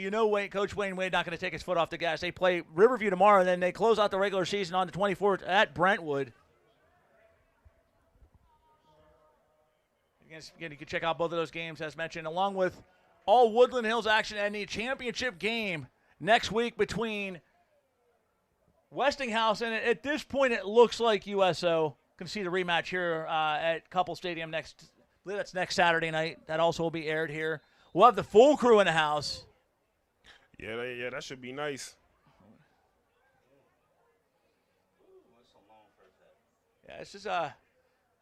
Coach Wayne Wade not going to take his foot off the gas. They play Riverview tomorrow, and then they close out the regular season on the 24th at Brentwood. Again, you can check out both of those games, as mentioned, along with all Woodland Hills action and the championship game next week between Westinghouse and at this point it looks like U.S.O. Can see the rematch here at Couple Stadium I believe that's next Saturday night. That also will be aired here. We'll have the full crew in the house. Yeah, that should be nice. Yeah, this is this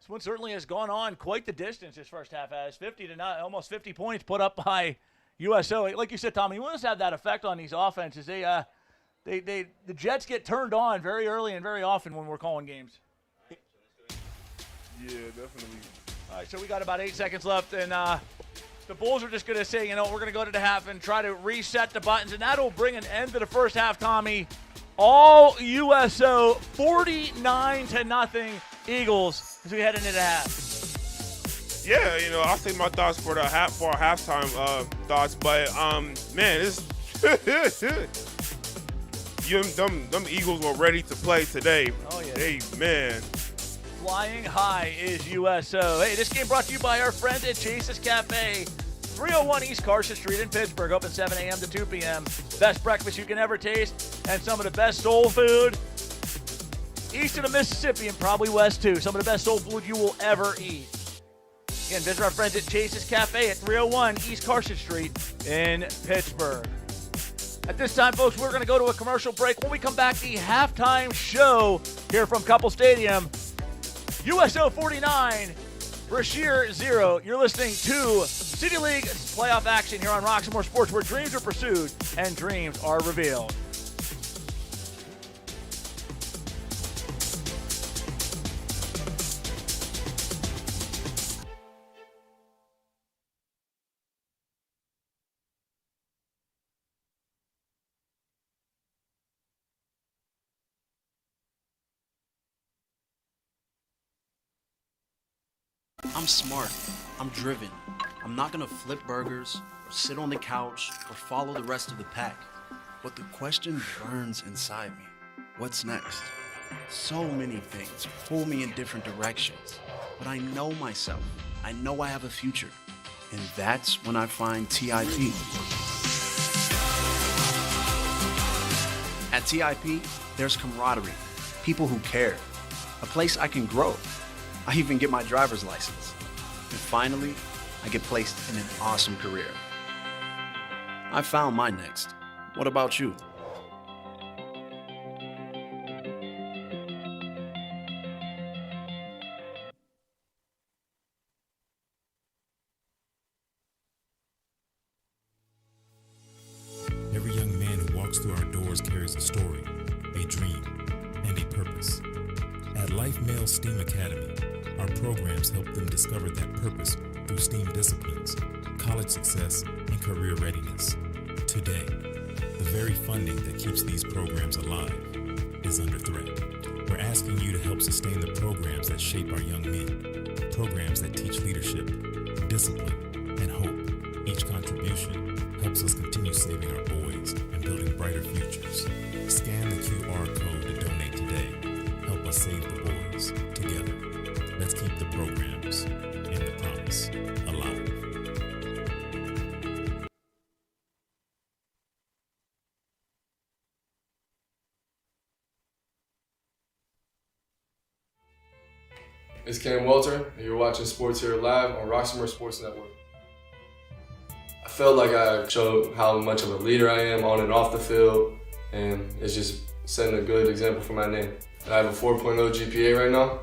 one certainly has gone on quite the distance this first half has. Almost 50 points put up by U.S.O. Like you said, Tommy, you want us to have that effect on these offenses. The Jets get turned on very early and very often when we're calling games. Yeah, definitely. All right, so we got about 8 seconds left, and the Bulls are just going to say, we're going to go to the half and try to reset the buttons, and that'll bring an end to the first half, Tommy. All U.S.O. 49-0 Eagles as we head into the half. Yeah, I'll say my thoughts for our halftime thoughts, but man, this them Eagles were ready to play today. Oh yeah. Hey, man. Flying high is U.S.O. Hey, this game brought to you by our friends at Chase's Cafe, 301 East Carson Street in Pittsburgh, open 7 a.m. to 2 p.m. Best breakfast you can ever taste, and some of the best soul food east of the Mississippi and probably west too. Some of the best soul food you will ever eat. Again, visit our friends at Chase's Cafe at 301 East Carson Street in Pittsburgh. At this time, folks, we're going to go to a commercial break. When we come back, the halftime show here from Couple Stadium. U.S.O. 49, Brashear 0. You're listening to City League playoff action here on Roxamore Sports, where dreams are pursued and dreams are revealed. I'm smart. I'm driven. I'm not gonna flip burgers or sit on the couch or follow the rest of the pack. But the question burns inside me. What's next? So many things pull me in different directions. But I know myself. I know I have a future. And that's when I find TIP. At TIP, there's camaraderie, people who care, a place I can grow. I even get my driver's license. And finally, I get placed in an awesome career. I found my next. What about you? Every young man who walks through our doors carries a story, a dream, and a purpose. At Life Male STEAM Academy, our programs help them discover that purpose through STEAM disciplines, college success, and career readiness. Today, the very funding that keeps these programs alive is under threat. We're asking you to help sustain the programs that shape our young men, programs that teach leadership, discipline, and hope. Each contribution helps us continue saving our boys and building brighter futures. Scan the QR code to donate today. Help us save the boys together. Let's keep the programs and the promise alive. It's Cam Walter, and you're watching Sports Here Live on Roxamore Sports Network. I felt like I showed how much of a leader I am on and off the field, and it's just setting a good example for my name. I have a 4.0 GPA right now,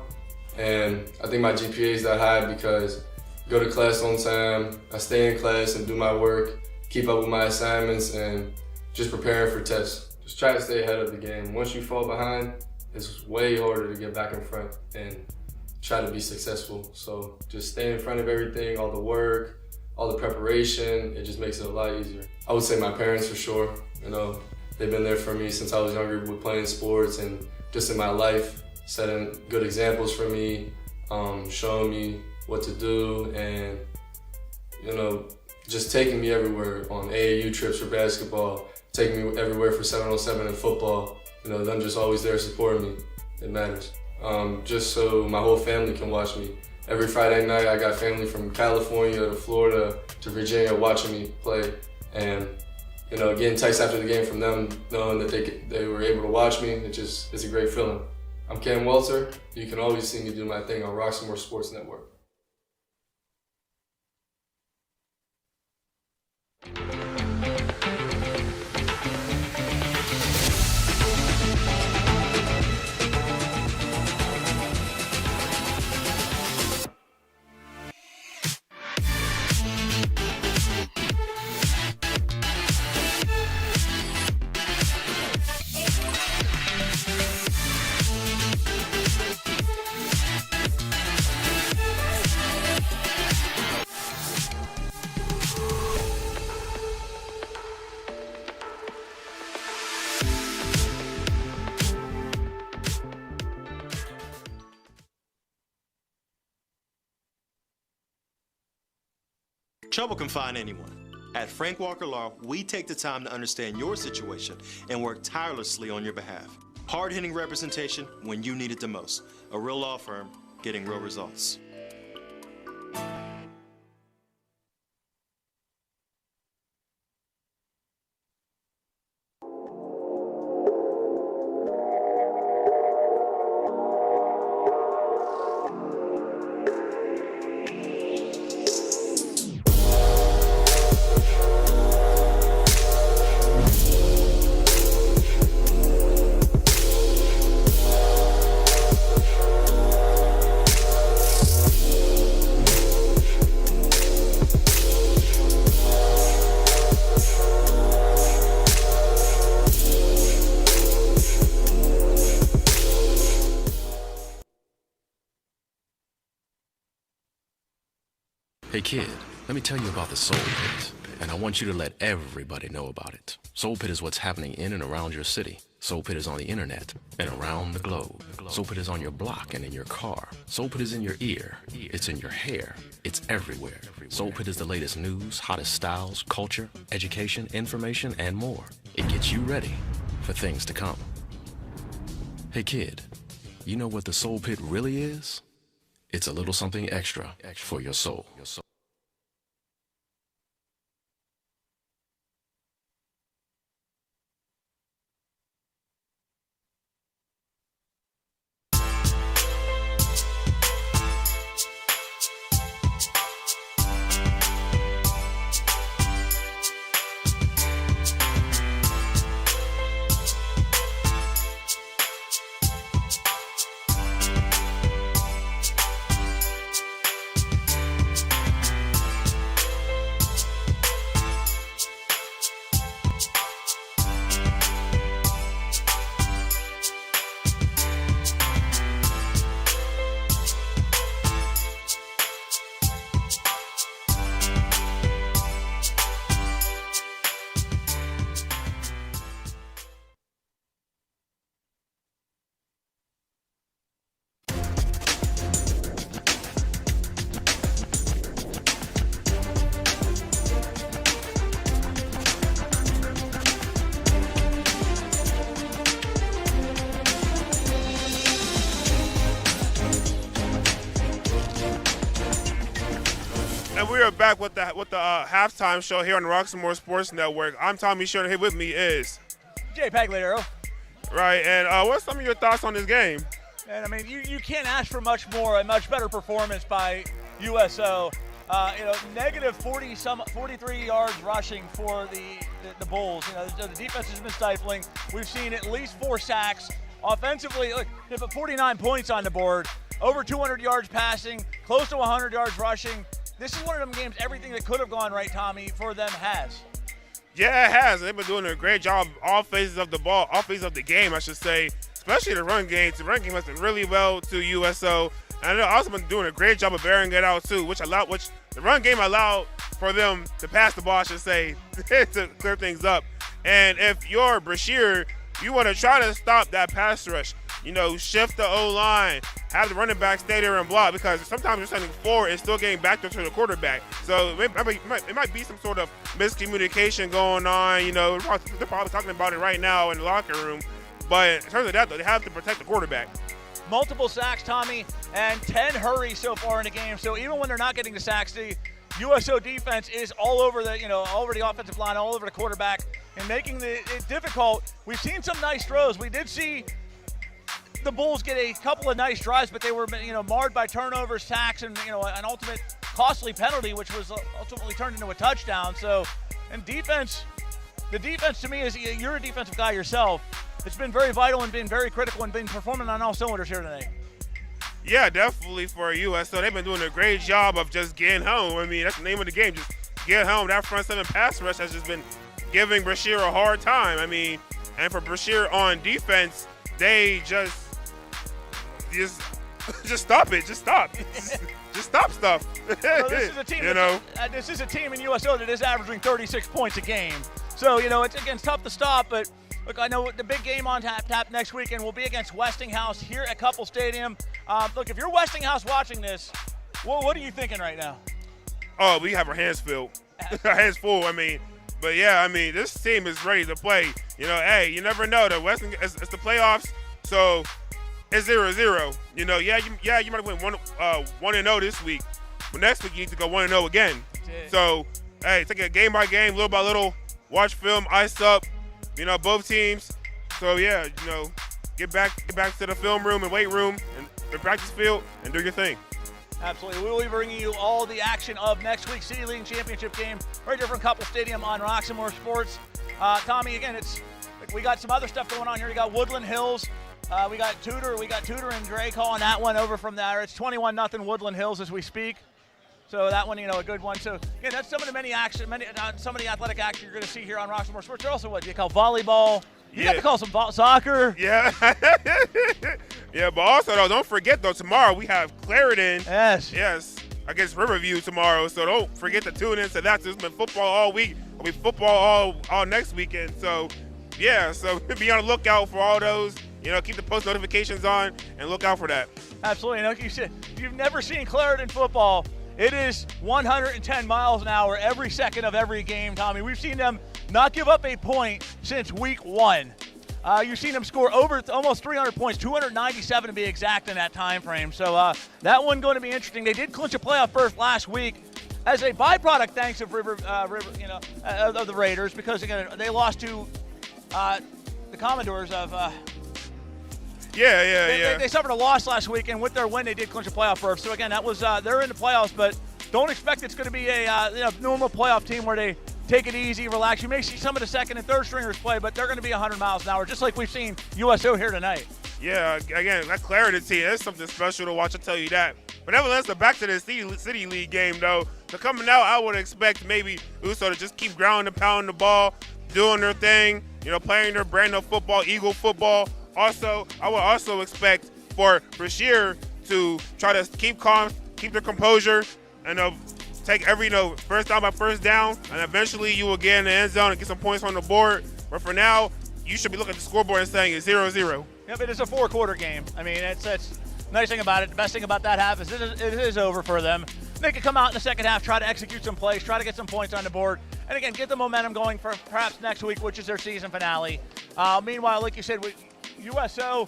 and I think my GPA is that high because I go to class on time, I stay in class and do my work, keep up with my assignments, and just preparing for tests. Just try to stay ahead of the game. Once you fall behind, it's way harder to get back in front and try to be successful. So just stay in front of everything, all the work, all the preparation, it just makes it a lot easier. I would say my parents for sure. You know, they've been there for me since I was younger with playing sports and just in my life, setting good examples for me, showing me what to do, and you know, just taking me everywhere on AAU trips for basketball, taking me everywhere for 7-on-7 and football. You know, them just always there supporting me. It matters. Just so my whole family can watch me. Every Friday night, I got family from California to Florida to Virginia watching me play, and you know, getting texts after the game from them, knowing that they were able to watch me, it's a great feeling. I'm Cam Walter. You can always see me do my thing on Roxamore Sports Network. Trouble can find anyone. At Frank Walker Law, we take the time to understand your situation and work tirelessly on your behalf. Hard-hitting representation when you need it the most. A real law firm getting real results. Hey kid, let me tell you about the Soul Pit, and I want you to let everybody know about it. Soul Pit is what's happening in and around your city. Soul Pit is on the internet and around the globe. Soul Pit is on your block and in your car. Soul Pit is in your ear. It's in your hair. It's everywhere. Soul Pit is the latest news, hottest styles, culture, education, information, and more. It gets you ready for things to come. Hey kid, you know what the Soul Pit really is? It's a little something extra for your soul. And we are back with the halftime show here on the Roxamore Sports Network. I'm Tommy Sherman. Here with me is Jay Pagliaro. Right, and what's some of your thoughts on this game? And I mean, you can't ask for much more, a much better performance by U.S.O. Negative 43 yards rushing for the Bulls. The defense has been stifling. We've seen at least 4 sacks. Offensively, look, they put 49 points on the board, over 200 yards passing, close to 100 yards rushing. This is one of them games, everything that could have gone right, Tommy, for them has. Yeah, it has. They've been doing a great job all phases of the ball, all phases of the game, I should say, especially the run game. The run game has been really well to U.S.O. And they've also been doing a great job of bearing it out, too, which the run game allowed for them to pass the ball, I should say, to clear things up. And if you're Brashear, you want to try to stop that pass rush. Shift the O-line, have the running back stay there and block, because sometimes you're sending forward and still getting back to the quarterback. So it might be some sort of miscommunication going on. They're probably talking about it right now in the locker room. But in terms of that, though, they have to protect the quarterback. Multiple sacks, Tommy, and 10 hurries so far in the game. So even when they're not getting the sacks, the U.S.O. defense is all over all over the offensive line, all over the quarterback, and making it difficult. We've seen some nice throws. We did see the Bulls get a couple of nice drives, but they were marred by turnovers, sacks, and an ultimate costly penalty, which was ultimately turned into a touchdown. So, and defense, the defense to me is, you're a defensive guy yourself. It's been very vital and been very critical and been performing on all cylinders here today. Yeah, definitely for US. So they've been doing a great job of just getting home. I mean, that's the name of the game, just get home. That front seven pass rush has just been giving Brashear a hard time. I mean, and for Brashear on defense, they just stop it. Just stop. Just stop stuff. Well, this is a team. This is a team in U.S.O. that is averaging 36 points a game. So it's again tough to stop. But look, I know the big game on tap next weekend will be against Westinghouse here at Couple Stadium. Look, if you're Westinghouse watching this, what are you thinking right now? Oh, we have our hands filled. Our hands full. But yeah, this team is ready to play. Hey, you never know. The Westinghouse, it's the playoffs, so. It's 0-0. You might win 1-0 this week, but next week you need to go 1-0 again. So, hey, take it game by game, little by little. Watch film, ice up. Both teams. So yeah, get back to the film room and weight room and the practice field and do your thing. Absolutely. We will be bringing you all the action of next week's City League Championship game right here from Couple Stadium on Roxamore Sports. Tommy, again, we got some other stuff going on here. We got Woodland Hills. We got Tudor and Dre calling that one over from there. It's 21-0 Woodland Hills as we speak. So that one, a good one. So again, that's some of the some of the athletic action you're going to see here on Roxamore Sports. There's also what you call volleyball. You got to call some soccer. Yeah. Yeah, but also though, don't forget though, tomorrow we have Clarendon. Yes. Against Riverview tomorrow. So don't forget to tune in to that. It's been football all week. It'll be football all next weekend. So Yeah, so be on the lookout for all those. Keep the post notifications on and look out for that. Absolutely. Like you said, if you've never seen Clarendon football, it is 110 miles an hour every second of every game, Tommy. We've seen them not give up a point since week 1. You've seen them score over almost 300 points, 297 to be exact in that time frame. So that one going to be interesting. They did clinch a playoff berth last week as a byproduct, thanks of of the Raiders, because again they lost to the Commodores of. They suffered a loss last week, and with their win, they did clinch a playoff berth. So again, that was they're in the playoffs, but don't expect it's going to be a normal playoff team where they take it easy, relax. You may see some of the second and third stringers play, but they're going to be 100 miles an hour, just like we've seen U.S.O. here tonight. Yeah, again, that Clarendon team is something special to watch, I'll tell you that. But nevertheless, back to the City League game, though. So coming out, I would expect maybe U.S.O. to just keep grounding and pounding the ball, doing their thing, playing their brand of football, Eagle football. Also, I would also expect for Brashear to try to keep calm, keep their composure, and take every first down by first down, and eventually you will get in the end zone and get some points on the board. But for now, you should be looking at the scoreboard and saying it's 0-0. Yep, it is a 4-quarter game. I mean, it's nice thing about it. The best thing about that half is it is over for them. They can come out in the second half, try to execute some plays, try to get some points on the board, and again, get the momentum going for perhaps next week, which is their season finale. Meanwhile, like you said, with U.S.O.,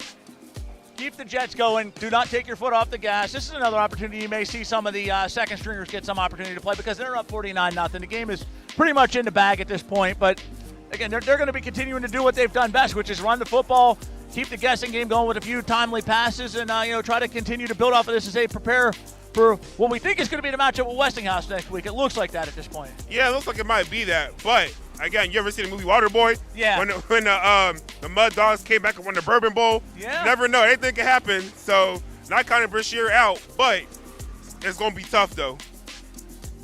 keep the Jets going. Do not take your foot off the gas. This is another opportunity. You may see some of the second stringers get some opportunity to play because they're up 49-0. The game is pretty much in the bag at this point. But, again, they're going to be continuing to do what they've done best, which is run the football, keep the guessing game going with a few timely passes, and, try to continue to build off of this as they prepare for what we think is going to be the matchup with Westinghouse next week. It looks like that at this point. Yeah, it looks like it might be that. But, again, you ever seen the movie Waterboy? Yeah. When the Mud Dogs came back and won the Bourbon Bowl? Yeah. Never know. Anything can happen. So, not counting Brashear out, but it's going to be tough, though.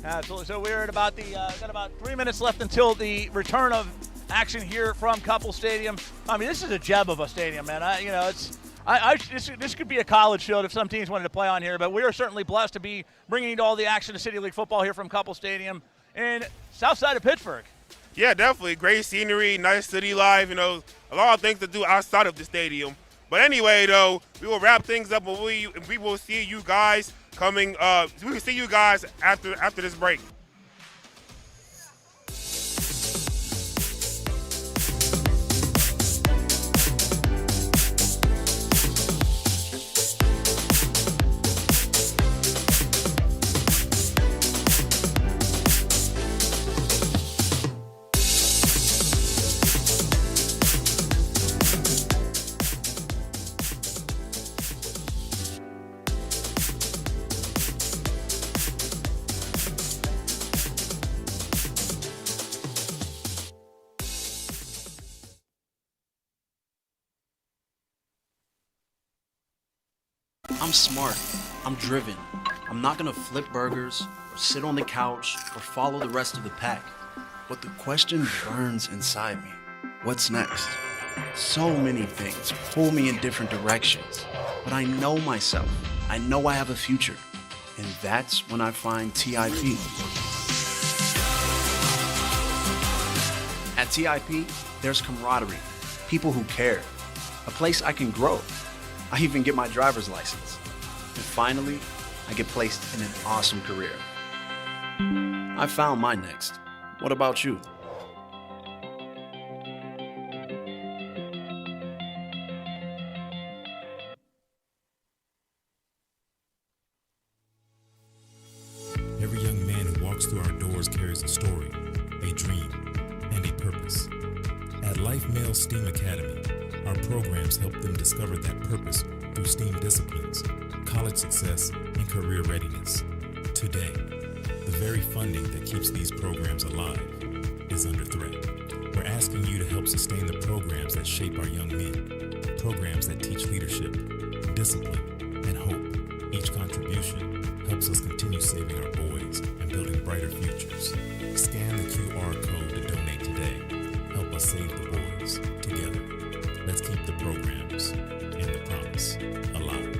Absolutely. So we're at about got about 3 minutes left until the return of action here from Couple Stadium. I mean, this is a gem of a stadium, man. This could be a college field if some teams wanted to play on here, but we are certainly blessed to be bringing you all the action to City League football here from Couple Stadium in south side of Pittsburgh. Yeah, definitely. Great scenery, nice city life, a lot of things to do outside of the stadium. But anyway, though, we will wrap things up, and we will see you guys we will see you guys after this break. I'm smart. I'm driven. I'm not gonna flip burgers or sit on the couch or follow the rest of the pack. But the question burns inside me. What's next? So many things pull me in different directions. But I know myself. I know I have a future. And that's when I find TIP. At TIP, there's camaraderie, people who care, a place I can grow. I even get my driver's license. And finally, I get placed in an awesome career. I found my next. What about you? Every young man who walks through our doors carries a story, a dream, and a purpose. At Life Male STEAM Academy, our programs help them discover that purpose through STEAM disciplines, college success, and career readiness. Today, the very funding that keeps these programs alive is under threat. We're asking you to help sustain the programs that shape our young men, programs that teach leadership, discipline, and hope. Each contribution helps us continue saving our boys and building brighter futures. Scan the QR code to donate today. Help us save the boys together. Let's keep the programs and the promise alive.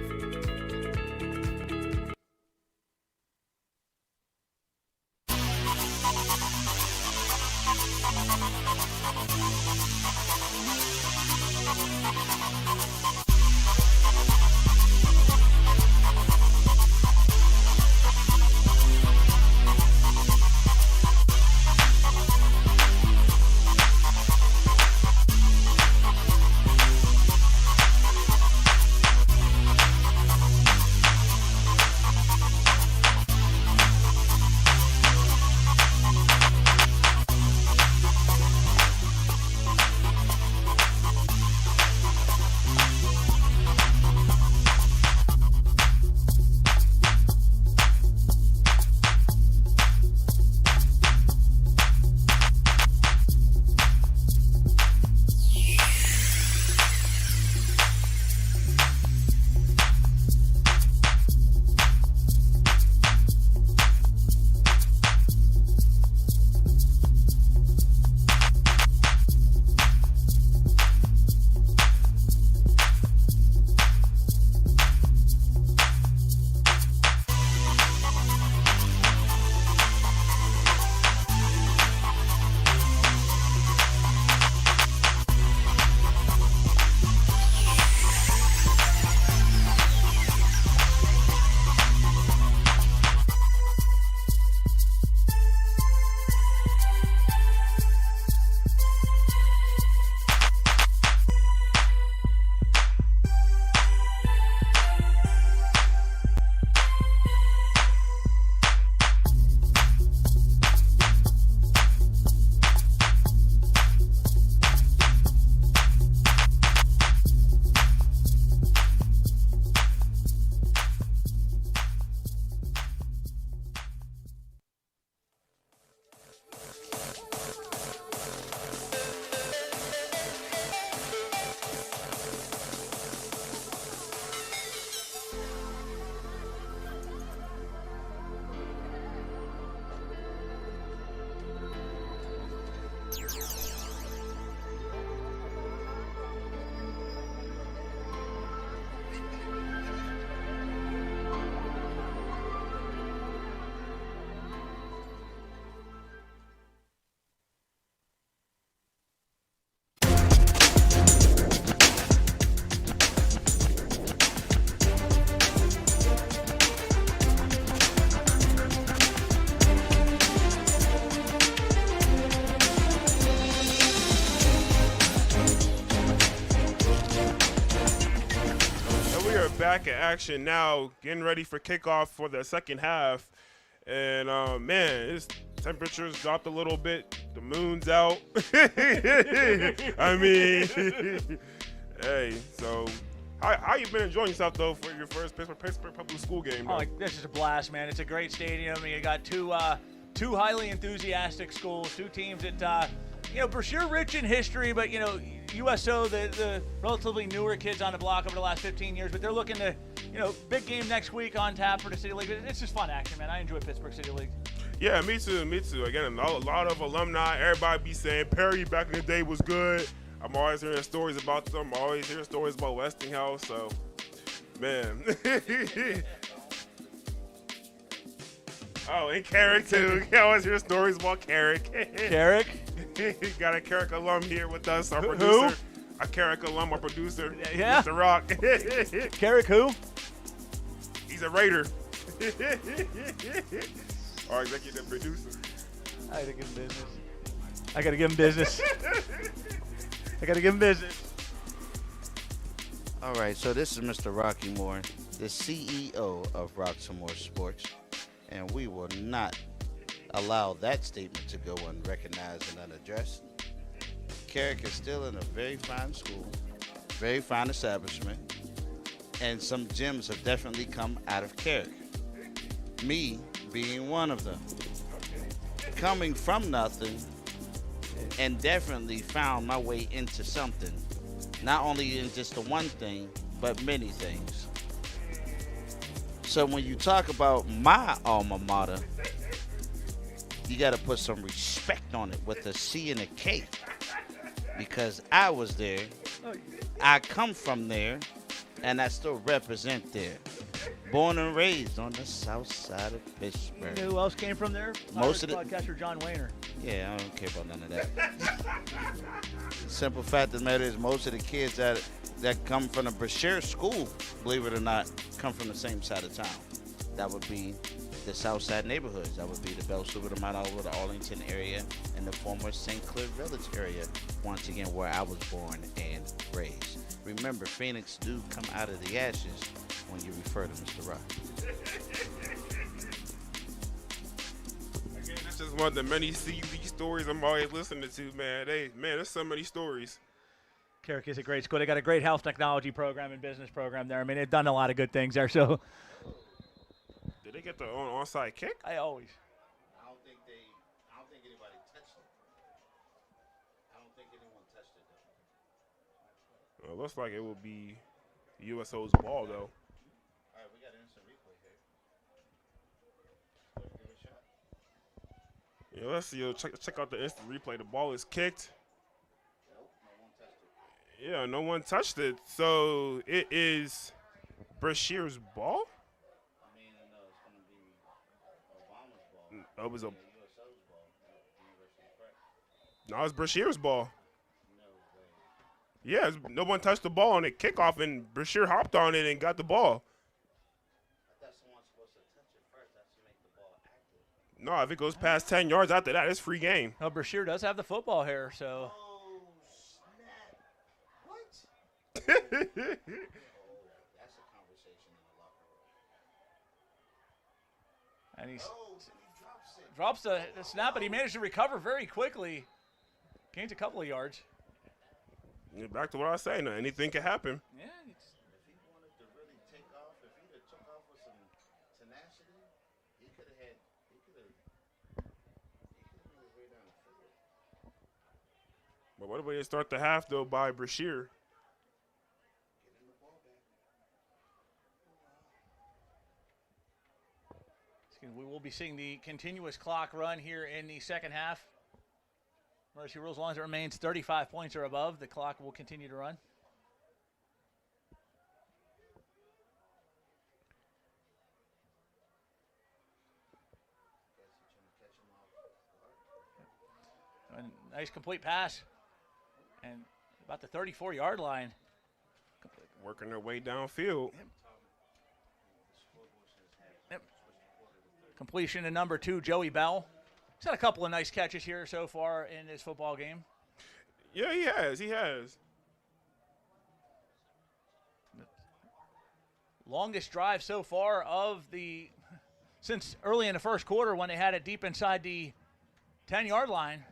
back in action now, getting ready for kickoff for the second half. And, man, it's temperatures dropped a little bit. The moon's out. I mean, hey, so how you been enjoying yourself, though, for your first Pittsburgh Public School game? Oh, this is a blast, man. It's a great stadium. You got two highly enthusiastic schools, two teams that, Brashear rich in history, but, U.S.O, the relatively newer kids on the block over the last 15 years, but they're looking to, big game next week on tap for the City League. It's just fun action, man. I enjoy Pittsburgh City League. Yeah, me too. Again, a lot of alumni, everybody be saying Perry back in the day was good. I'm always hearing stories about them. I'm always hearing stories about Westinghouse, so, man. Oh, and Carrick, too. I always hear stories about Carrick. Carrick? Got a Carrick alum here with us, our producer. Who? A Carrick alum, our producer. Yeah. Mr. Rock. Carrick who? He's a Raider. Our executive producer. I gotta give him business. All right, so this is Mr. Roxamore, the CEO of Roxamore Sports, and we will not allow that statement to go unrecognized and unaddressed. Carrick is still in a very fine school, very fine establishment, and some gems have definitely come out of Carrick. Me being one of them. Coming from nothing and definitely found my way into something. Not only in just the one thing, but many things. So when you talk about my alma mater, you got to put some respect on it with a C and a K. Because I was there, I come from there, and I still represent there. Born and raised on the south side of You Pittsburgh. know who else came from there? Most of the- podcaster John Wayner. Yeah, I don't care about none of that. Simple fact of the matter is most of the kids that come from the Brashear school, believe it or not, come from the same side of town. That would be the south side neighborhoods. That would be the Bell Silver, the Mount Oliver, the Arlington area, and the former St. Clair Village area. Once again, where I was born and raised. Remember, Phoenix do come out of the ashes when you refer to Mr. Rock. Again, that's just one of the many CUD stories I'm always listening to, man. There's so many stories. Carrick is a great school. They got a great health technology program and business program there. I mean, they've done a lot of good things there. So, Did they get the onside kick? I always. I don't think anybody touched it. I don't think anyone touched it though. Well, it looks like it will be U.S.O.'s ball, though. All right, we got an instant replay here. Give it a shot. Yeah, let's see. Check out the instant replay. The ball is kicked. Nope, no one touched it. Yeah, no one touched it. So it is Brashear's ball? I mean, no, it's going to be Obama's ball. It was a U.S.O.'s ball. University of Pratt. no, it's Brashear's ball. No way. Yeah, no one touched the ball on the kickoff, and Brashear hopped on it and got the ball. I thought someone's supposed to touch it first. That's to make the ball active. No, if it goes past 10 yards after that, it's free game. Well, Brashear does have the football here, so. Oh, snap. What? Yeah, That's a conversation in the locker room. And he Oh, and he drops it. drops the snap, but he managed to recover very quickly. Gains a couple of yards. back to what I was saying. Anything can happen. Yeah, If he wanted to really take off, if he'd have took off with some tenacity, he could have made his way down the field. But what a way to start the half, though, by Brashear. Get him the ball back. we will be seeing the continuous clock run here in the second half. Mercy Rules, as long as it remains 35 points or above, the clock will continue to run. A nice complete pass. And about the 34-yard line. Working their way downfield. Yep. Completion to number 2, Joey Bell. He's had a couple of nice catches here so far in this football game. Yeah, he has. He has. Longest drive so far since early in the first quarter when they had it deep inside the 10-yard line.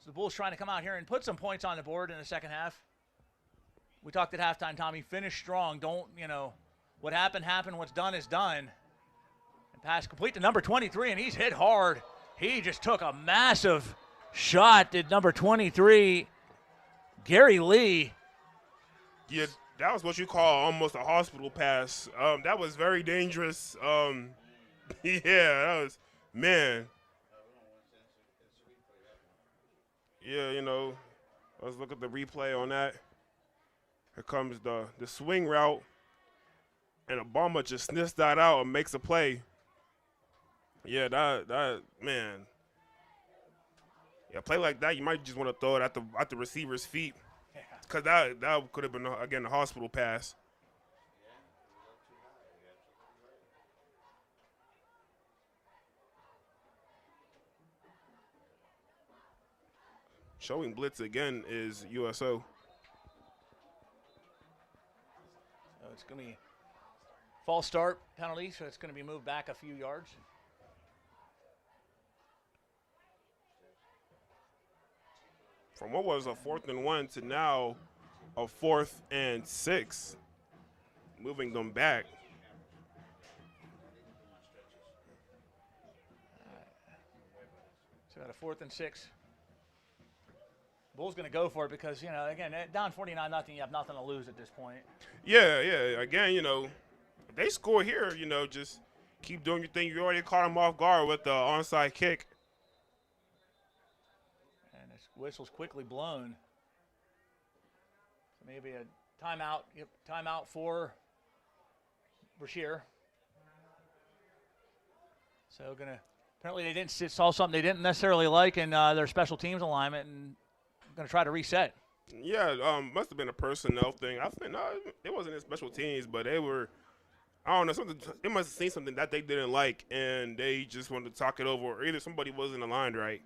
So the Bulls trying to come out here and put some points on the board in the second half. We talked at halftime, Tommy, finish strong. Don't, what happened, what's done is done. And pass complete to number 23, and he's hit hard. He just took a massive shot at number 23, Gary Lee. Yeah, that was what you call almost a hospital pass. That was very dangerous. Yeah, that was, man. Yeah, let's look at the replay on that. Here comes the swing route, and Obama just sniffs that out and makes a play. Yeah, that man. Yeah, play like that, you might just want to throw it at the receiver's feet, because that could have been again a hospital pass. Showing blitz again is U.S.O. So it's going to be false start penalty, so it's going to be moved back a few yards. From what was a 4th and 1 to now a 4th and 6, moving them back. So got a 4th and 6. Bulls going to go for it because, again, down 49-0, you have nothing to lose at this point. Yeah. Again, if they score here, just keep doing your thing. You already caught them off guard with the onside kick. And this whistle's quickly blown. So maybe a timeout. Yep, timeout for Brashear. So apparently they saw something they didn't necessarily like in their special teams alignment, and going to try to reset. Yeah, must have been a personnel thing. I think no, it wasn't in special teams, but they were. I don't know, they must have seen something that they didn't like, and they just wanted to talk it over, or either somebody wasn't aligned right.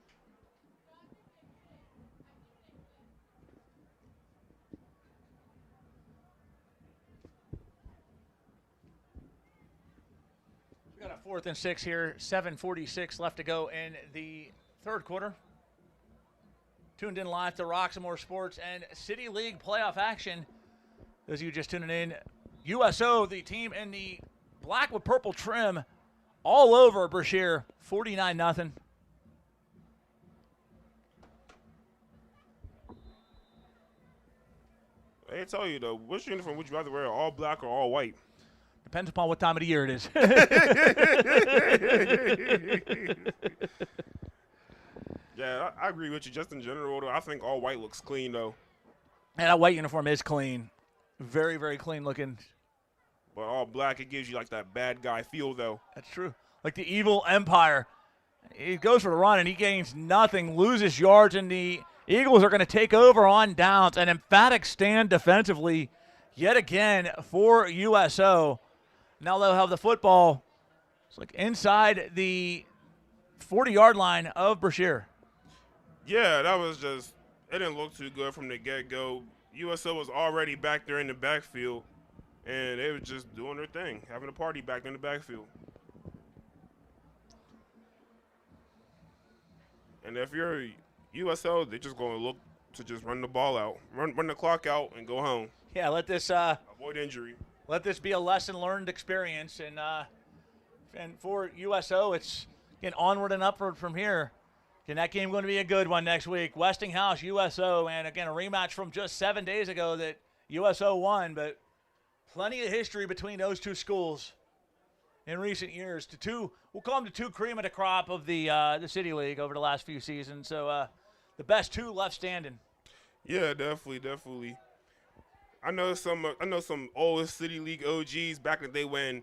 We got a 4th and 6 here, 7:46 left to go in the third quarter. Tuned in live to Roxamore Sports and City League playoff action. Those of you just tuning in, U.S.O, the team in the black with purple trim, all over Brashear, 49-0. They tell you, though, which uniform would you rather wear, all black or all white? Depends upon what time of the year it is. Yeah, I agree with you. Just in general, though, I think all white looks clean, though. And that white uniform is clean. Very, very clean looking. But all black, it gives you like that bad guy feel, though. That's true. Like the evil empire. He goes for the run, and he gains nothing, loses yards, and the Eagles are going to take over on downs. An emphatic stand defensively yet again for U.S.O. Now they'll have the football. It's like inside the 40-yard line of Brashear. Yeah, that was just – it didn't look too good from the get-go. U.S.O. was already back there in the backfield, and they were just doing their thing, having a party back in the backfield. And if you're U.S.O., they're just going to look to just run the ball out, run the clock out, and go home. Yeah, let this avoid injury. Let this be a lesson learned experience, and for U.S.O., it's getting onward and upward from here. And that game going to be a good one next week. Westinghouse, U.S.O., and again a rematch from just 7 days ago that U.S.O. won, but plenty of history between those two schools in recent years. We'll call them the two cream of the crop of the City League over the last few seasons. So the best two left standing. Yeah, definitely. I know some old City League OGs back in the day when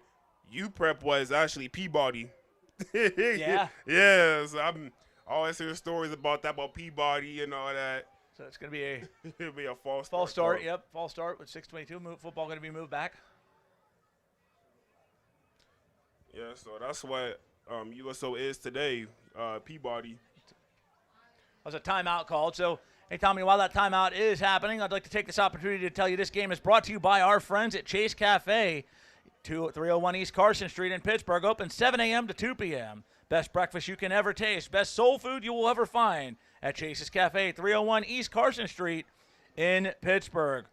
U-Prep was actually Peabody. Yeah. Yeah, so I always hear stories about Peabody and all that. So it's going to be it'll be a false start. Yep, false start with 6:22. Football going to be moved back. Yeah, so that's what U.S.O. is today, Peabody. Was a timeout called. So, hey, Tommy, while that timeout is happening, I'd like to take this opportunity to tell you this game is brought to you by our friends at Chase Cafe, 301 East Carson Street in Pittsburgh, open 7 a.m. to 2 p.m. Best breakfast you can ever taste, best soul food you will ever find at Chase's Cafe, 301 East Carson Street in Pittsburgh.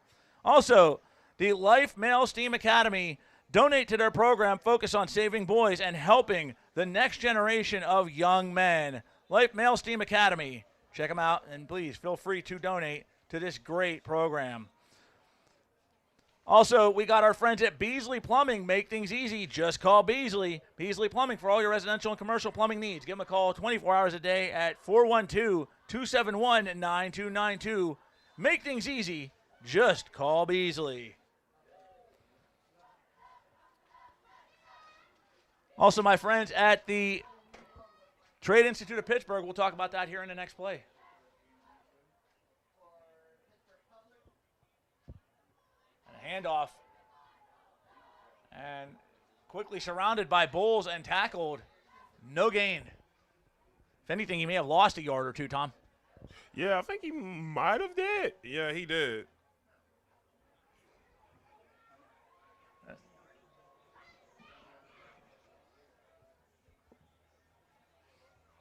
Also, the Life Male Steam Academy. Donate to their program, focus on saving boys and helping the next generation of young men. Life Male Steam Academy. Check them out, and please feel free to donate to this great program. Also, we got our friends at Beasley Plumbing. Make things easy. Just call Beasley. Beasley Plumbing for all your residential and commercial plumbing needs. Give them a call 24 hours a day at 412-271-9292. Make things easy. Just call Beasley. Also, my friends at the Trade Institute of Pittsburgh, we'll talk about that here in the next play. And a handoff. And quickly surrounded by Bulls and tackled. No gain. If anything, he may have lost a yard or two, Tom. Yeah, I think he might have did. Yeah, he did.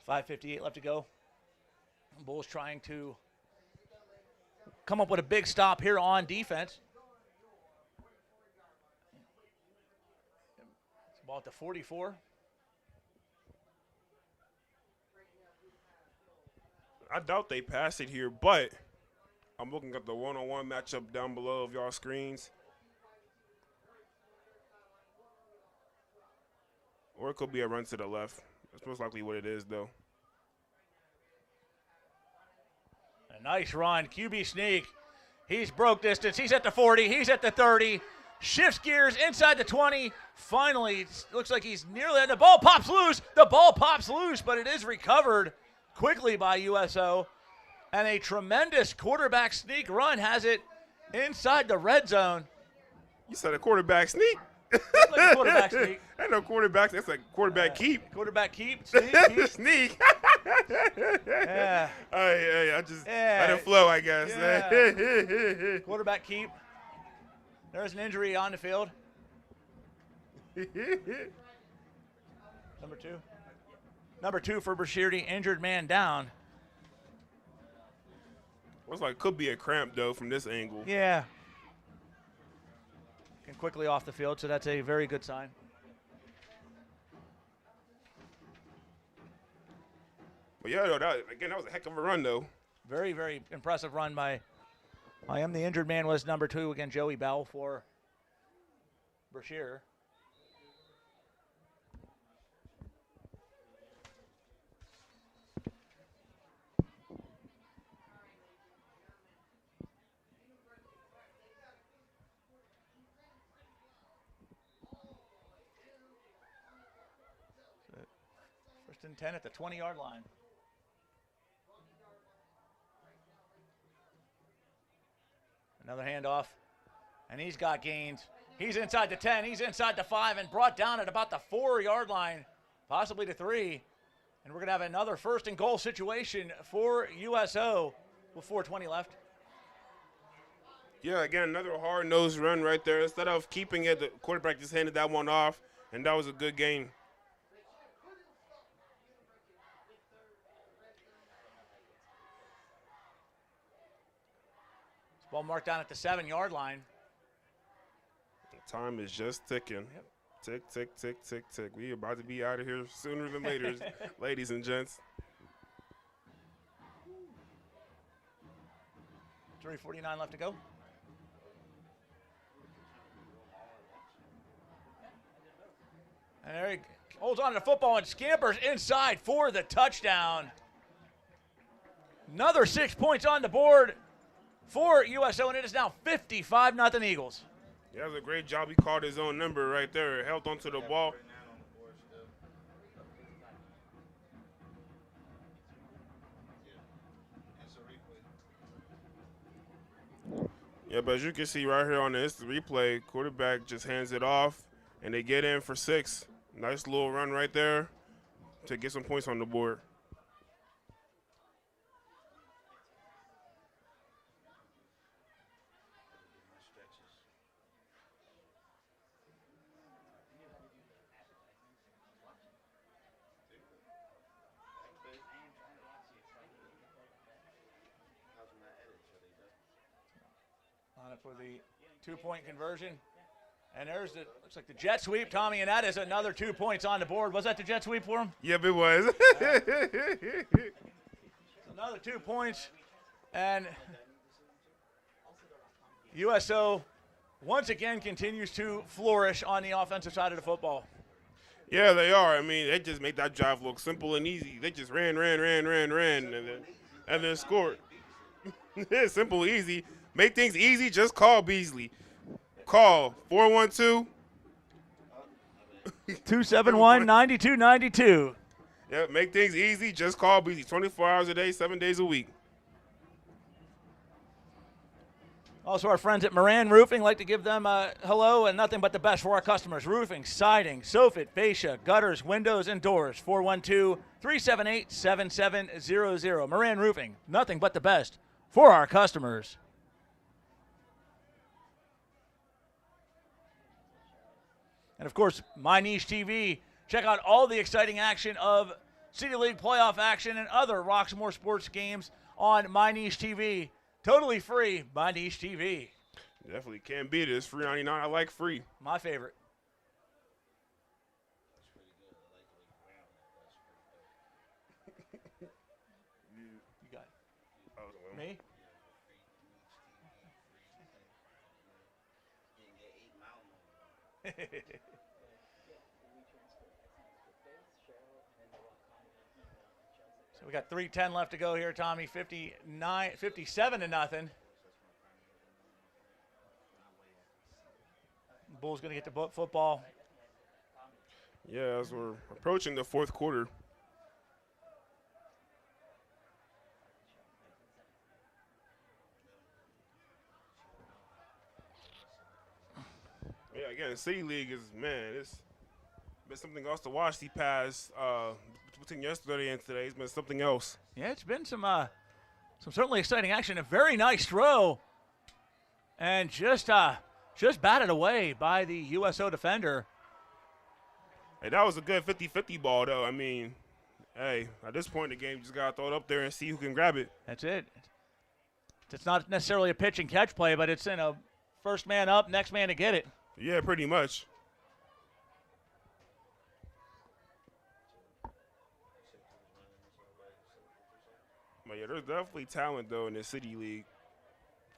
5:58 left to go. Bulls trying to come up with a big stop here on defense. It's ball at the 44. I doubt they pass it here, but I'm looking at the one-on-one matchup down below of y'all screens. Or it could be a run to the left. That's most likely what it is, though. A nice run. QB sneak. He's broke distance. He's at the 40. He's at the 30. shifts gears inside the 20. Finally, it looks like he's nearly, the ball pops loose. The ball pops loose, but it is recovered quickly by U.S.O. And a tremendous quarterback sneak run has it inside the red zone. You said a quarterback sneak? Looks like a quarterback sneak. Ain't no quarterback. That's like quarterback keep. Quarterback keep, sneak, keep. Sneak. Yeah. Hey, I just let it flow, I guess. Yeah. Quarterback keep. There's an injury on the field. Number two for Brashear, injured man down. Looks like it could be a cramp, though, from this angle. Yeah. And quickly off the field, so that's a very good sign. But yeah, though, that was a heck of a run, though. Very, very impressive run by him. The injured man was number 2, again, Joey Bell for Brashear. First and 10 at the 20-yard line. Another handoff, and he's got gains. He's inside the 10, he's inside the 5, and brought down at about the 4-yard line, possibly the 3. And we're going to have another first and goal situation for U.S.O. with 4:20 left. Yeah, again, another hard-nosed run right there. Instead of keeping it, the quarterback just handed that one off, and that was a good gain. Ball marked down at the 7-yard line. The time is just ticking. Yep. Tick, tick, tick, tick, tick. We about to be out of here sooner than later, ladies and gents. 3:49 left to go. And there he holds on to the football and scampers inside for the touchdown. Another 6 points on the board for U.S.O., and it is now 55-0 Eagles. Yeah, that was a great job. He called his own number right there. Held onto the ball. Yeah, but as you can see right here on the instant replay, quarterback just hands it off, and they get in for 6. Nice little run right there to get some points on the board. On it for the 2-point conversion. And there's the, looks like the jet sweep, Tommy, and that is another 2 points on the board. Was that the jet sweep for him? Yep, it was. Another 2 points. And U.S.O. once again continues to flourish on the offensive side of the football. Yeah, they are. I mean, they just made that drive look simple and easy. They just ran, and then scored. It's simple, easy. Make things easy, just call Beasley. Call 412 271-9292. Yeah, make things easy, just call Beasley. 24 hours a day, 7 days a week. Also, our friends at Moran Roofing, like to give them a hello and nothing but the best for our customers. Roofing, siding, soffit, fascia, gutters, windows, and doors. 412-378-7700. Moran Roofing, nothing but the best for our customers. And, of course, My Niche TV. Check out all the exciting action of City League playoff action and other Roxamore sports games on My Niche TV. Totally free, My Niche TV. Definitely can't beat it. It's $3.99. I like free. My favorite. You got it. Me? So we got 3:10 left to go here, Tommy. 57-0. Bulls going to get the football. Yeah, as we're approaching the fourth quarter. Yeah, again, City League is, man, it's been something else to watch the past, between yesterday and today. It's been something else. Yeah, it's been some certainly exciting action. A very nice throw. And just batted away by the U.S.O. defender. Hey, that was a good 50-50 ball, though. I mean, hey, at this point in the game, you just got to throw it up there and see who can grab it. That's it. It's not necessarily a pitch and catch play, but it's in a first man up, next man to get it. Yeah, pretty much. But yeah, there's definitely talent, though, in the City League.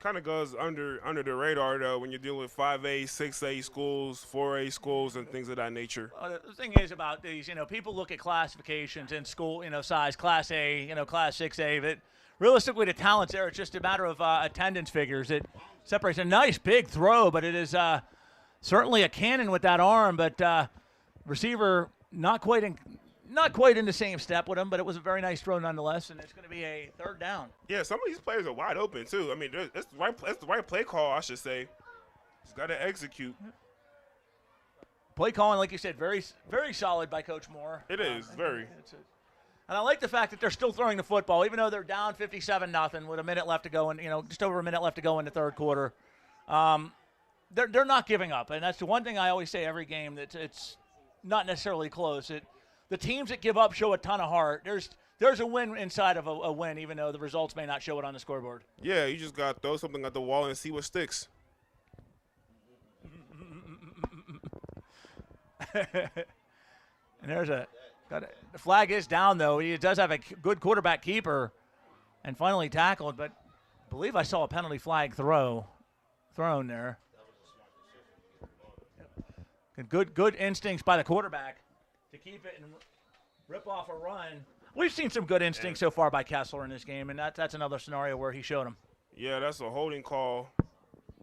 Kind of goes under the radar, though, when you're dealing with 5A, 6A schools, 4A schools, and things of that nature. The thing is about these, people look at classifications in school, size, Class A, Class 6A, but realistically the talent's there. It's just a matter of attendance figures. It separates. A nice big throw, but it is certainly a cannon with that arm, but receiver not quite in the same step with him, but it was a very nice throw nonetheless, and it's going to be a third down. Yeah, some of these players are wide open, too. I mean, that's the right play call, I should say. He's got to execute. Play calling, like you said, very, very solid by Coach Moore. It is, very. And I like the fact that they're still throwing the football, even though they're down 57-0 with a minute left to go, and just over a minute left to go in the third quarter. They're not giving up, and that's the one thing I always say every game, that it's not necessarily close. The teams that give up show a ton of heart. There's a win inside of a win, even though the results may not show it on the scoreboard. Yeah, you just got to throw something at the wall and see what sticks. And the flag is down, though. He does have a good quarterback keeper and finally tackled, but I believe I saw a penalty flag thrown there. Good instincts by the quarterback to keep it and rip off a run. We've seen some good instincts so far by Kessler in this game, and that's another scenario where he showed him. Yeah, that's a holding call,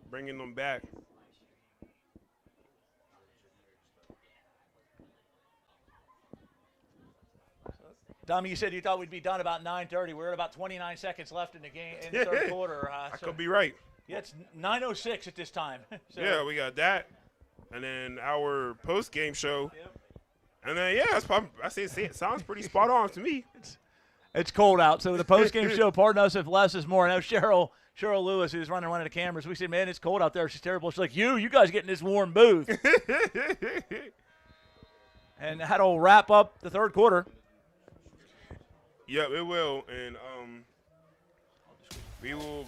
bringing them back. Tommy, you said you thought we'd be done about 9:30. We're at about 29 seconds left in the game, in the third quarter. I could be right. Yeah, it's 9:06 at this time. So. Yeah, we got that. And then our post-game show. Yep. And then, I see it sounds pretty spot on to me. It's cold out, so the post-game show, pardon us if less is more. I know Cheryl Lewis, who's running one of the cameras, we said, man, it's cold out there. She's terrible. She's like, you guys get in this warm booth. And that'll wrap up the third quarter. Yep, it will. And we will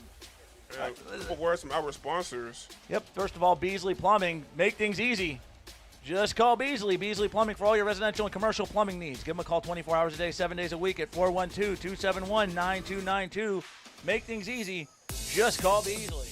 words from our sponsors. Yep, first of all, Beasley Plumbing. Make things easy. Just call Beasley. Beasley Plumbing for all your residential and commercial plumbing needs. Give them a call 24 hours a day, 7 days a week at 412-271-9292. Make things easy. Just call Beasley.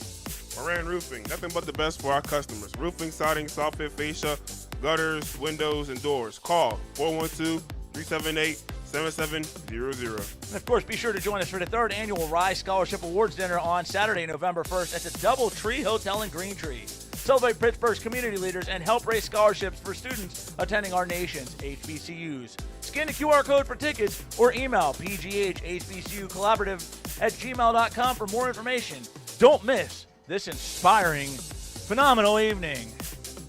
Moran Roofing. Nothing but the best for our customers. Roofing, siding, soffit, fascia, gutters, windows, and doors. Call 412-378-7700. And, of course, be sure to join us for the third annual Rise Scholarship Awards Dinner on Saturday, November 1st at the DoubleTree Hotel in Greentree. Celebrate Pittsburgh's community leaders and help raise scholarships for students attending our nation's HBCUs. Scan the QR code for tickets or email pghhbcucollaborative@gmail.com for more information. Don't miss this inspiring, phenomenal evening.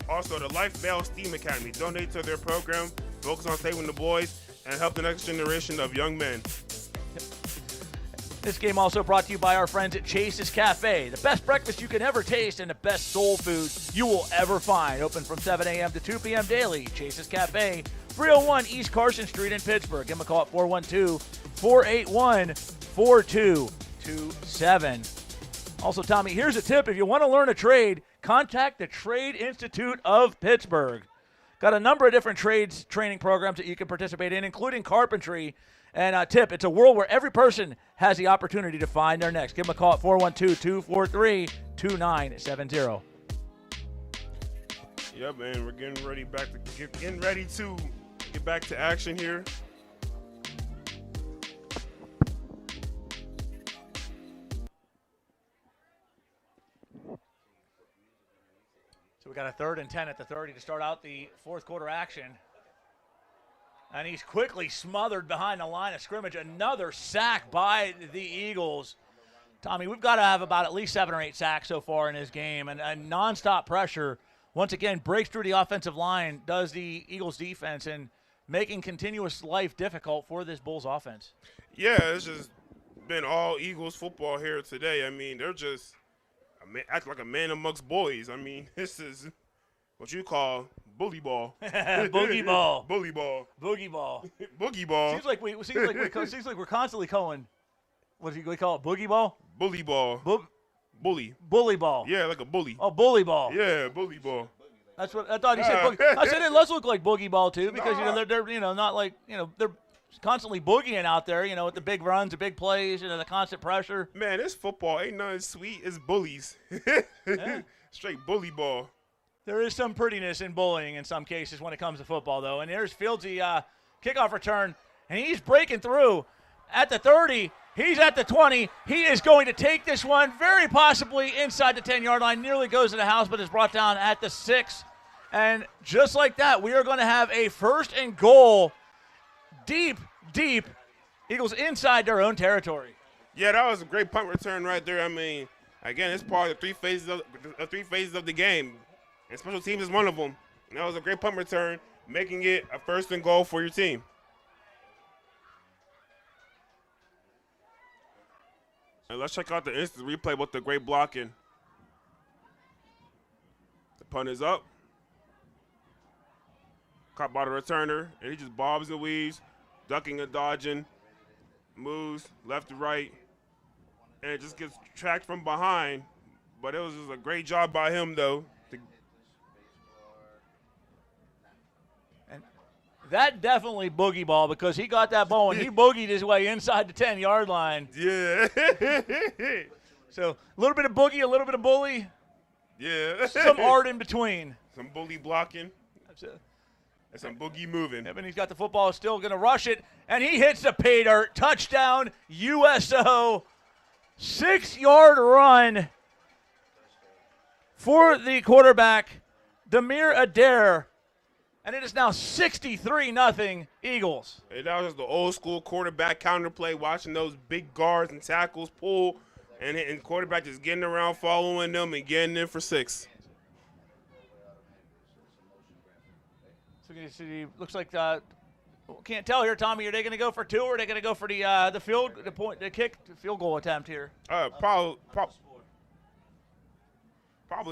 Also, the Life Male STEAM Academy. Donate to their program, focus on saving the boys, and help the next generation of young men. This game also brought to you by our friends at Chase's Cafe. The best breakfast you can ever taste and the best soul food you will ever find. Open from 7 a.m. to 2 p.m. daily. Chase's Cafe, 301 East Carson Street in Pittsburgh. Give them a call at 412-481-4227. Also, Tommy, here's a tip. If you want to learn a trade, contact the Trade Institute of Pittsburgh. Got a number of different trades training programs that you can participate in, including carpentry. And tip, it's a world where every person has the opportunity to find their next. Give them a call at 412-243-2970. Yep, man, we're getting ready to get back to action here. So we got a 3rd and 10 at the 30 to start out the fourth quarter action. And he's quickly smothered behind the line of scrimmage. Another sack by the Eagles. Tommy, we've got to have about at least 7 or 8 sacks so far in this game. And nonstop pressure, once again, breaks through the offensive line, does the Eagles defense, and making continuous life difficult for this Bulls offense. Yeah, it's just been all Eagles football here today. I mean, they're just act like a man amongst boys. I mean, this is what you call bully ball. Boogie ball. Bully ball. Boogie ball. Boogie ball. Seems like we're constantly calling. What do we call it? Boogie ball. Bully ball. Bully. Bully ball. Yeah, like a bully. Oh, bully ball. Yeah, bully ball. That's what I thought he said. Boogie. I said it does look like boogie ball too, because they're not like they're constantly boogieing out there, with the big runs, the big plays, the constant pressure. Man, this football ain't nothing sweet. It's bullies. Yeah. Straight bully ball. There is some prettiness in bullying in some cases when it comes to football, though. And there's Fieldsy kickoff return, and he's breaking through at the 30. He's at the 20. He is going to take this one very possibly inside the 10-yard line. Nearly goes to the house, but is brought down at the 6. And just like that, we are going to have a 1st and goal deep. Eagles inside their own territory. Yeah, that was a great punt return right there. I mean, again, it's part of the 3 phases of the game, and special teams is one of them. And that was a great punt return, making it a 1st and goal for your team. And let's check out the instant replay with the great blocking. The punt is up. Caught by the returner, and he just bobs and weaves, ducking and dodging, moves left to right, and it just gets tracked from behind. But it was just a great job by him, though. And that definitely boogie ball, because he got that ball and he boogied his way inside the 10-yard line. Yeah. So a little bit of boogie, a little bit of bully. Yeah. Some art in between. Some bully blocking. And some boogie moving. And he's got the football, still going to rush it, and he hits the pay dirt. Touchdown, U.S.O. 6-yard run for the quarterback, Demir Adair. And it is now 63-0 Eagles. And that was the old school quarterback counterplay, watching those big guards and tackles pull, and quarterback just getting around, following them, and getting in for 6. So you see, looks like can't tell here, Tommy. Are they going to go for 2, or are they going to go for the field goal attempt here? Probably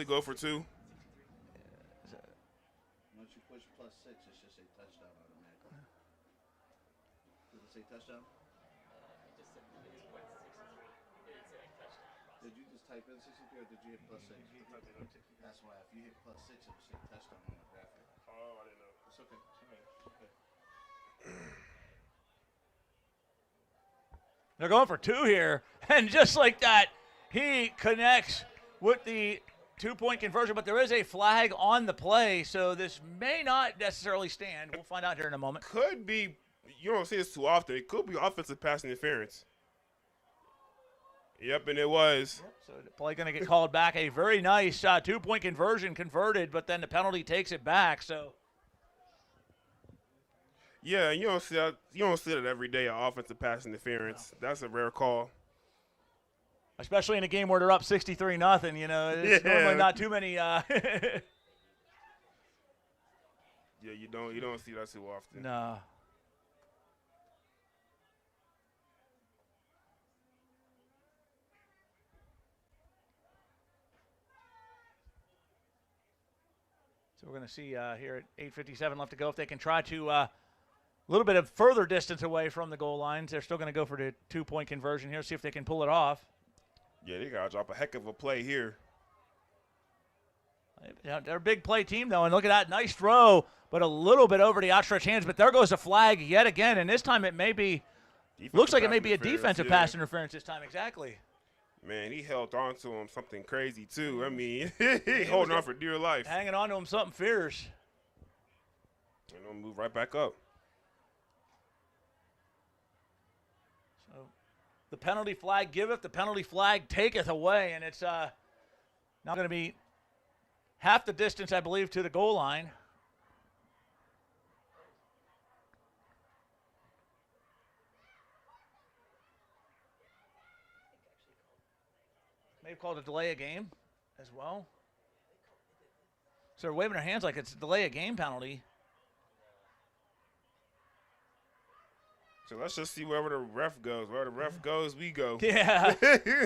go for 2. Once you push +6, it's just a touchdown automatically. Did it say touchdown? Did you just type in 63 or did you hit +6? That's why. If you hit +6, it will say touchdown on the graphic. Oh, I didn't know. It's okay. They're going for 2 here, and just like that, he connects with the 2-point conversion, but there is a flag on the play, so this may not necessarily stand. We'll find out here in a moment. Could be, you don't see this too often, it could be offensive pass interference. Yep, and it was. So the play going to get called back. A very nice 2-point conversion converted, but then the penalty takes it back. So. Yeah, you don't see that. You don't see that every day. An offensive pass interference. No. That's a rare call. Especially in a game where they're up 63-0. It's normally not too many. Yeah, you don't see that too often. No. So we're going to see here at 8:57 left to go if they can try to a little bit of further distance away from the goal lines. They're still going to go for the 2-point conversion here, see if they can pull it off. Yeah, they got to drop a heck of a play here. They're a big play team, though, and look at that. Nice throw, but a little bit over the outstretched hands. But there goes a flag yet again, and this time it may be – looks like it may be a defensive pass interference this time. Exactly. Man, he held on to him something crazy, too. I mean, he holding on for dear life. Hanging on to him something fierce. And he'll move right back up. So the penalty flag giveth, the penalty flag taketh away, and it's now going to be half the distance, I believe, to the goal line. May have called a delay a game as well. So they're waving their hands like it's a delay a game penalty. So let's just see wherever the ref goes. Where the ref goes, we go. Yeah.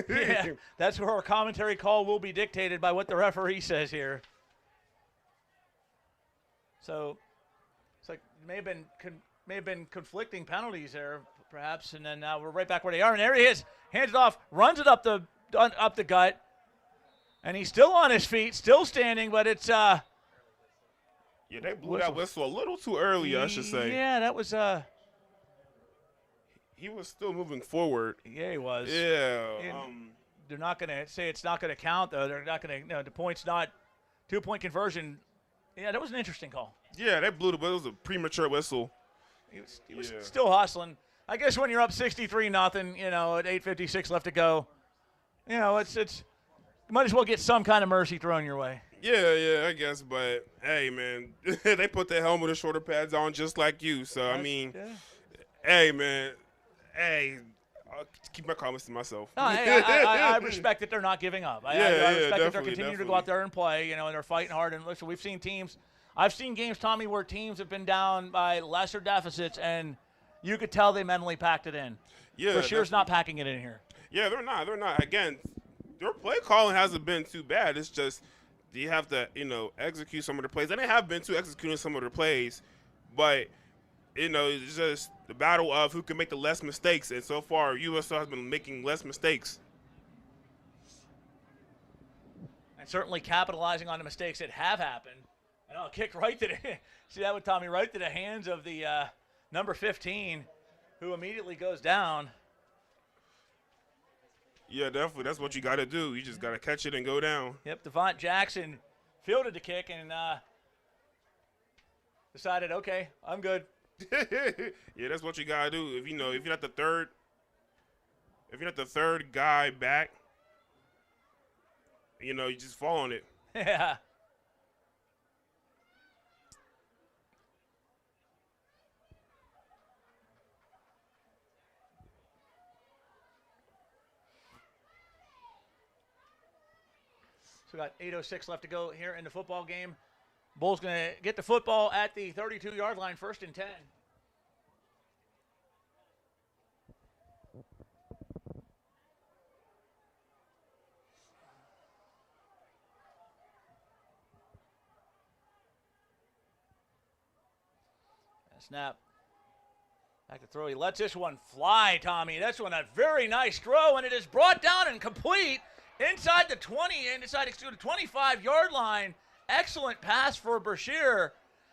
Yeah. That's where our commentary call will be dictated by what the referee says here. So it's like may have been conflicting penalties there, perhaps, and then now we're right back where they are. And there he is, hands it off, runs it up the gut, and he's still on his feet, still standing, but it's yeah, they blew that whistle a little too early, I should say. Yeah, that was he was still moving forward. Yeah, he was. Yeah. They're not going to say it's not going to count, though. They're not going to. The point's not 2-point conversion. Yeah, that was an interesting call. Yeah, they blew it, but it was a premature whistle. He was still hustling. I guess when you're up 63-0, you know, at 8:56 left to go, you know, it's you might as well get some kind of mercy thrown your way. Yeah, I guess. But hey, man, they put their helmet and shoulder pads on just like you. So I mean, hey, man, hey. I'll keep my comments to myself. No, I respect that they're not giving up. I respect that they're continuing to go out there and play, you know, and they're fighting hard. And listen, we've seen teams. I've seen games, Tommy, where teams have been down by lesser deficits, and you could tell they mentally packed it in. Yeah, Brashear's not packing it in here. Yeah, they're not. Again, their play calling hasn't been too bad. It's just you have to, you know, execute some of the plays. And they have been executing some of the plays, but you know, it's just the battle of who can make the less mistakes. And so far, U.S.O. has been making less mistakes. And certainly capitalizing on the mistakes that have happened. And I'll kick right to the see that with Tommy, right to the hands of the number 15, who immediately goes down. Yeah, definitely. That's what you got to do. You just got to catch it and go down. Yep, Devont Jackson fielded the kick and decided, okay, I'm good. Yeah, that's what you got to do. If you're not the third guy back, you know, you just fall on it. Yeah. So we got 8:06 left to go here in the football game. Bulls going to get the football at the 32-yard line, 1st and 10. Snap. Back to throw. He lets this one fly, Tommy. That's one a very nice throw, and it is brought down and complete inside the 25-yard line. Excellent pass for Brashear.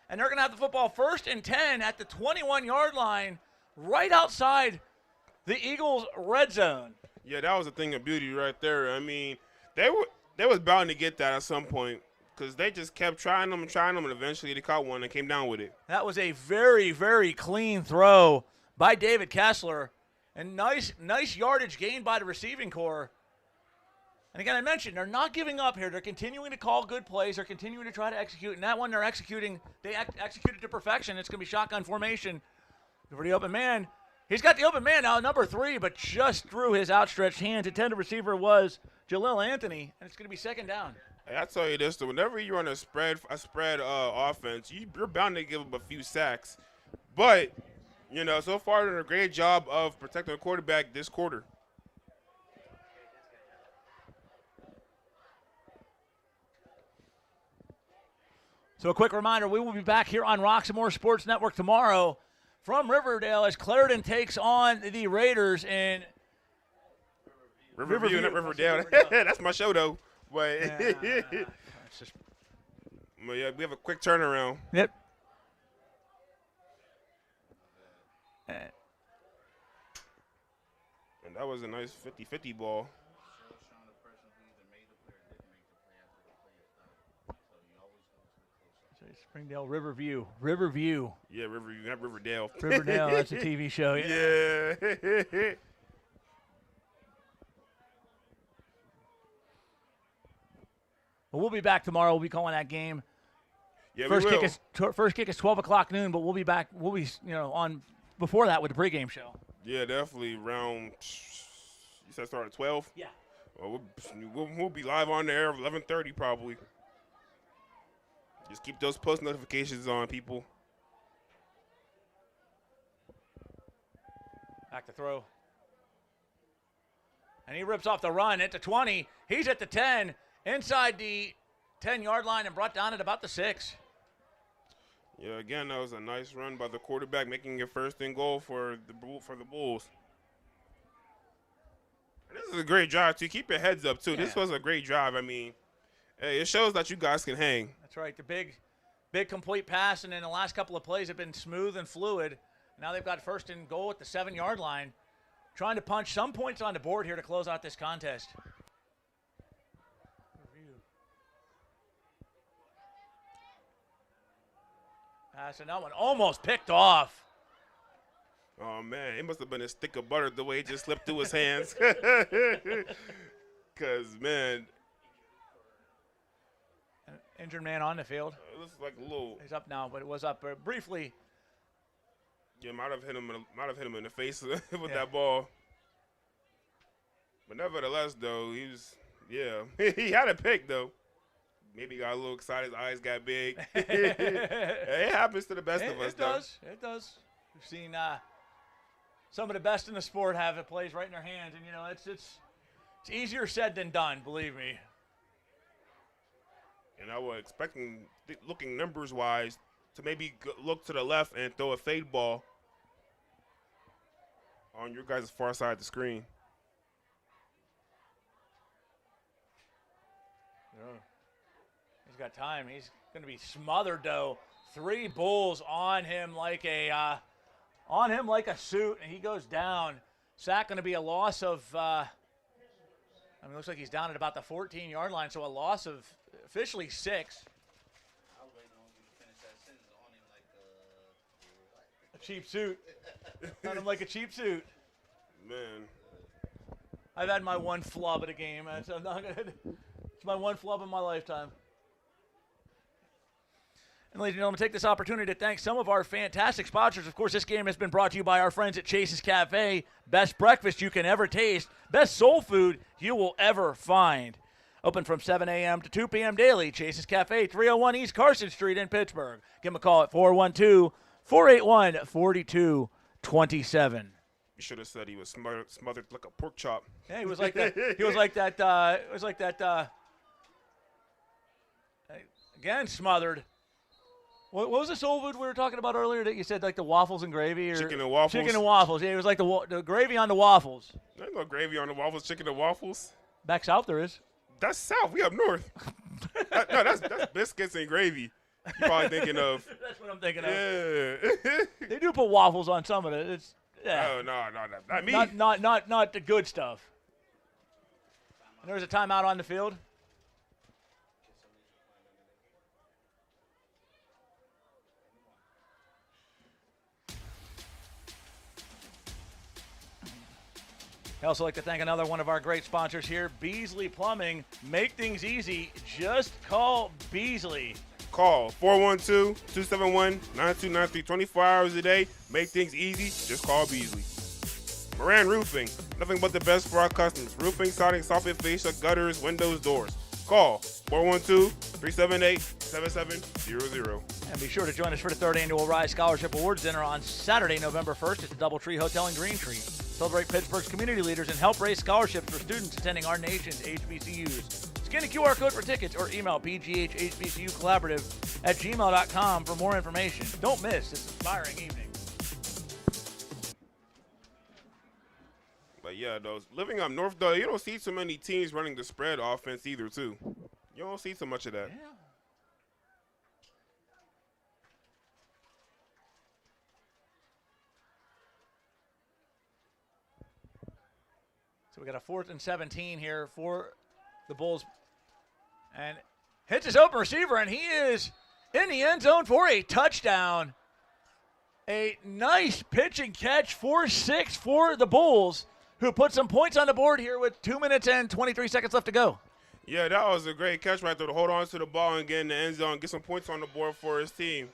And they're going to have the football 1st and 10 at the 21-yard line, right outside the Eagles' red zone. Yeah, that was a thing of beauty right there. I mean, they was bound to get that at some point because they just kept trying them, and eventually they caught one and came down with it. That was a very, very clean throw by David Kessler. And nice yardage gained by the receiving corps. And again, I mentioned they're not giving up here. They're continuing to call good plays. They're continuing to try to execute. And that one they're executing. They executed to perfection. It's going to be shotgun formation for the open man. He's got the open man now, number 3, but just through his outstretched hands. Intended receiver was Jalil Anthony, and it's going to be 2nd down. Hey, I tell you this, though, whenever you're on a spread offense, you're bound to give up a few sacks. But, you know, so far they're doing a great job of protecting the quarterback this quarter. So a quick reminder, we will be back here on Roxamore Sports Network tomorrow from Riverdale as Clarendon takes on the Raiders in Riverview, not Riverdale. That's my show, though. But, but yeah, we have a quick turnaround. Yep. And that was a nice 50-50 ball. Springdale, Riverview. Yeah, Riverview, not Riverdale. Riverdale, that's a TV show. Yeah. But we'll be back tomorrow. We'll be calling that game. Yeah, First we will. kick is 12 o'clock noon, but we'll be back. We'll be on before that with the pregame show. Yeah, definitely around. You said start at 12. Yeah. Well, we'll be live on there 11:30 probably. Just keep those post notifications on, people. Back to throw. And he rips off the run at the 20. He's at the 10, inside the 10-yard line and brought down at about the 6. Yeah, again, that was a nice run by the quarterback, making it first and goal for the Bulls. And this is a great drive, too. Keep your heads up, too. Yeah. This was a great drive. I mean, hey, it shows that you guys can hang. That's right. The big complete pass, and then the last couple of plays have been smooth and fluid. Now they've got first and goal at the 7-yard line, trying to punch some points on the board here to close out this contest. Pass, and that one almost picked off. Oh, man, it must have been a stick of butter the way it just slipped through his hands. Because, man. An injured man on the field. It looks like a little. He's up now, but it was up briefly. Yeah, might have hit him in the face with that ball. But nevertheless, though, he had a pick, though. Maybe he got a little excited. His eyes got big. It happens to the best of us, though. It does. We've seen some of the best in the sport have it plays right in their hands, and it's easier said than done. Believe me. And I was expecting, looking numbers-wise, to maybe look to the left and throw a fade ball on your guys' far side of the screen. He's got time. He's going to be smothered, though. 3 Bulls on him like a suit, and he goes down. Sack going to be a loss of. It looks like he's down at about the 14-yard line, so a loss of officially 6. I was waiting on you to finish that sentence on him like A cheap suit. On him like a cheap suit. Man. I've had my one flub at a game. It's my one flub in my lifetime. And ladies and gentlemen, take this opportunity to thank some of our fantastic sponsors. Of course, this game has been brought to you by our friends at Chase's Cafe. Best breakfast you can ever taste. Best soul food you will ever find. Open from 7 a.m. to 2 p.m. daily. Chase's Cafe, 301 East Carson Street in Pittsburgh. Give them a call at 412-481-4227. You should have said he was smothered like a pork chop. Yeah, he was like that. He was like that. It was like that. Again, smothered. What was the soul food we were talking about earlier that you said, like the waffles and gravy? Or chicken and waffles. Chicken and waffles. Yeah, it was like the gravy on the waffles. There's no gravy on the waffles, chicken and waffles. Back south there is. That's south. We up north. No, that's biscuits and gravy. You're probably thinking of. That's what I'm thinking of. Yeah. They do put waffles on some of it. It's Oh, no, not me. Not the good stuff. And there's a timeout on the field. I also like to thank another one of our great sponsors here, Beasley Plumbing. Make things easy. Just call Beasley. Call 412-271-9293. 24 hours a day. Make things easy. Just call Beasley. Moran Roofing. Nothing but the best for our customers. Roofing, siding, soffit, fascia, gutters, windows, doors. Call 412-378-7700. And be sure to join us for the 3rd annual Rise Scholarship Awards Dinner on Saturday, November 1st at the Doubletree Hotel in Green Tree. Celebrate Pittsburgh's community leaders and help raise scholarships for students attending our nation's HBCUs. Scan a QR code for tickets or email pghhbcucollaborative@gmail.com for more information. Don't miss this inspiring evening. But yeah, those living up north, though, you don't see too many teams running the spread offense either, too. You don't see so much of that. Yeah. So we got a 4th and 17 here for the Bulls. And hits his open receiver, and he is in the end zone for a touchdown. A nice pitch and catch, 4-6 for the Bulls, who put some points on the board here with 2 minutes and 23 seconds left to go. Yeah, that was a great catch right there to hold on to the ball and get in the end zone, get some points on the board for his team.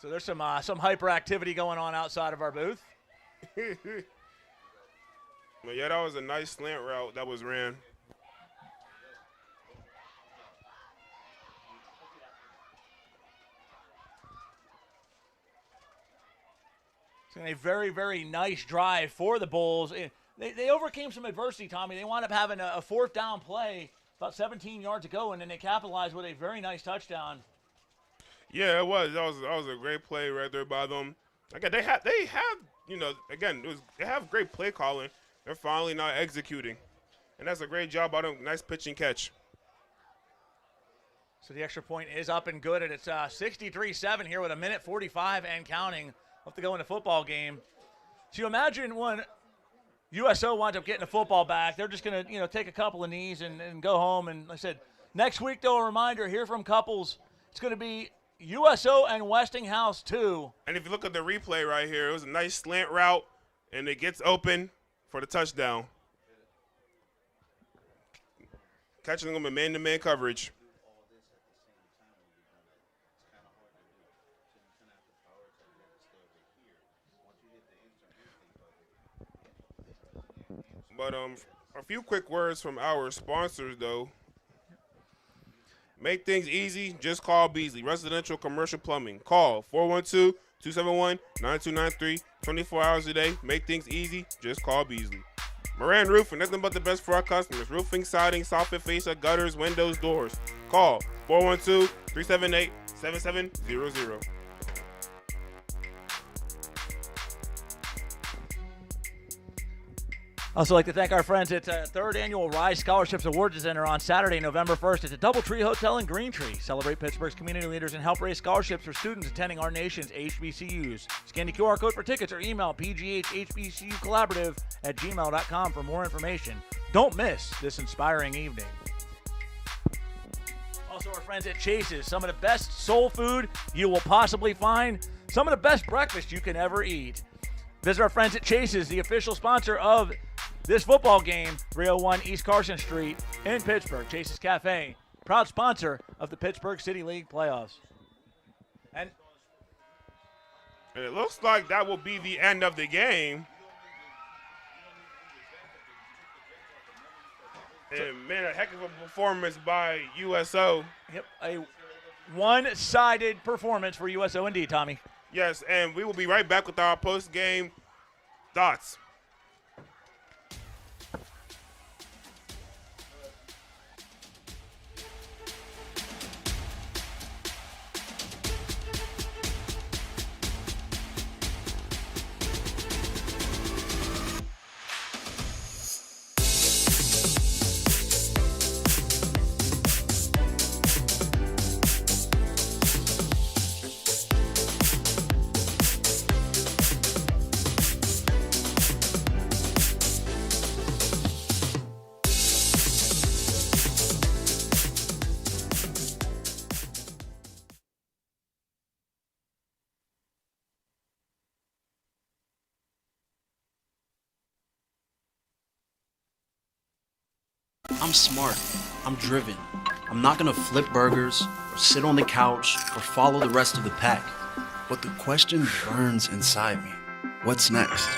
So there's some hyperactivity going on outside of our booth. But yeah, that was a nice slant route that was ran. It's been a very, very nice drive for the Bulls. They overcame some adversity, Tommy. They wound up having a fourth down play about 17 yards ago, and then they capitalized with a very nice touchdown. Yeah, it was. That was a great play right there by them. Again, they have they have great play calling. They're finally not executing, and that's a great job by them. Nice pitch and catch. So the extra point is up and good, and it's 63-7 here with 1:45 and counting. We'll have to go in the football game. So you imagine when U.S.O. winds up getting the football back, they're just going to take a couple of knees and go home. And like I said, next week, though, a reminder here from Couples, it's going to be U.S.O. and Westinghouse 2. And if you look at the replay right here, it was a nice slant route, and it gets open for the touchdown. Catching them in man-to-man coverage. But a few quick words from our sponsors, though. Make things easy, just call Beasley. Residential commercial plumbing. Call 412-271-9293. 24 hours a day. Make things easy, just call Beasley. Moran Roofing, nothing but the best for our customers. Roofing, siding, soffit, fascia, gutters, windows, doors. Call 412-378-7700. Also like to thank our friends at third annual Rise Scholarships Awards Center on Saturday, November 1st at the Doubletree Hotel in Greentree. Celebrate Pittsburgh's community leaders and help raise scholarships for students attending our nation's HBCUs. Scan the QR code for tickets or email pghhbcucollaborative@gmail.com for more information. Don't miss this inspiring evening. Also our friends at Chase's, some of the best soul food you will possibly find, some of the best breakfast you can ever eat. Visit our friends at Chase's, the official sponsor of this football game, 301 East Carson Street in Pittsburgh. Chase's Cafe, proud sponsor of the Pittsburgh City League playoffs. And it looks like that will be the end of the game. And man, a heck of a performance by U.S.O. Yep, a one-sided performance for U.S.O. indeed, Tommy. Yes, and we will be right back with our post-game thoughts. I'm smart. I'm driven. I'm not gonna flip burgers or sit on the couch or follow the rest of the pack. But the question burns inside me. What's next?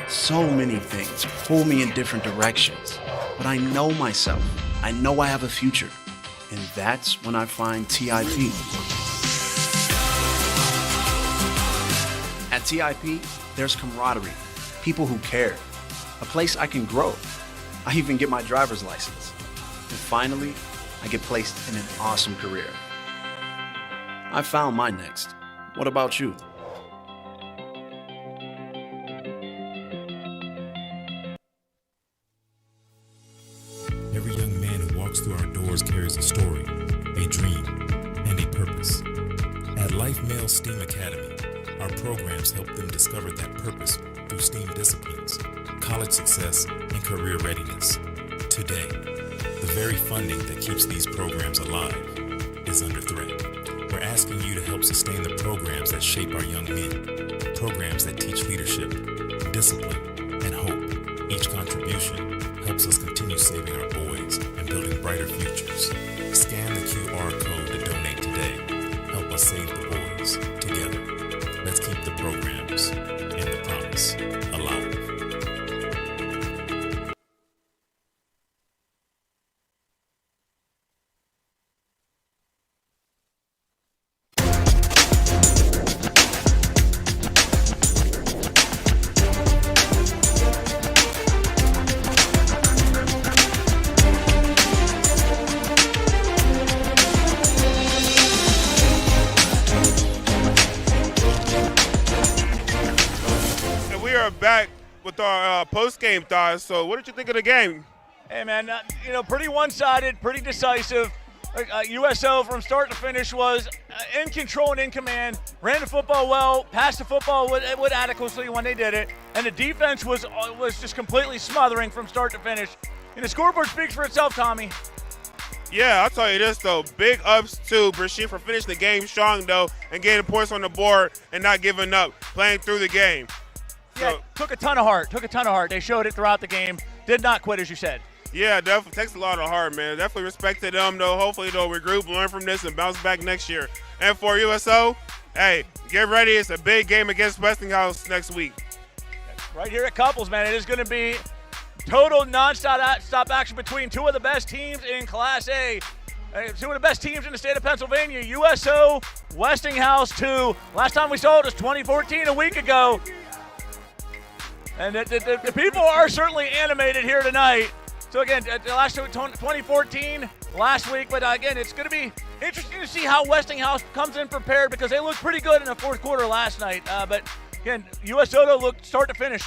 So many things pull me in different directions. But I know myself. I know I have a future. And that's when I find TIP. At TIP, there's camaraderie, people who care, a place I can grow. I even get my driver's license. And finally, I get placed in an awesome career. I found my next. What about you? Every young man who walks through our doors carries a story, a dream, and a purpose. At Life Male STEAM Academy, our programs help them discover that purpose through STEAM disciplines, college success, and career readiness. Today, the very funding that keeps these programs alive is under threat. We're asking you to help sustain the programs that shape our young men, programs that teach leadership, discipline, and hope. Each contribution helps us continue saving our boys and building brighter futures. Scan the QR code to donate today. Help us save the boys together. Let's keep the programs and the promise alive. Back with our post-game thoughts. So what did you think of the game? Hey, man, pretty one-sided, pretty decisive. U.S.O. from start to finish was in control and in command, ran the football well, passed the football with adequacy when they did it, and the defense was just completely smothering from start to finish. And the scoreboard speaks for itself, Tommy. Yeah, I'll tell you this, though. Big ups to Brashear for finishing the game strong, though, and getting points on the board and not giving up, playing through the game. Yeah, took a ton of heart. They showed it throughout the game. Did not quit, as you said. Yeah, definitely takes a lot of heart, man. Definitely respect to them, though. Hopefully, they'll regroup, learn from this, and bounce back next year. And for U.S.O., hey, get ready. It's a big game against Westinghouse next week. Right here at Couples, man. It is going to be total non-stop action between two of the best teams in Class A. Two of the best teams in the state of Pennsylvania, U.S.O., Westinghouse 2. Last time we saw it was 2014, a week ago. And the people are certainly animated here tonight. So, again, the last 2014, last week. But, again, it's going to be interesting to see how Westinghouse comes in prepared because they looked pretty good in the fourth quarter last night. But, again, U.S.O. looked start to finish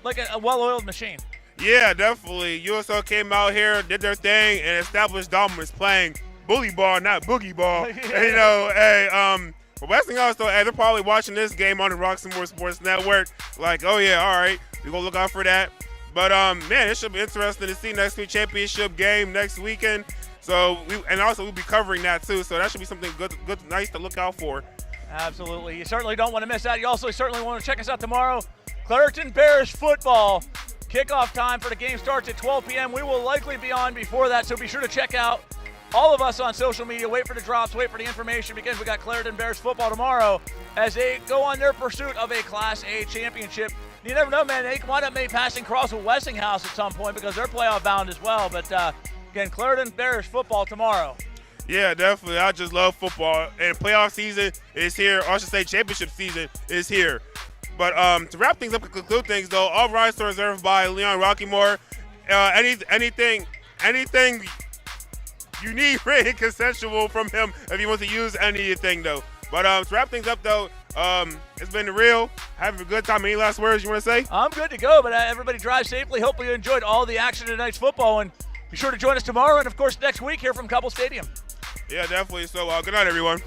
like a well-oiled machine. Yeah, definitely. U.S.O. came out here, did their thing, and established dominance playing bully ball, not boogie ball. And, for Westinghouse, though, they're probably watching this game on the Roxamore Sports Network like, oh, yeah, all right. We're going to look out for that. But, man, it should be interesting to see next week championship game next weekend. So, we'll be covering that, too. So, that should be something good, nice to look out for. Absolutely. You certainly don't want to miss that. You also certainly want to check us out tomorrow. Clairton Bears football. Kickoff time for the game starts at 12 p.m. We will likely be on before that, so be sure to check out all of us on social media. Wait for the drops, wait for the information, because we got Clairton Bears football tomorrow as they go on their pursuit of a Class A championship. You never know, man. They wind up maybe passing cross with Westinghouse at some point because they're playoff bound as well. But, again, Clairton Bears football tomorrow. Yeah, definitely. I just love football. And playoff season is here. Or I should say championship season is here. But to wrap things up and conclude things, though, all rights are reserved by Leon Rockymore. Anything you need written consensual from him if he wants to use anything, though. But to wrap things up, though, it's been real. Having a good time. Any last words you want to say? I'm good to go, but everybody drive safely. Hopefully you enjoyed all the action of tonight's football, and be sure to join us tomorrow and, of course, next week here from Couple Stadium. Yeah, definitely. So good night, everyone.